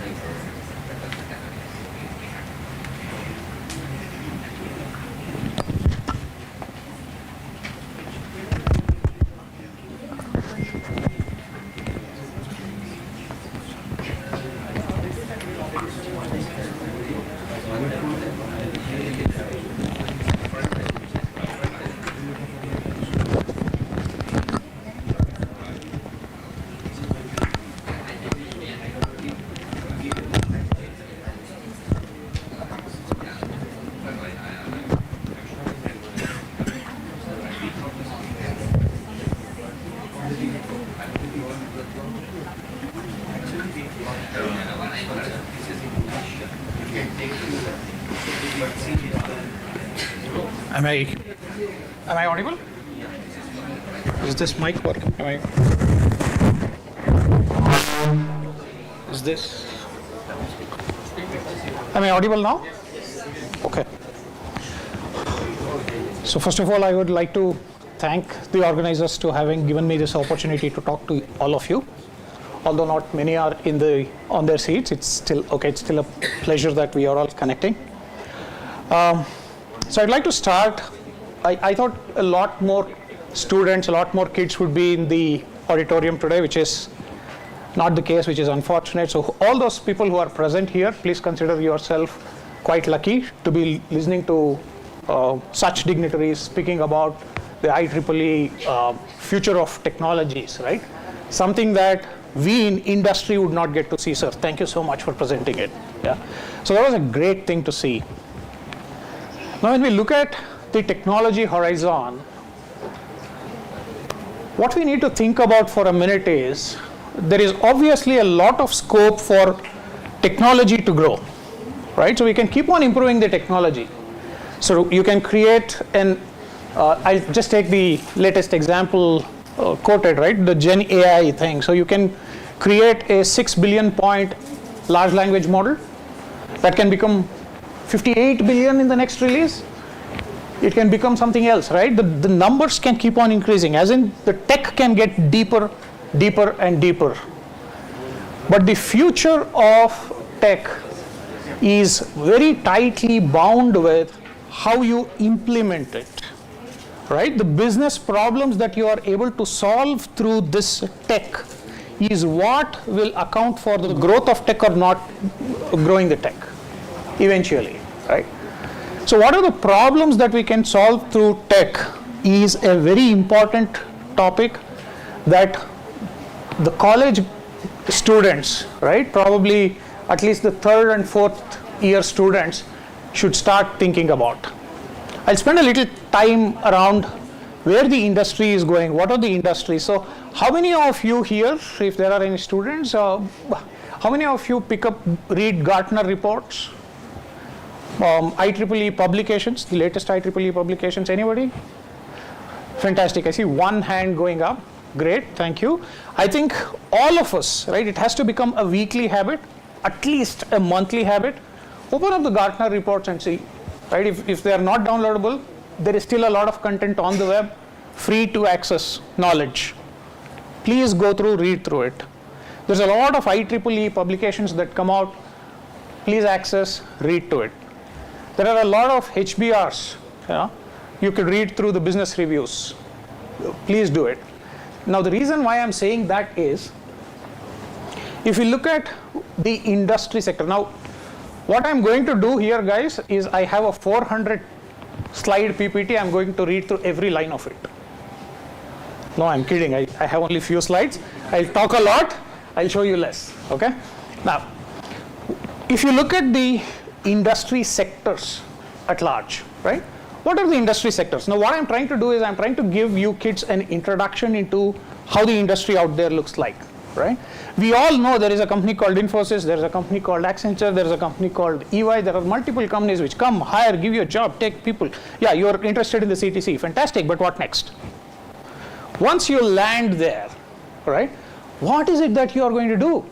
Am I audible? Is this mic working? Is this? Am I audible now? Okay. So first of all, I would like to thank the organizers to having given me this opportunity to talk to all of you. Although not many are on their seats, it's still okay. It's still a pleasure that we are all connecting. So I'd like to start. I thought a lot more students, a lot more kids would be in the auditorium today, which is not the case, which is unfortunate. So all those people who are present here, please consider yourself quite lucky to be listening to such dignitaries speaking about the IEEE future of technologies, right? Something that we in industry would not get to see, sir. Thank you so much for presenting it. Yeah. So that was a great thing to see. Now when we look at the technology horizon, what we need to think about for a minute is there is obviously a lot of scope for technology to grow, right? So we can keep on improving the technology. So you can create an, I'll just take the latest example quoted, right? The Gen AI thing. So you can create a 6 billion point large language model that can become 58 billion in the next release. It can become something else, right? The numbers can keep on increasing, as in the tech can get deeper, deeper and deeper. But the future of tech is very tightly bound with how you implement it, right? The business problems that you are able to solve through this tech is what will account for the growth of tech or not growing the tech eventually, right? So what are the problems that we can solve through tech is a very important topic that the college students, right, probably at least the 3rd and 4th year students should start thinking about. I'll spend a little time around where the industry is going, what are the industries. So how many of you here, if there are any students, how many of you read Gartner reports? IEEE publications, the latest IEEE publications, anybody? Fantastic, I see one hand going up. Great, thank you. I think all of us, right, it has to become a weekly habit, at least a monthly habit. Open up the Gartner reports and see, right, if they are not downloadable, there is still a lot of content on the web, free to access knowledge. Please go through, read through it. There's a lot of IEEE publications that come out. Please access, read to it. There are a lot of HBRs. Yeah? You could read through the business reviews. Please do it. Now the reason why I'm saying that is, if you look at the industry sector, now what I'm going to do here, guys, is I have a 400 slide PPT. I'm going to read through every line of it. No, I'm kidding. I have only few slides. I'll talk a lot. I'll show you less. Okay. Now, if you look at the industry sectors at large, right? What are the industry sectors? Now what I'm trying to do is I'm trying to give you kids an introduction into how the industry out there looks like, right? We all know there is a company called Infosys, there is a company called Accenture, there is a company called EY, there are multiple companies which come, hire, give you a job, take people. Yeah, you are interested in the CTC, fantastic, but what next? Once you land there, right, what is it that you are going to do?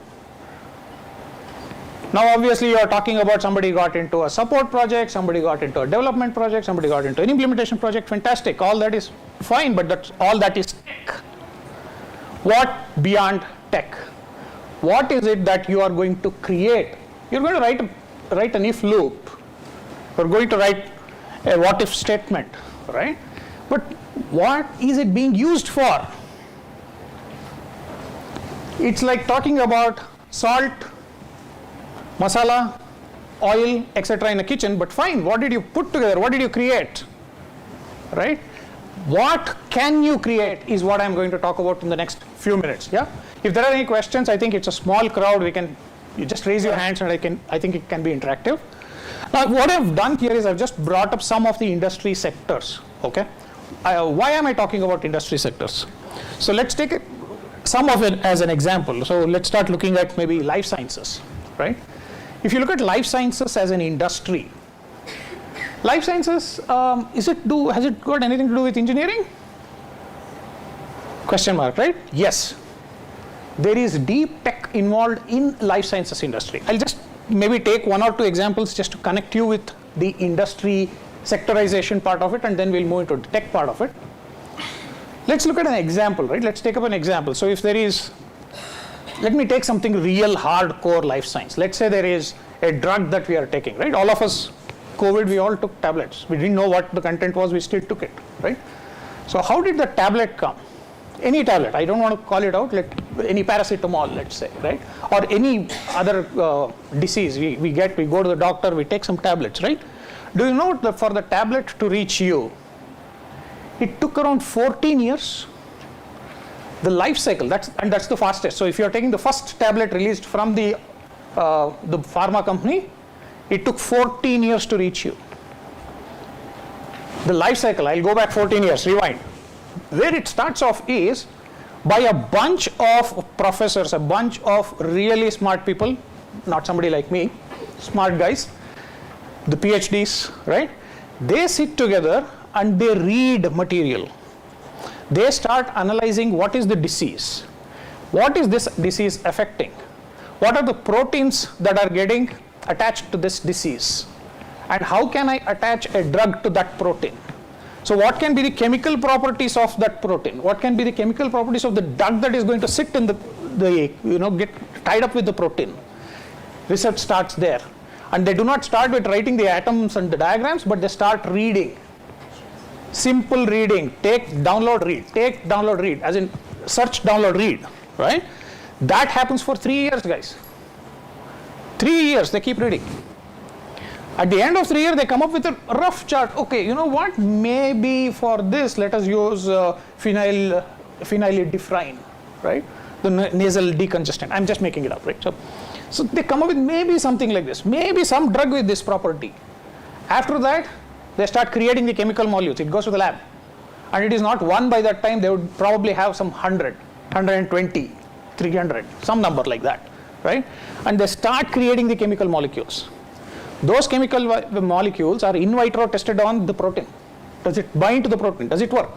Now obviously you are talking about somebody got into a support project, somebody got into a development project, somebody got into an implementation project, fantastic, all that is fine, but that's all that is tech. What beyond tech? What is it that you are going to create? You're going to write an if loop. You're going to write a what if statement, right? But what is it being used for? It's like talking about salt, masala, oil, etc. in a kitchen, but fine, what did you put together? What did you create? Right? What can you create is what I'm going to talk about in the next few minutes. Yeah? If there are any questions, I think it's a small crowd. You just raise your hands and I think it can be interactive. Now what I've done here is I've just brought up some of the industry sectors. Okay? Why am I talking about industry sectors? So let's take some of it as an example. So let's start looking at maybe life sciences, right? If you look at life sciences as an industry, life sciences, has it got anything to do with engineering? Question mark, right? Yes. There is deep tech involved in life sciences industry. I'll just maybe take 1 or 2 examples just to connect you with the industry sectorization part of it, and then we'll move into the tech part of it. Let's look at an example, right? Let's take up an example. So if there is, let me take something real hardcore life science. Let's say there is a drug that we are taking, right? All of us, COVID, we all took tablets. We didn't know what the content was, we still took it, right? So how did the tablet come? Any tablet, I don't want to call it out, any paracetamol, let's say, right? Or any other disease we go to the doctor, we take some tablets, right? Do you know that for the tablet to reach you, it took around 14 years? The life cycle, that's the fastest. So if you're taking the first tablet released from the pharma company, it took 14 years to reach you. The life cycle, I'll go back 14 years, rewind. Where it starts off is by a bunch of professors, a bunch of really smart people, not somebody like me, smart guys, the PhDs, right? They sit together and they read material. They start analyzing what is the disease. What is this disease affecting? What are the proteins that are getting attached to this disease? And how can I attach a drug to that protein? So what can be the chemical properties of that protein? What can be the chemical properties of the drug that is going to sit in get tied up with the protein? Research starts there. And they do not start with writing the atoms and the diagrams, but they start reading. Simple reading, take, download, read, as in search, download, read, right? That happens for 3 years, guys. 3 years, they keep reading. At the end of 3 years, they come up with a rough chart. Okay, you know what? Maybe for this, let us use phenylephrine, right? The nasal decongestant. I'm just making it up, right? So they come up with maybe something like this. Maybe some drug with this property. After that, they start creating the chemical molecules. It goes to the lab. And it is not one by that time. They would probably have some 100, 120, 300, some number like that, right? And they start creating the chemical molecules. Those chemical molecules are in vitro tested on the protein. Does it bind to the protein? Does it work?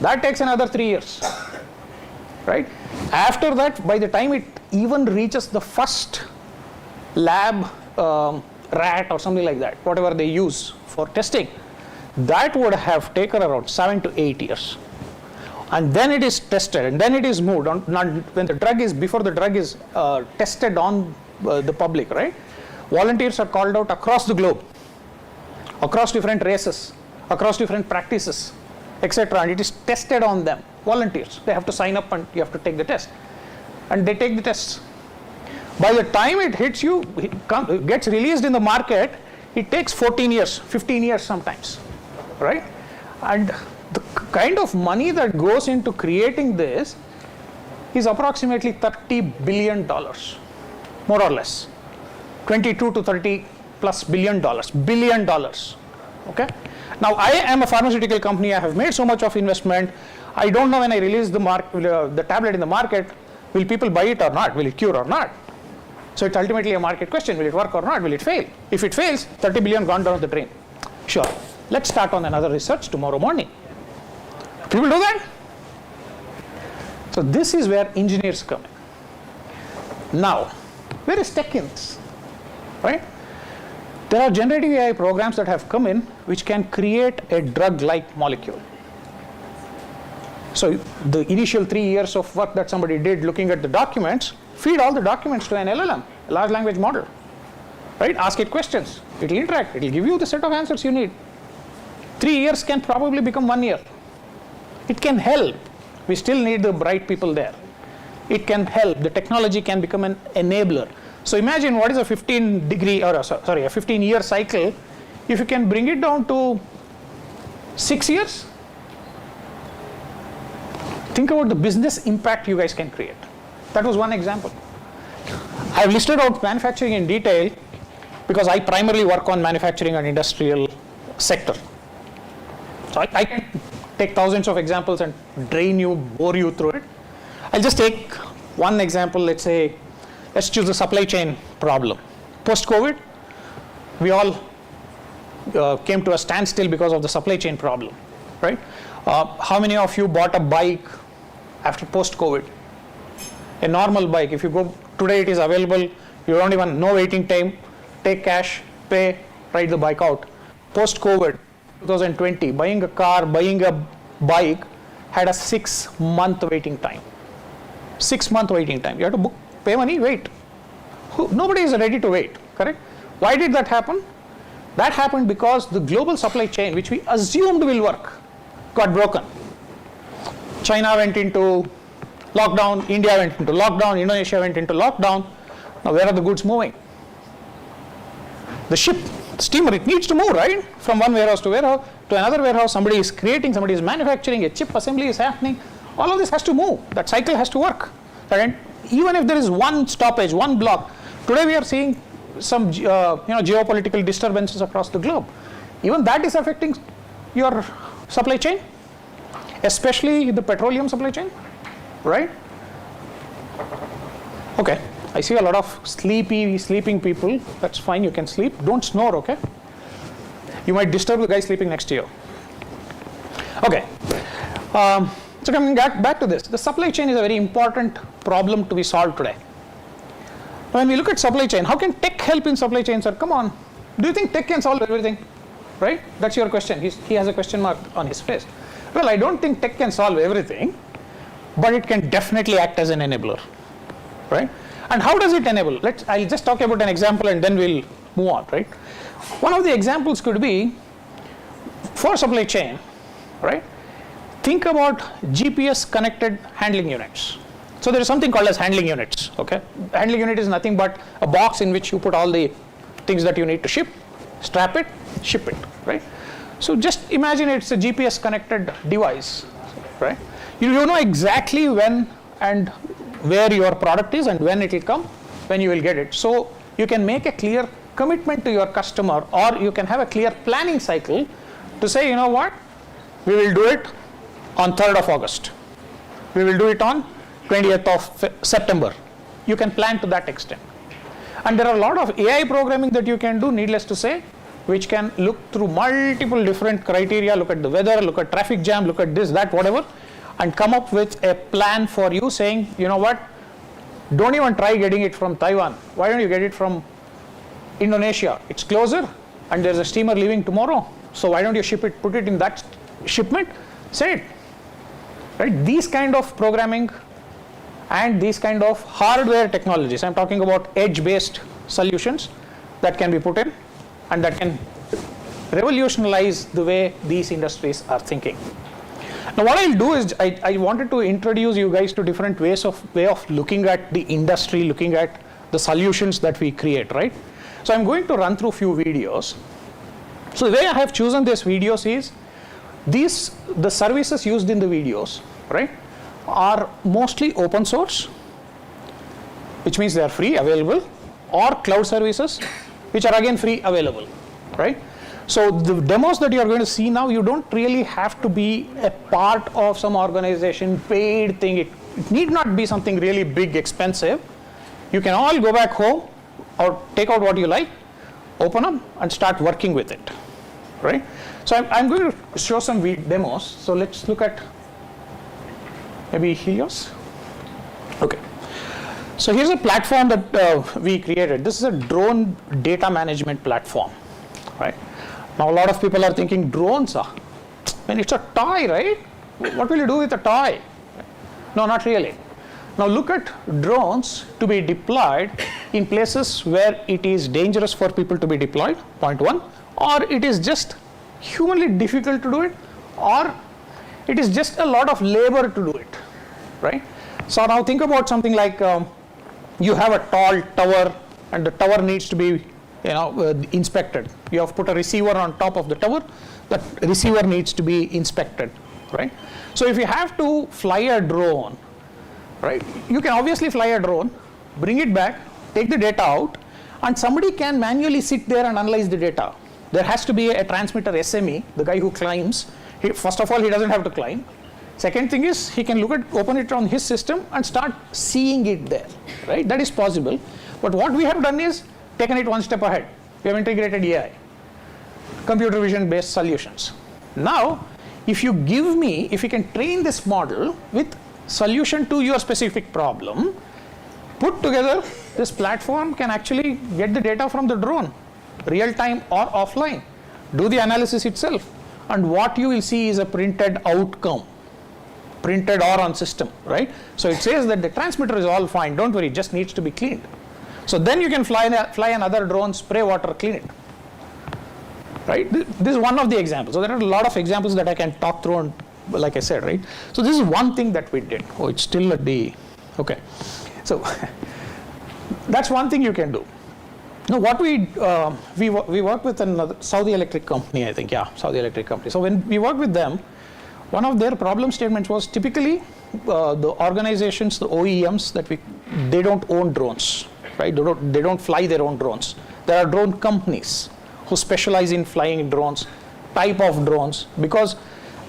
That takes another 3 years, right? After that, by the time it even reaches the first lab rat or something like that, whatever they use for testing, that would have taken around 7 to 8 years. And then it is tested, and then it is moved on. When the drug is, before the drug is tested on the public, right? Volunteers are called out across the globe, across different races, across different practices, etc. And it is tested on them. Volunteers, they have to sign up and you have to take the test. And they take the tests. By the time it hits you, it gets released in the market, it takes 14 years, 15 years sometimes, right? And the kind of money that goes into creating this is approximately $30 billion, more or less. 22 to 30 plus $billion, okay? Now I am a pharmaceutical company, I have made so much of investment, I don't know when I release the tablet in the market, will people buy it or not, will it cure or not? So it's ultimately a market question, will it work or not, will it fail? If it fails, 30 billion gone down the drain. Sure, let's start on another research tomorrow morning. People do that? So this is where engineers come in. Now, where is tech in this? Right? There are generative AI programs that have come in which can create a drug-like molecule. So the initial 3 years of work that somebody did looking at the documents, feed all the documents to an LLM, a large language model, right? Ask it questions, it will interact, it will give you the set of answers you need. 3 years can probably become 1 year. It can help. We still need the bright people there. It can help. The technology can become an enabler. So imagine what is a 15-year cycle. If you can bring it down to 6 years, think about the business impact you guys can create. That was one example. I have listed out manufacturing in detail because I primarily work on manufacturing and industrial sector. So I can take thousands of examples and bore you through it. I'll just take one example. Let's choose the supply chain problem. Post-COVID, we all came to a standstill because of the supply chain problem, right? How many of you bought a bike after post-COVID? A normal bike, if you go today, it is available. You don't even, no waiting time. Take cash, pay, ride the bike out. Post-COVID, 2020, buying a car, buying a bike had a 6-month waiting time. 6-month waiting time. You have to book, pay money, wait. Nobody is ready to wait, correct? Why did that happen? That happened because the global supply chain, which we assumed will work, got broken. China went into lockdown, India went into lockdown, Indonesia went into lockdown. Now where are the goods moving? The ship, steamer, it needs to move, right? From one warehouse to another warehouse, somebody is creating, somebody is manufacturing, a chip assembly is happening. All of this has to move. That cycle has to work. And even if there is one stoppage, one block, today we are seeing some geopolitical disturbances across the globe. Even that is affecting your supply chain, especially the petroleum supply chain, right? Okay, I see a lot of sleeping people. That's fine, you can sleep. Don't snore, okay? You might disturb the guy sleeping next to you. Okay, so coming back to this, the supply chain is a very important problem to be solved today. When we look at supply chain, how can tech help in supply chain, sir? Come on. Do you think tech can solve everything? Right? That's your question. He has a question mark on his face. Well, I don't think tech can solve everything, but it can definitely act as an enabler. Right? And how does it enable? I'll just talk about an example and then we'll move on, right? One of the examples could be for supply chain, right? Think about GPS connected handling units. So there is something called as handling units, okay? Handling unit is nothing but a box in which you put all the things that you need to ship, strap it, ship it, right? So just imagine it's a GPS connected device, right? You know exactly when and where your product is and when it will come, when you will get it. So you can make a clear commitment to your customer, or you can have a clear planning cycle to say, you know what, we will do it on 3rd of August. We will do it on 20th of September. You can plan to that extent. And there are a lot of AI programming that you can do, needless to say, which can look through multiple different criteria, look at the weather, look at traffic jam, look at this, that, whatever, and come up with a plan for you saying, you know what, don't even try getting it from Taiwan. Why don't you get it from Indonesia? It's closer and there's a steamer leaving tomorrow. So why don't you ship it, put it in that shipment, say it. Right? These kind of programming and these kind of hardware technologies, I'm talking about edge-based solutions that can be put in and that can revolutionize the way these industries are thinking. Now what I'll do is I wanted to introduce you guys to different way of looking at the industry, looking at the solutions that we create, right? So I'm going to run through few videos. So the way I have chosen these videos is the services used in the videos, right, are mostly open source, which means they are free, available, or cloud services, which are again free, available, right? So the demos that you are going to see now, you don't really have to be a part of some organization, paid thing. It need not be something really big, expensive. You can all go back home or take out what you like, open up and start working with it, right? So I'm going to show some demos. So let's look at maybe Helios. Okay. So here's a platform that we created. This is a drone data management platform, right? Now a lot of people are thinking drones are, it's a toy, right? What will you do with a toy? No, not really. Now look at drones to be deployed in places where it is dangerous for people to be deployed, point one, or it is just humanly difficult to do it, or it is just a lot of labor to do it, right? So now think about something like you have a tall tower and the tower needs to be inspected. You have put a receiver on top of the tower, that receiver needs to be inspected, right? So if you have to fly a drone, right, you can obviously fly a drone, bring it back, take the data out, and somebody can manually sit there and analyze the data. There has to be a transmitter SME, the guy who climbs. First of all, he doesn't have to climb. Second thing is, he can open it on his system and start seeing it there, right? That is possible. But what we have done is taken it one step ahead. We have integrated AI, computer vision based solutions. Now, if you can train this model with solution to your specific problem, put together, this platform can actually get the data from the drone, real time or offline, do the analysis itself, and what you will see is a printed outcome, printed or on system, right? So it says that the transmitter is all fine, don't worry, it just needs to be cleaned. So then you can fly another drone, spray water, clean it, right? This is one of the examples. So there are a lot of examples that I can talk through, and like I said, right? So this is one thing that we did. Oh, it's still at the, okay. So that's one thing you can do. Now what we work with another Saudi Electric company, I think, yeah, Saudi Electric company. So when we work with them, one of their problem statements was typically the organizations, the OEMs they don't own drones, right? They don't fly their own drones. There are drone companies who specialize in flying drones, type of drones, because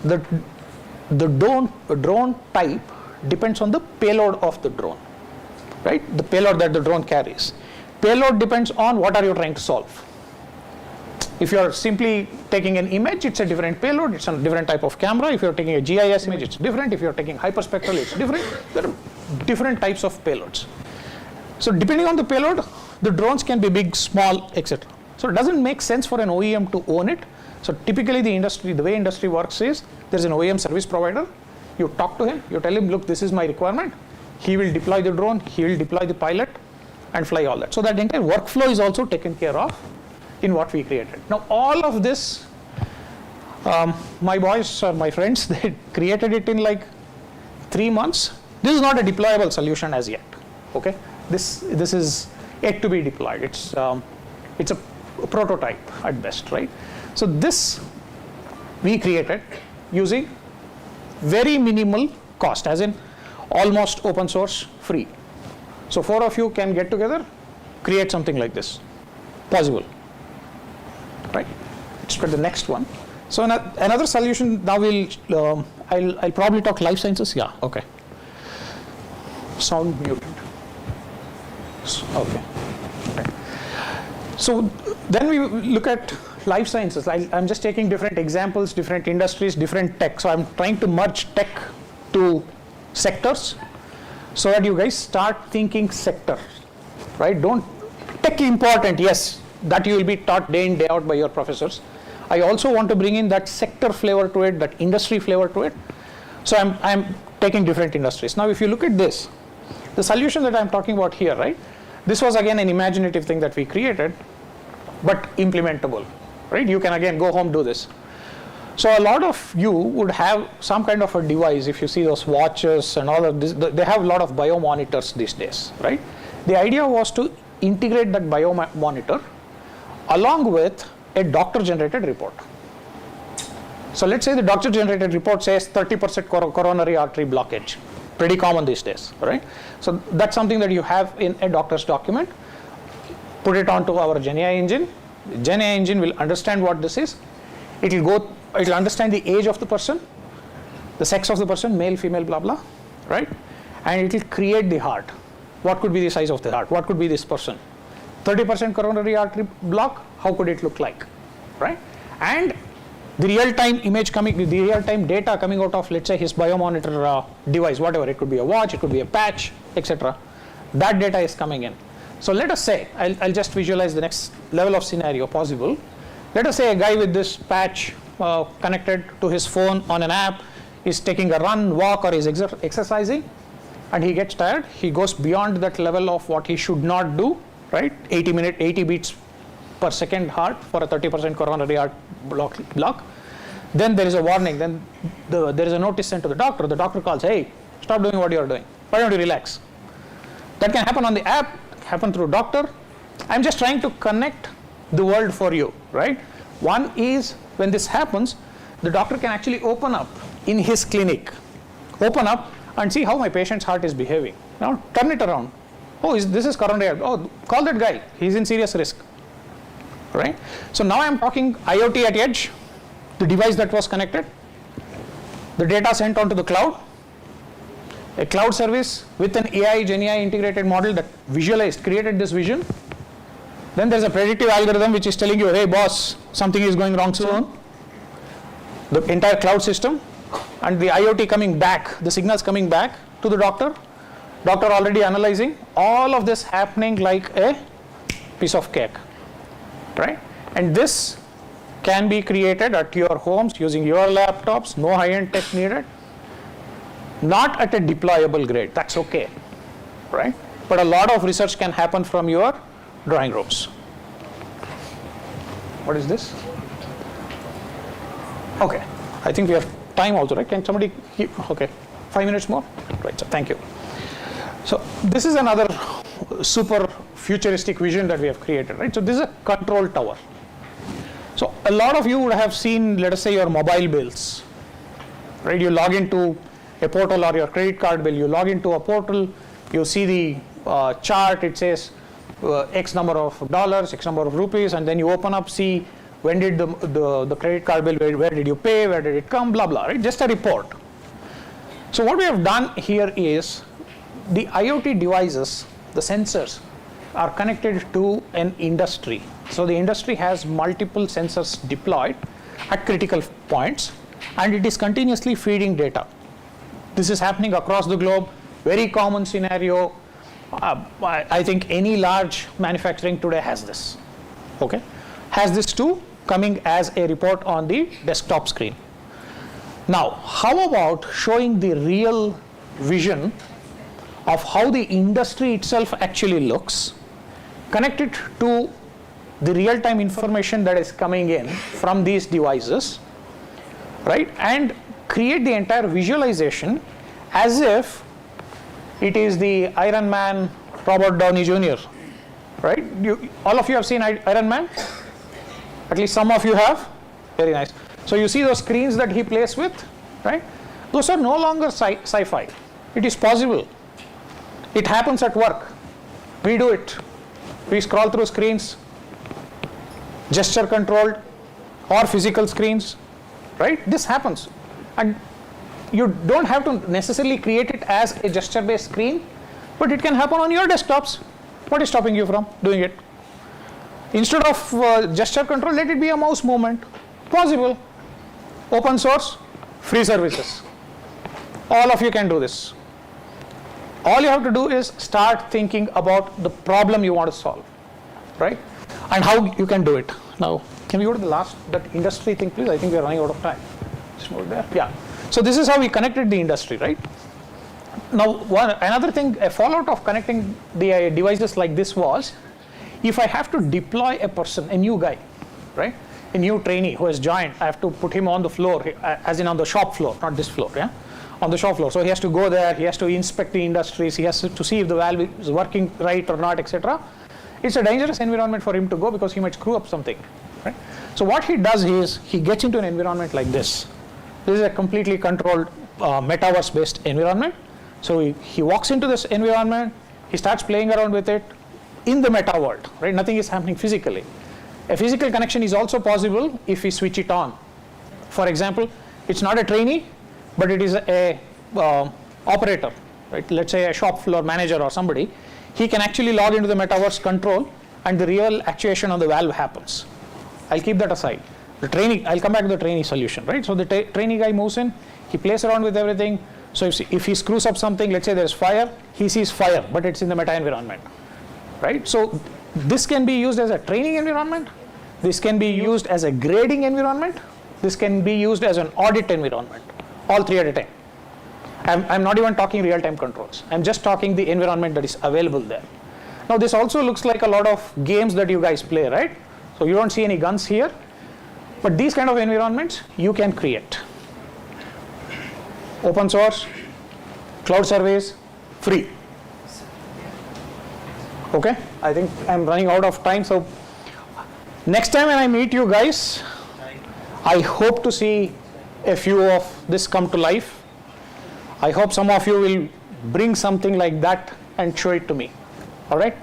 the drone type depends on the payload of the drone, right? The payload that the drone carries. Payload depends on what are you trying to solve. If you're simply taking an image, it's a different payload, it's a different type of camera. If you're taking a GIS image, it's different. If you're taking hyperspectral, it's different. There are different types of payloads. So depending on the payload, the drones can be big, small, etc. So it doesn't make sense for an OEM to own it. So typically the way industry works is, there's an OEM service provider. You talk to him, you tell him, look, this is my requirement. He will deploy the drone, he will deploy the pilot and fly all that. So that entire workflow is also taken care of in what we created. Now all of this, my boys or my friends, they created it in like 3 months. This is not a deployable solution as yet, okay? This is yet to be deployed. It's a prototype at best, right? So this we created using very minimal cost, as in almost open source, free. So 4 of you can get together, create something like this. Possible, right? Let's get the next one. So another solution, now I'll probably talk life sciences. Yeah, okay. Sound muted. Okay. So then we look at life sciences. I'm just taking different examples, different industries, different tech. So I'm trying to merge tech to sectors so that you guys start thinking sector, right? Tech important, yes, that you will be taught day in, day out by your professors. I also want to bring in that sector flavor to it, that industry flavor to it. So I'm taking different industries. Now if you look at this, the solution that I'm talking about here, right? This was again an imaginative thing that we created, but implementable, right? You can again go home, do this. So a lot of you would have some kind of a device. If you see those watches and all of this, they have a lot of biomonitors these days, right? The idea was to integrate that biomonitor along with a doctor-generated report. So let's say the doctor-generated report says 30% coronary artery blockage. Pretty common these days, right? So that's something that you have in a doctor's document. Put it onto our GenAI engine. GenAI engine will understand what this is. It'll understand the age of the person, the sex of the person, male, female, blah, blah, right? And it will create the heart. What could be the size of the heart? What could be this person? 30% coronary artery block, how could it look like, right? And the real-time the real-time data coming out of, let's say, his biomonitor device, whatever, it could be a watch, it could be a patch, etc. That data is coming in. So let us say, I'll just visualize the next level of scenario possible. Let us say a guy with this patch connected to his phone on an app is taking a run, walk, or is exercising, and he gets tired. He goes beyond that level of what he should not do, right? 80 beats per second heart for a 30% coronary heart block. Then there is a warning. Then there is a notice sent to the doctor. The doctor calls, hey, stop doing what you are doing. Why don't you relax? That can happen on the app, happen through doctor. I'm just trying to connect the world for you, right? One is, when this happens, the doctor can actually open up in his clinic, open up and see how my patient's heart is behaving. Now turn it around. Oh, this is coronary artery. Oh, call that guy. He's in serious risk, right? So now I'm talking IoT at edge, the device that was connected, the data sent onto the cloud, a cloud service with an AI, GenAI integrated model that created this vision. Then there's a predictive algorithm which is telling you, hey boss, something is going wrong soon. The entire cloud system and the IoT coming back, the signals coming back to the doctor already analyzing, all of this happening like a piece of cake, right? And this can be created at your homes using your laptops, no high-end tech needed, not at a deployable grade, that's okay, right? But a lot of research can happen from your drawing rooms. What is this? Okay, I think we have time also, right? Can somebody okay, 5 minutes more? Right, so thank you. So this is another super futuristic vision that we have created, right? So this is a control tower. So a lot of you would have seen, let us say, your mobile bills, right? You log into a portal or your credit card bill, you log into a portal, you see the chart, it says X number of dollars, X number of rupees, and then you open up, see when did the credit card bill, where did you pay, where did it come, blah, blah, right? Just a report. So what we have done here is the IoT devices, the sensors, are connected to an industry. So the industry has multiple sensors deployed at critical points, and it is continuously feeding data. This is happening across the globe, very common scenario. I think any large manufacturing today has this, okay? Has this too, coming as a report on the desktop screen. Now, how about showing the real vision of how the industry itself actually looks, connected to the real-time information that is coming in from these devices, right? And create the entire visualization as if it is the Iron Man, Robert Downey Jr., right? All of you have seen Iron Man? At least some of you have? Very nice. So you see those screens that he plays with, right? Those are no longer sci-fi. It is possible. It happens at work. We do it. We scroll through screens, gesture controlled or physical screens, right? This happens. And you don't have to necessarily create it as a gesture-based screen, but it can happen on your desktops. What is stopping you from doing it? Instead of gesture control, let it be a mouse movement. Possible. Open source, free services. All of you can do this. All you have to do is start thinking about the problem you want to solve, right? And how you can do it. Now, can we go to the last, that industry thing, please? I think we are running out of time. Just move there. Yeah. So this is how we connected the industry, right? Now, another thing, a fallout of connecting the devices like this was, if I have to deploy a person, a new guy, right? A new trainee who has joined, I have to put him on the floor, as in on the shop floor, not this floor, yeah? On the shop floor. So he has to go there, he has to inspect the industries, he has to see if the valve is working right or not, etc. It's a dangerous environment for him to go because he might screw up something, right? So what he does is, he gets into an environment like this. This is a completely controlled metaverse-based environment. So he walks into this environment, he starts playing around with it in the meta world, right? Nothing is happening physically. A physical connection is also possible if we switch it on. For example, it's not a trainee, but it is a operator, right? Let's say a shop floor manager or somebody. He can actually log into the metaverse control, and the real actuation on the valve happens. I'll keep that aside. The trainee, I'll come back to the trainee solution, right? So the trainee guy moves in, he plays around with everything. So if he screws up something, let's say there's fire, he sees fire, but it's in the meta environment, right? So this can be used as a training environment. This can be used as a grading environment. This can be used as an audit environment. All three at a time. I'm not even talking real-time controls. I'm just talking the environment that is available there. Now this also looks like a lot of games that you guys play, right? So you don't see any guns here, but these kind of environments you can create. Open source, cloud service, free. Okay, I think I'm running out of time, so next time when I meet you guys, I hope to see a few of this come to life. I hope some of you will bring something like that and show it to me. All right?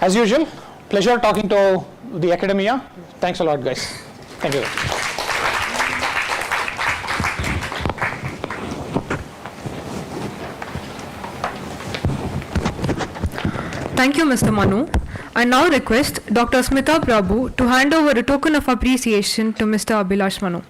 As usual, pleasure talking to the academia. Thanks a lot, guys. Thank you. Thank you, Mr. Manu. I now request Dr. Smita Prabhu to hand over a token of appreciation to Mr. Abhilash Manu.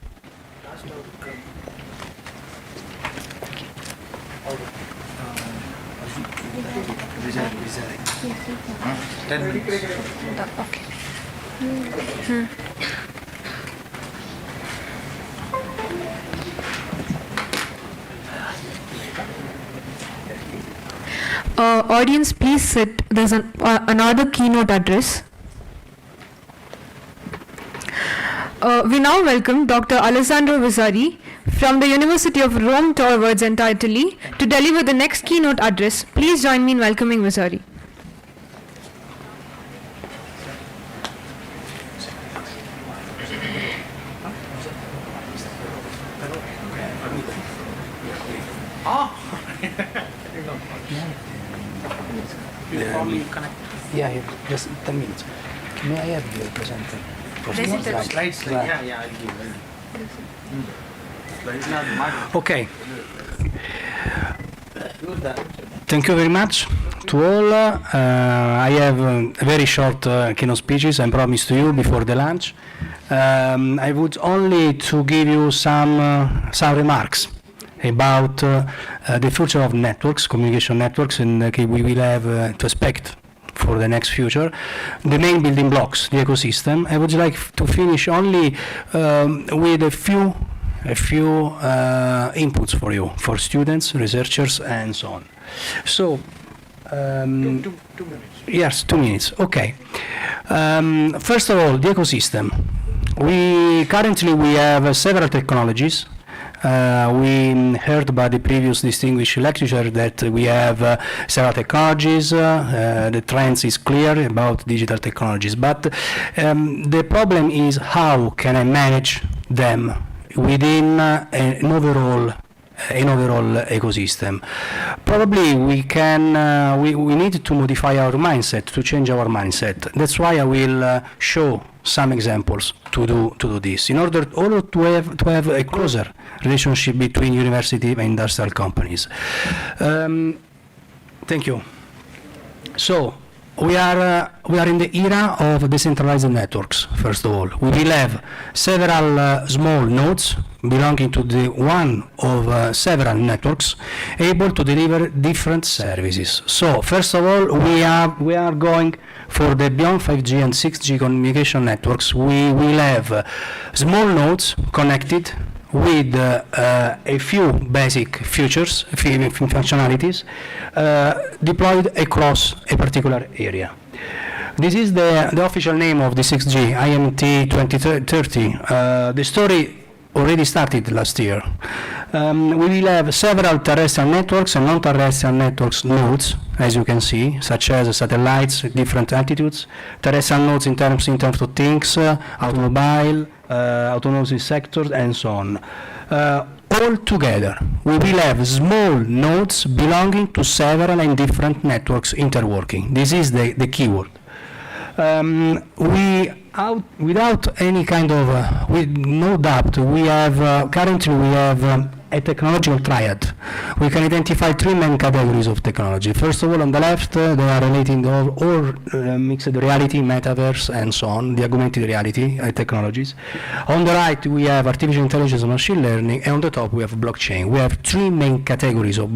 Audience, please sit. There's another keynote address. We now welcome Dr. Alessandro Vizzari from the University of Rome Tor Vergine, Italy to deliver the next keynote address. Please join me in welcoming Vizzari. only connect. Yeah, just 10 minutes. May I have the presenter? Slides. Yeah, I'll give. Okay. Thank you very much to all. I have very short keynote speeches I promised to you before the lunch. I would only to give you some remarks about the future of networks, communication networks, and we will have to expect for the next future, the main building blocks, the ecosystem. I would like to finish only with a few inputs for you, for students, researchers, and so on. So, 2 minutes. Yes, 2 minutes. Okay. First of all, the ecosystem. We have several technologies. We heard by the previous distinguished lecturer that we have several technologies. The trend is clear about digital technologies, but the problem is how can I manage them within an overall ecosystem. Probably we need to modify our mindset, to change our mindset. That's why I will show some examples to do this, in order to have a closer relationship between university and industrial companies. Thank you. So we are in the era of decentralized networks. First of all, we will have several small nodes belonging to the one of several networks able to deliver different services. So first of all, we are going for the beyond 5G and 6G communication networks. We will have small nodes connected with a few basic features, functionalities deployed across a particular area. This is the official name of the 6G, IMT 2030. The story already started last year. We will have several terrestrial networks and non-terrestrial networks nodes, as you can see, such as satellites at different altitudes, terrestrial nodes in terms of things, automobile, autonomous sectors, and so on. All together, we will have small nodes belonging to several and different networks interworking. This is the keyword. Without any kind of, with no doubt, currently we have a technological triad. We can identify 3 main categories of technology. First of all, on the left, they are relating all mixed reality, metaverse, and so on, the augmented reality technologies. On the right, we have artificial intelligence and machine learning, and on the top, we have blockchain. We have 3 main categories of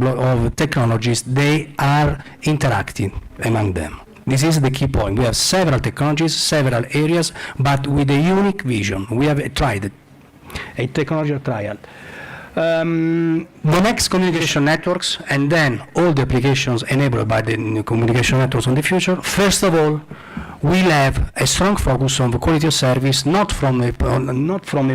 technologies. They are interacting among them. This is the key point. We have several technologies, several areas, but with a unique vision. We have tried a technological trial. The next communication networks, and then all the applications enabled by the communication networks in the future. First of all, we'll have a strong focus on the quality of service, not from a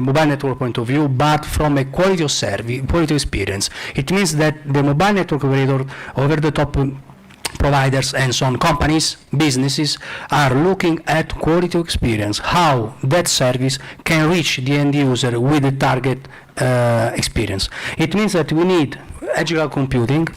mobile network point of view, but from a quality of service, quality of experience. It means that the mobile network operator, over-the-top providers and so on, companies, businesses are looking at quality of experience, how that service can reach the end user with the target experience. It means that we need agile computing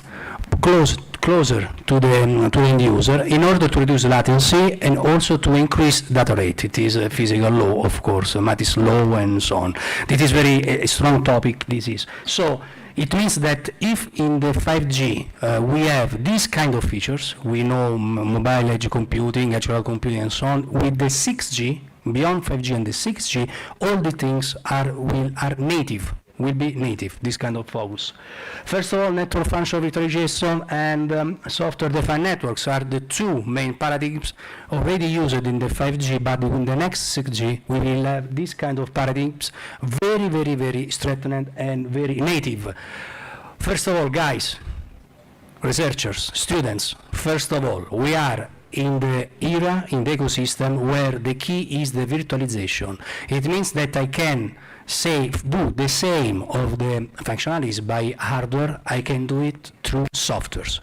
closer to the end user in order to reduce latency and also to increase data rate. It is a physical law, of course, Matisse law and so on. This is a strong topic, this is. So it means that if in the 5G we have these kind of features, we know mobile edge computing, agile computing and so on, with the 6G, beyond 5G and the 6G, all the things are native, will be native, this kind of focus. First of all, network functional virtualization and software-defined networks are the 2 main paradigms already used in the 5G, but in the next 6G, we will have this kind of paradigms very, very, very strengthened and very native. First of all, guys, researchers, students, first of all, we are in the era, in the ecosystem, where the key is the virtualization. It means that I can do the same of the functionalities by hardware, I can do it through softwares.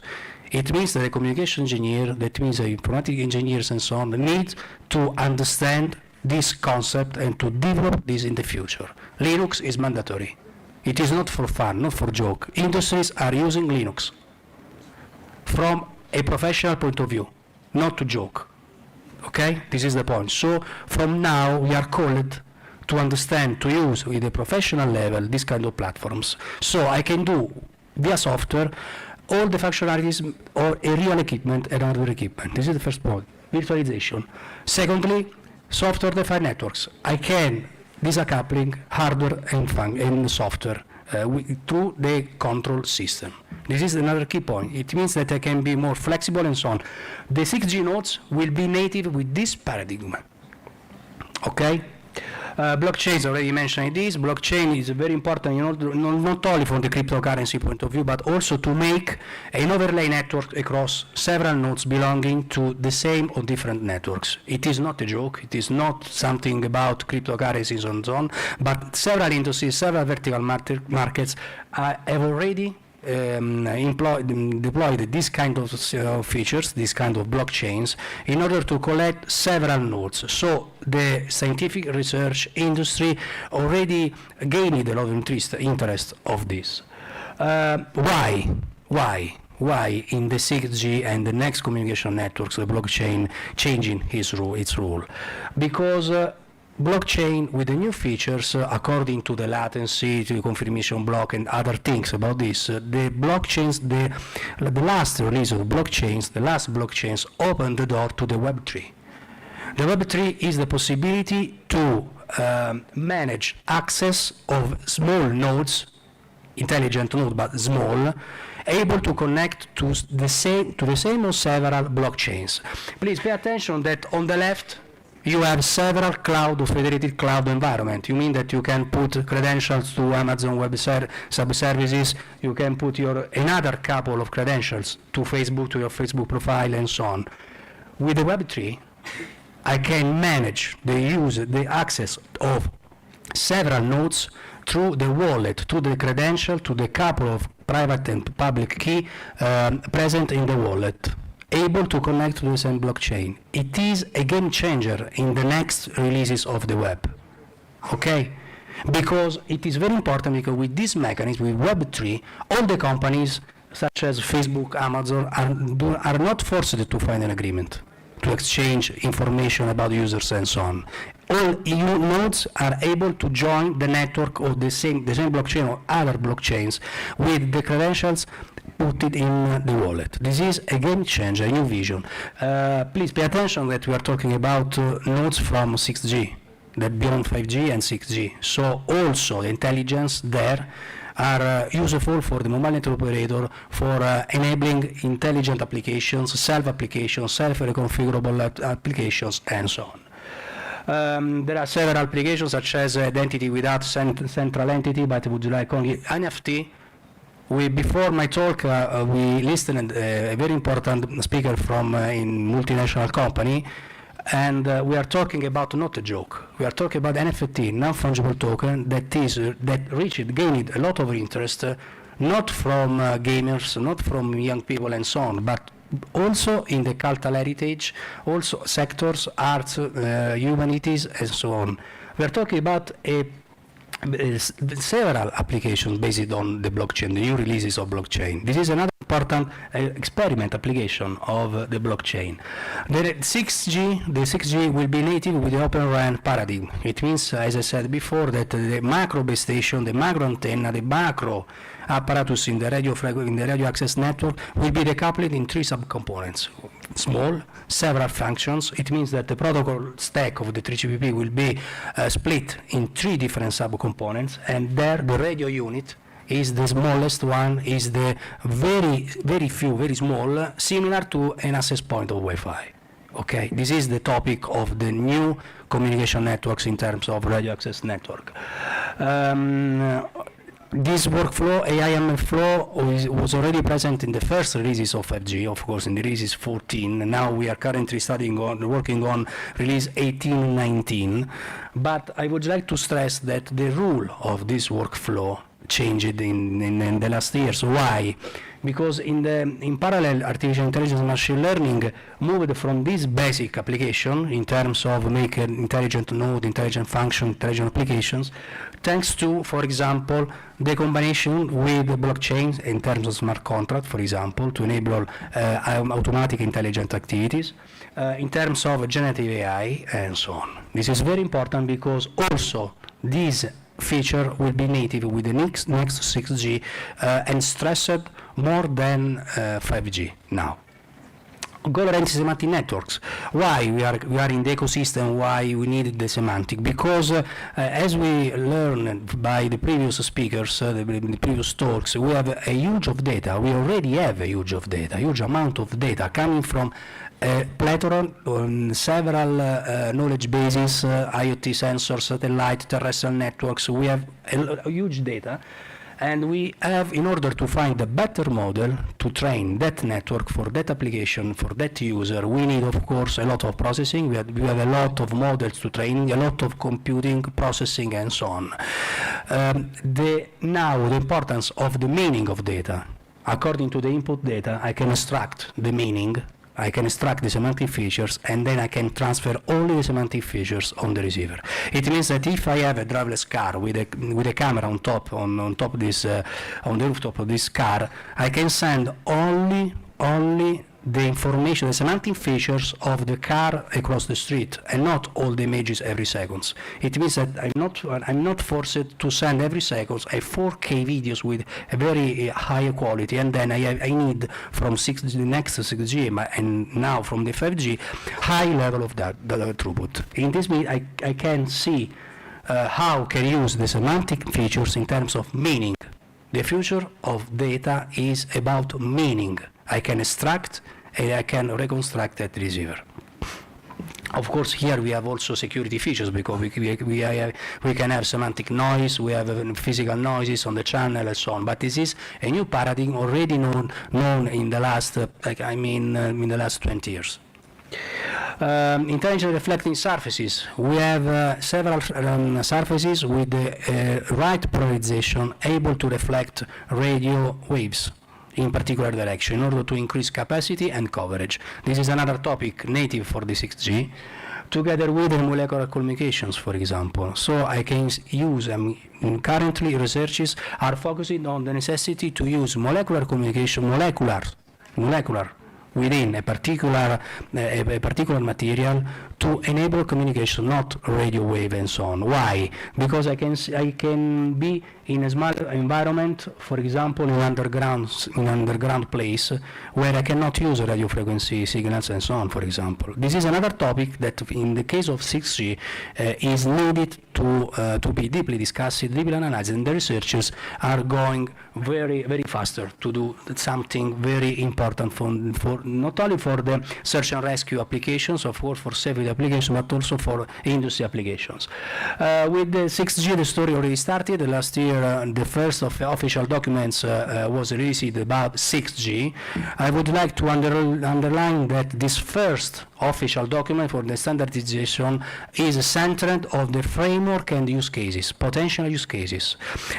It means that a communication engineer, that means informatic engineers and so on, need to understand this concept and to develop this in the future. Linux is mandatory. It is not for fun, not for joke. Industries are using Linux from a professional point of view. not to joke. Okay, this is the point. So from now we are called to understand, to use with a professional level this kind of platforms. So I can do via software all the functionalities of a real equipment and hardware equipment. This is the first point, virtualization. Secondly, software-defined networks. I can discoupling hardware and software through the control system. This is another key point. It means that I can be more flexible and so on. The 6G nodes will be native with this paradigm. Okay? Blockchains, already mentioned this. Blockchain is very important, not only from the cryptocurrency point of view, but also to make an overlay network across several nodes belonging to the same or different networks. It is not a joke. It is not something about cryptocurrencies and so on, but several industries, several vertical markets have already deployed this kind of features, this kind of blockchains, in order to collect several nodes. So the scientific research industry already gained a lot of interest of this. Why in the 6G and the next communication networks the blockchain changing its role? Because blockchain with the new features, according to the latency, to the confirmation block and other things about this, the blockchains, the last release of blockchains, the last blockchains opened the door to the Web3. The Web3 is the possibility to manage access of small nodes, intelligent node but small, able to connect to the same or several blockchains. Please pay attention that on the left you have several cloud or federated cloud environment. You mean that you can put credentials to Amazon Web Services, you can put another couple of credentials to Facebook, to your Facebook profile, and so on. With the Web3, I can manage the access of several nodes through the wallet, to the credential, to the couple of private and public key present in the wallet, able to connect to the same blockchain. It is a game changer in the next releases of the web, okay? Because it is very important, because with this mechanism, with Web3, all the companies such as Facebook, Amazon are not forced to find an agreement to exchange information about users and so on. All EU nodes are able to join the network of the same blockchain or other blockchains with the credentials put it in the wallet. This is a game changer, a new vision. Please pay attention that we are talking about nodes from 6G, that beyond 5G and 6G. So also the intelligence there are useful for the mobile network operator for enabling intelligent applications, self-applications, self-reconfigurable applications, and so on. There are several applications such as identity without central entity, but would you like only NFT? Before my talk, we listened a very important speaker from a multinational company, and we are talking about not a joke. We are talking about NFT, non-fungible token, that gained a lot of interest, not from gamers, not from young people and so on, but also in the cultural heritage, also sectors, arts, humanities, and so on. We are talking about several applications based on the blockchain, the new releases of blockchain. This is another important experiment application of the blockchain. The 6G will be native with the Open RAN paradigm. It means, as I said before, that the macro base station, the macro antenna, the macro apparatus in the radio access network will be decoupled in three subcomponents. Small, several functions. It means that the protocol stack of the 3GPP will be split in three different subcomponents, and there the radio unit is the smallest one, is the very small, similar to an access point of Wi-Fi. Okay, this is the topic of the new communication networks in terms of radio access network. This workflow, AIML flow, was already present in the first releases of 5G, of course, in the releases 14. Now we are currently working on release 18 and 19. But I would like to stress that the rule of this workflow changed in the last years. Why? Because in parallel, artificial intelligence and machine learning moved from this basic application in terms of making intelligent node, intelligent function, intelligent applications, thanks to, for example, the combination with blockchain in terms of smart contract, for example, to enable automatic intelligent activities, in terms of generative AI, and so on. This is very important because also this feature will be native with the next 6G and stressed more than 5G now. Goal-oriented semantic networks. Why we are in the ecosystem? Why we need the semantic? Because as we learned by the previous speakers, the previous talks, we have a huge of data. We already have a huge of data, huge amount of data coming from a plethora on several knowledge bases, IoT sensors, satellite, terrestrial networks. We have a huge data. And we have, in order to find a better model to train that network for that application, for that user, we need, of course, a lot of processing. We have a lot of models to train, a lot of computing, processing, and so on. Now, the importance of the meaning of data. According to the input data, I can extract the meaning, I can extract the semantic features, and then I can transfer only the semantic features on the receiver. It means that if I have a driverless car with a camera on top of this on the rooftop of this car, I can send only the information, the semantic features of the car across the street, and not all the images every second. It means that I'm not forced to send every second a 4K videos with a very high quality, and then I need from the next 6G and now from the 5G high level of that throughput. In this way, I can see how can use the semantic features in terms of meaning. The future of data is about meaning. I can extract and I can reconstruct that receiver. Of course, here we have also security features because we can have semantic noise, we have physical noises on the channel and so on. But this is a new paradigm already known in the last, in the last 20 years. Intelligent reflecting surfaces. We have several surfaces with the right polarization able to reflect radio waves in particular direction in order to increase capacity and coverage. This is another topic native for the 6G, together with the molecular communications, for example. So I can use, currently researchers are focusing on the necessity to use molecular communication, molecular within a particular material to enable communication, not radio wave and so on. Why? Because I can be in a small environment, for example, in underground place where I cannot use radio frequency signals and so on, for example. This is another topic that in the case of 6G is needed to be deeply discussed, deeply analyzed, and the researchers are going very, very faster to do something very important for not only for the search and rescue applications, of course, for safety applications, but also for industry applications. With the 6G, the story already started. Last year, the first of official documents was released about 6G. I would like to underline that this first official document for the standardization is centered on the framework and use cases, potential use cases.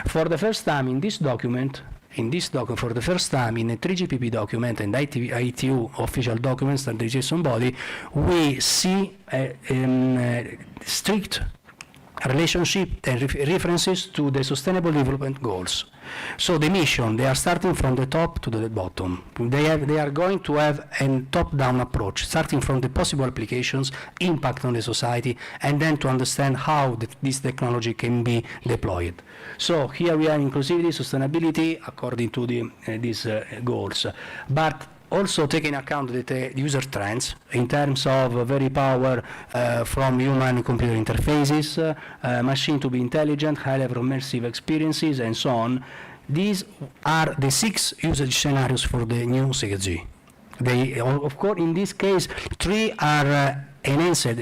For the first time in this document, for the first time in a 3GPP document and ITU official document standardization body, we see a strict relationship and references to the Sustainable Development Goals. So the mission, they are starting from the top to the bottom. They are going to have a top-down approach, starting from the possible applications, impact on the society, and then to understand how this technology can be deployed. So here we are inclusivity, sustainability, according to these goals. But also taking account the user trends in terms of very power from human-computer interfaces, machine to be intelligent, high-level immersive experiences, and so on. These are the 6 usage scenarios for the new 6G. They, of course, in this case, 3 are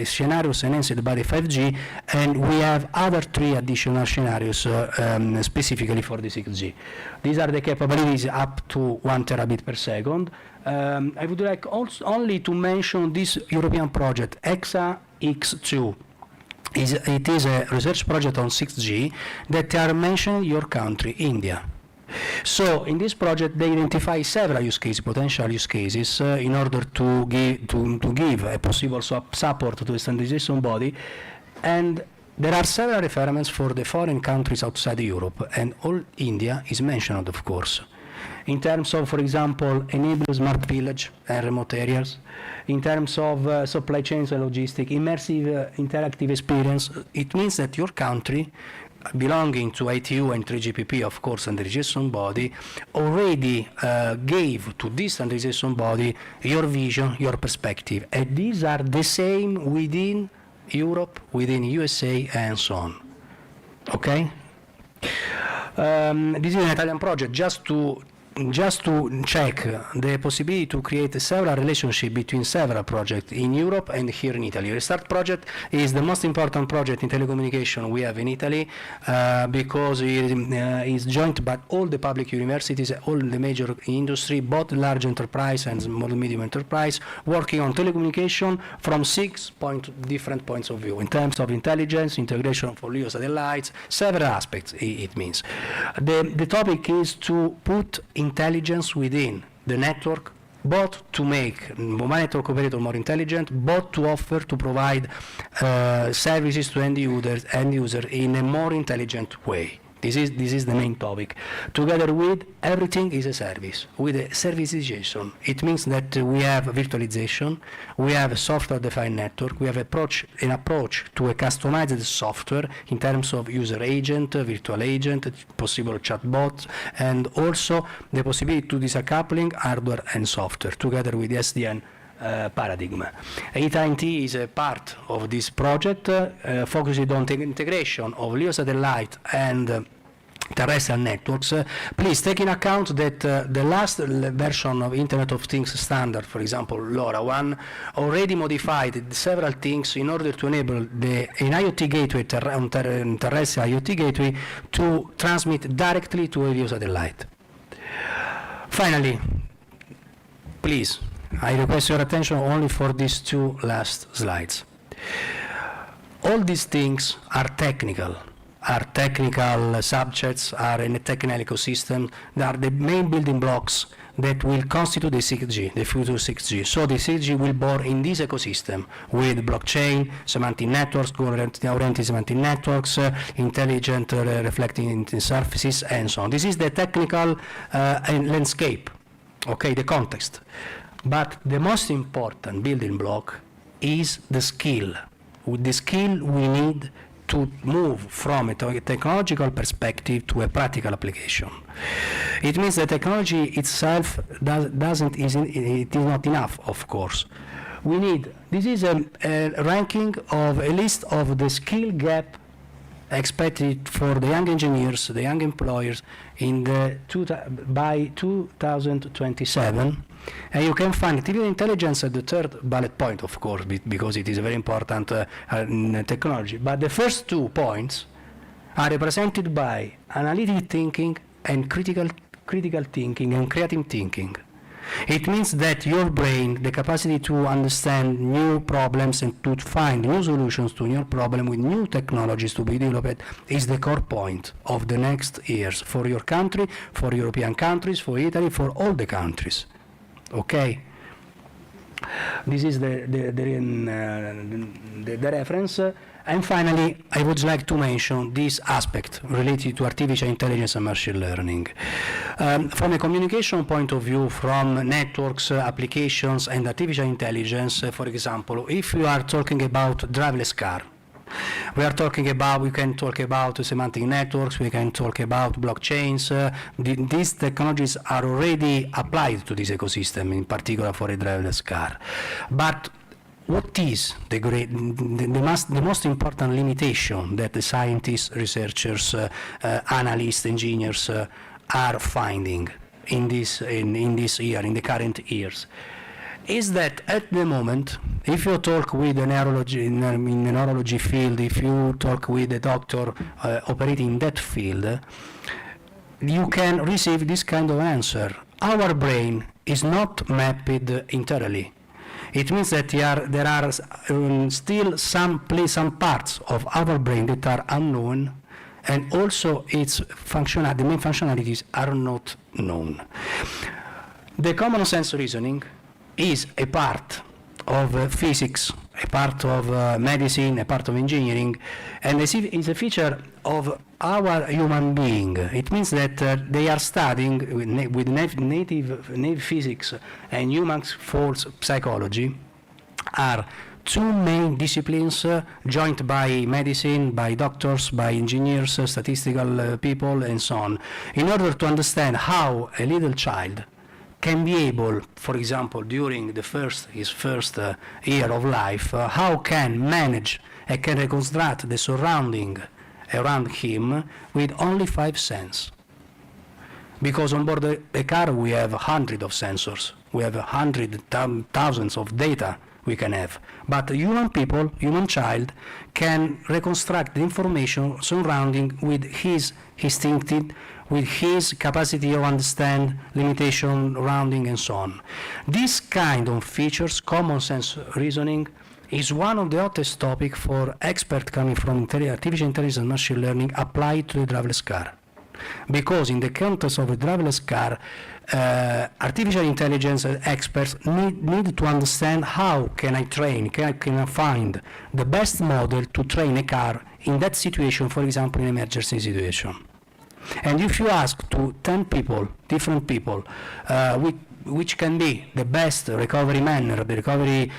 scenarios enhanced by the 5G, and we have other 3 additional scenarios specifically for the 6G. These are the capabilities up to 1 terabit per second. I would like also only to mention this European project, EXA-X2. It is a research project on 6G that are mentioning your country, India. So in this project, they identify several use cases, potential use cases, in order to give a possible support to the standardization body, and there are several references for the foreign countries outside Europe, and all India is mentioned, of course. In terms of, for example, enable smart village and remote areas, in terms of supply chains and logistics, immersive interactive experience, it means that your country, belonging to ITU and 3GPP, of course, and the standardization body, already gave to this standardization body your vision, your perspective. And these are the same within Europe, within USA, and so on. Okay? This is an Italian project just to check the possibility to create several relationships between several projects in Europe and here in Italy. Restart project is the most important project in telecommunication we have in Italy because it is joined by all the public universities, all the major industry, both large enterprise and small and medium enterprise, working on telecommunication from different points of view in terms of intelligence, integration for LEO satellites, several aspects it means. The topic is to put intelligence within the network, both to make mobile network operator more intelligent, both to offer, to provide services to end user in a more intelligent way. This is the main topic. Together with everything is a service, with a servicization. It means that we have virtualization, we have a software-defined network, we have an approach to a customized software in terms of user agent, virtual agent, possible chatbot, and also the possibility to discoupling hardware and software together with the SDN paradigm. AT&T is a part of this project, focused on the integration of LEO satellite and terrestrial networks. Please take in account that the last version of Internet of Things standard, for example LoRaWAN, already modified several things in order to enable an IoT gateway, terrestrial IoT gateway, to transmit directly to a LEO satellite. Finally, please, I request your attention only for these two last slides. All these things are technical subjects, are in a technical ecosystem. They are the main building blocks that will constitute the 6G, the future 6G. So the 6G will born in this ecosystem with blockchain, semantic networks, oriented semantic networks, intelligent reflecting surfaces, and so on. This is the technical landscape, okay, the context. But the most important building block is the skill. With the skill we need to move from a technological perspective to a practical application. It means that technology itself it is not enough, of course. We need, this is a ranking of a list of the skill gap expected for the young engineers, the young employers by 2027. And you can find artificial intelligence at the third bullet point, of course, because it is a very important technology. But the first 2 points are represented by analytic thinking and critical thinking and creative thinking. It means that your brain, the capacity to understand new problems and to find new solutions to new problems with new technologies to be developed is the core point of the next years for your country, for European countries, for Italy, for all the countries. Okay? This is the reference. And finally, I would like to mention this aspect related to artificial intelligence and machine learning. From a communication point of view, from networks, applications, and artificial intelligence, for example, if you are talking about driverless car, we can talk about semantic networks, we can talk about blockchains. These technologies are already applied to this ecosystem, in particular for a driverless car. But what is the most important limitation that the scientists, researchers, analysts, engineers are finding in this year, in the current years? Is that at the moment, if you talk with a neurology in the neurology field, if you talk with a doctor operating in that field, you can receive this kind of answer. Our brain is not mapped entirely. It means that there are still some parts of our brain that are unknown, and also the main functionalities are not known. The common sense reasoning is a part of physics, a part of medicine, a part of engineering, and is a feature of our human being. It means that they are studying with native physics and human force psychology are two main disciplines joined by medicine, by doctors, by engineers, statistical people, and so on, in order to understand how a little child can be able, for example, during his first year of life, how can manage and can reconstruct the surrounding around him with only 5 senses. Because on board the car we have hundreds of sensors, we have thousands of data we can have. But human child can reconstruct the information surrounding with his instinctive, with his capacity of understand limitation, rounding, and so on. This kind of features, common sense reasoning, is one of the hottest topics for experts coming from artificial intelligence and machine learning applied to the driverless car. Because in the context of a driverless car, artificial intelligence experts need to understand how can I find the best model to train a car in that situation, for example, in an emergency situation. And if you ask to 10 people, different people, which can be the best recovery manner, the recovery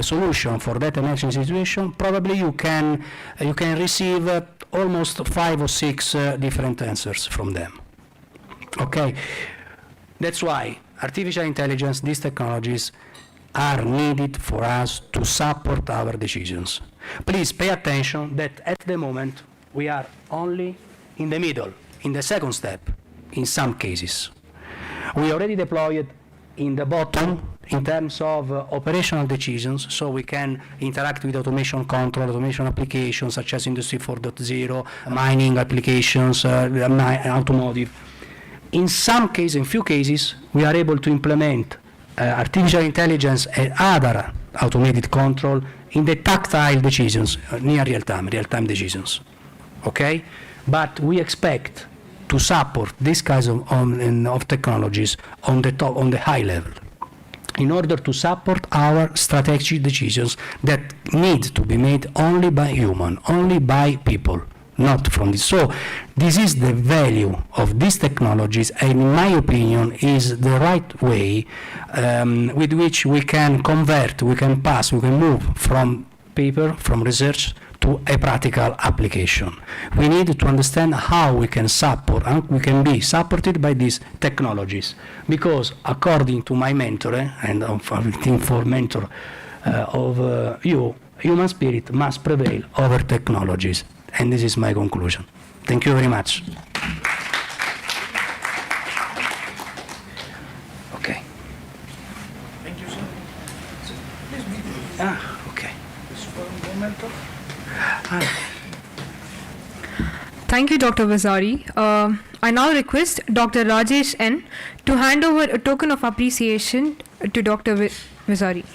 solution for that emergency situation, probably you can receive almost 5 or 6 different answers from them. Okay, that's why artificial intelligence, these technologies are needed for us to support our decisions. Please pay attention that at the moment we are only in the middle, in the second step, in some cases. We already deployed in the bottom in terms of operational decisions, so we can interact with automation control, automation applications such as Industry 4.0, mining applications, automotive. In some cases, in few cases, we are able to implement artificial intelligence and other automated control in the tactile decisions, near real-time decisions. Okay? But we expect to support these kinds of technologies on the high level, in order to support our strategic decisions that need to be made only by human, only by people, not from this. So this is the value of these technologies, and in my opinion is the right way with which we can convert, we can move from paper, from research to a practical application. We need to understand how we can support and we can be supported by these technologies, because according to my mentor, and I think for mentor of you, human spirit must prevail over technologies, and this is my conclusion. Thank you very much. Okay. Thank you, sir. Okay. Just for a moment. Thank you, Dr. Vazari. I now request Dr. Rajesh N. to hand over a token of appreciation to Dr. Vazari.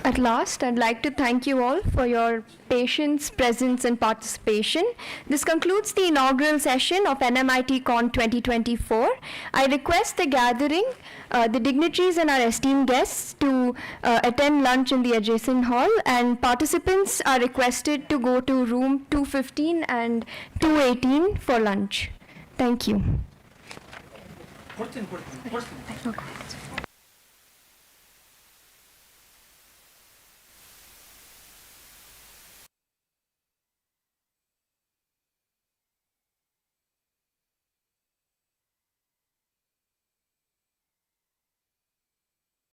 At last, I'd like to thank you all for your patience, presence, and participation. This concludes the inaugural session of NMITCON 2024. I request the gathering, the dignitaries and our esteemed guests to attend lunch in the adjacent hall, and participants are requested to go to room 215 and 218 for lunch. Thank you. Thank you.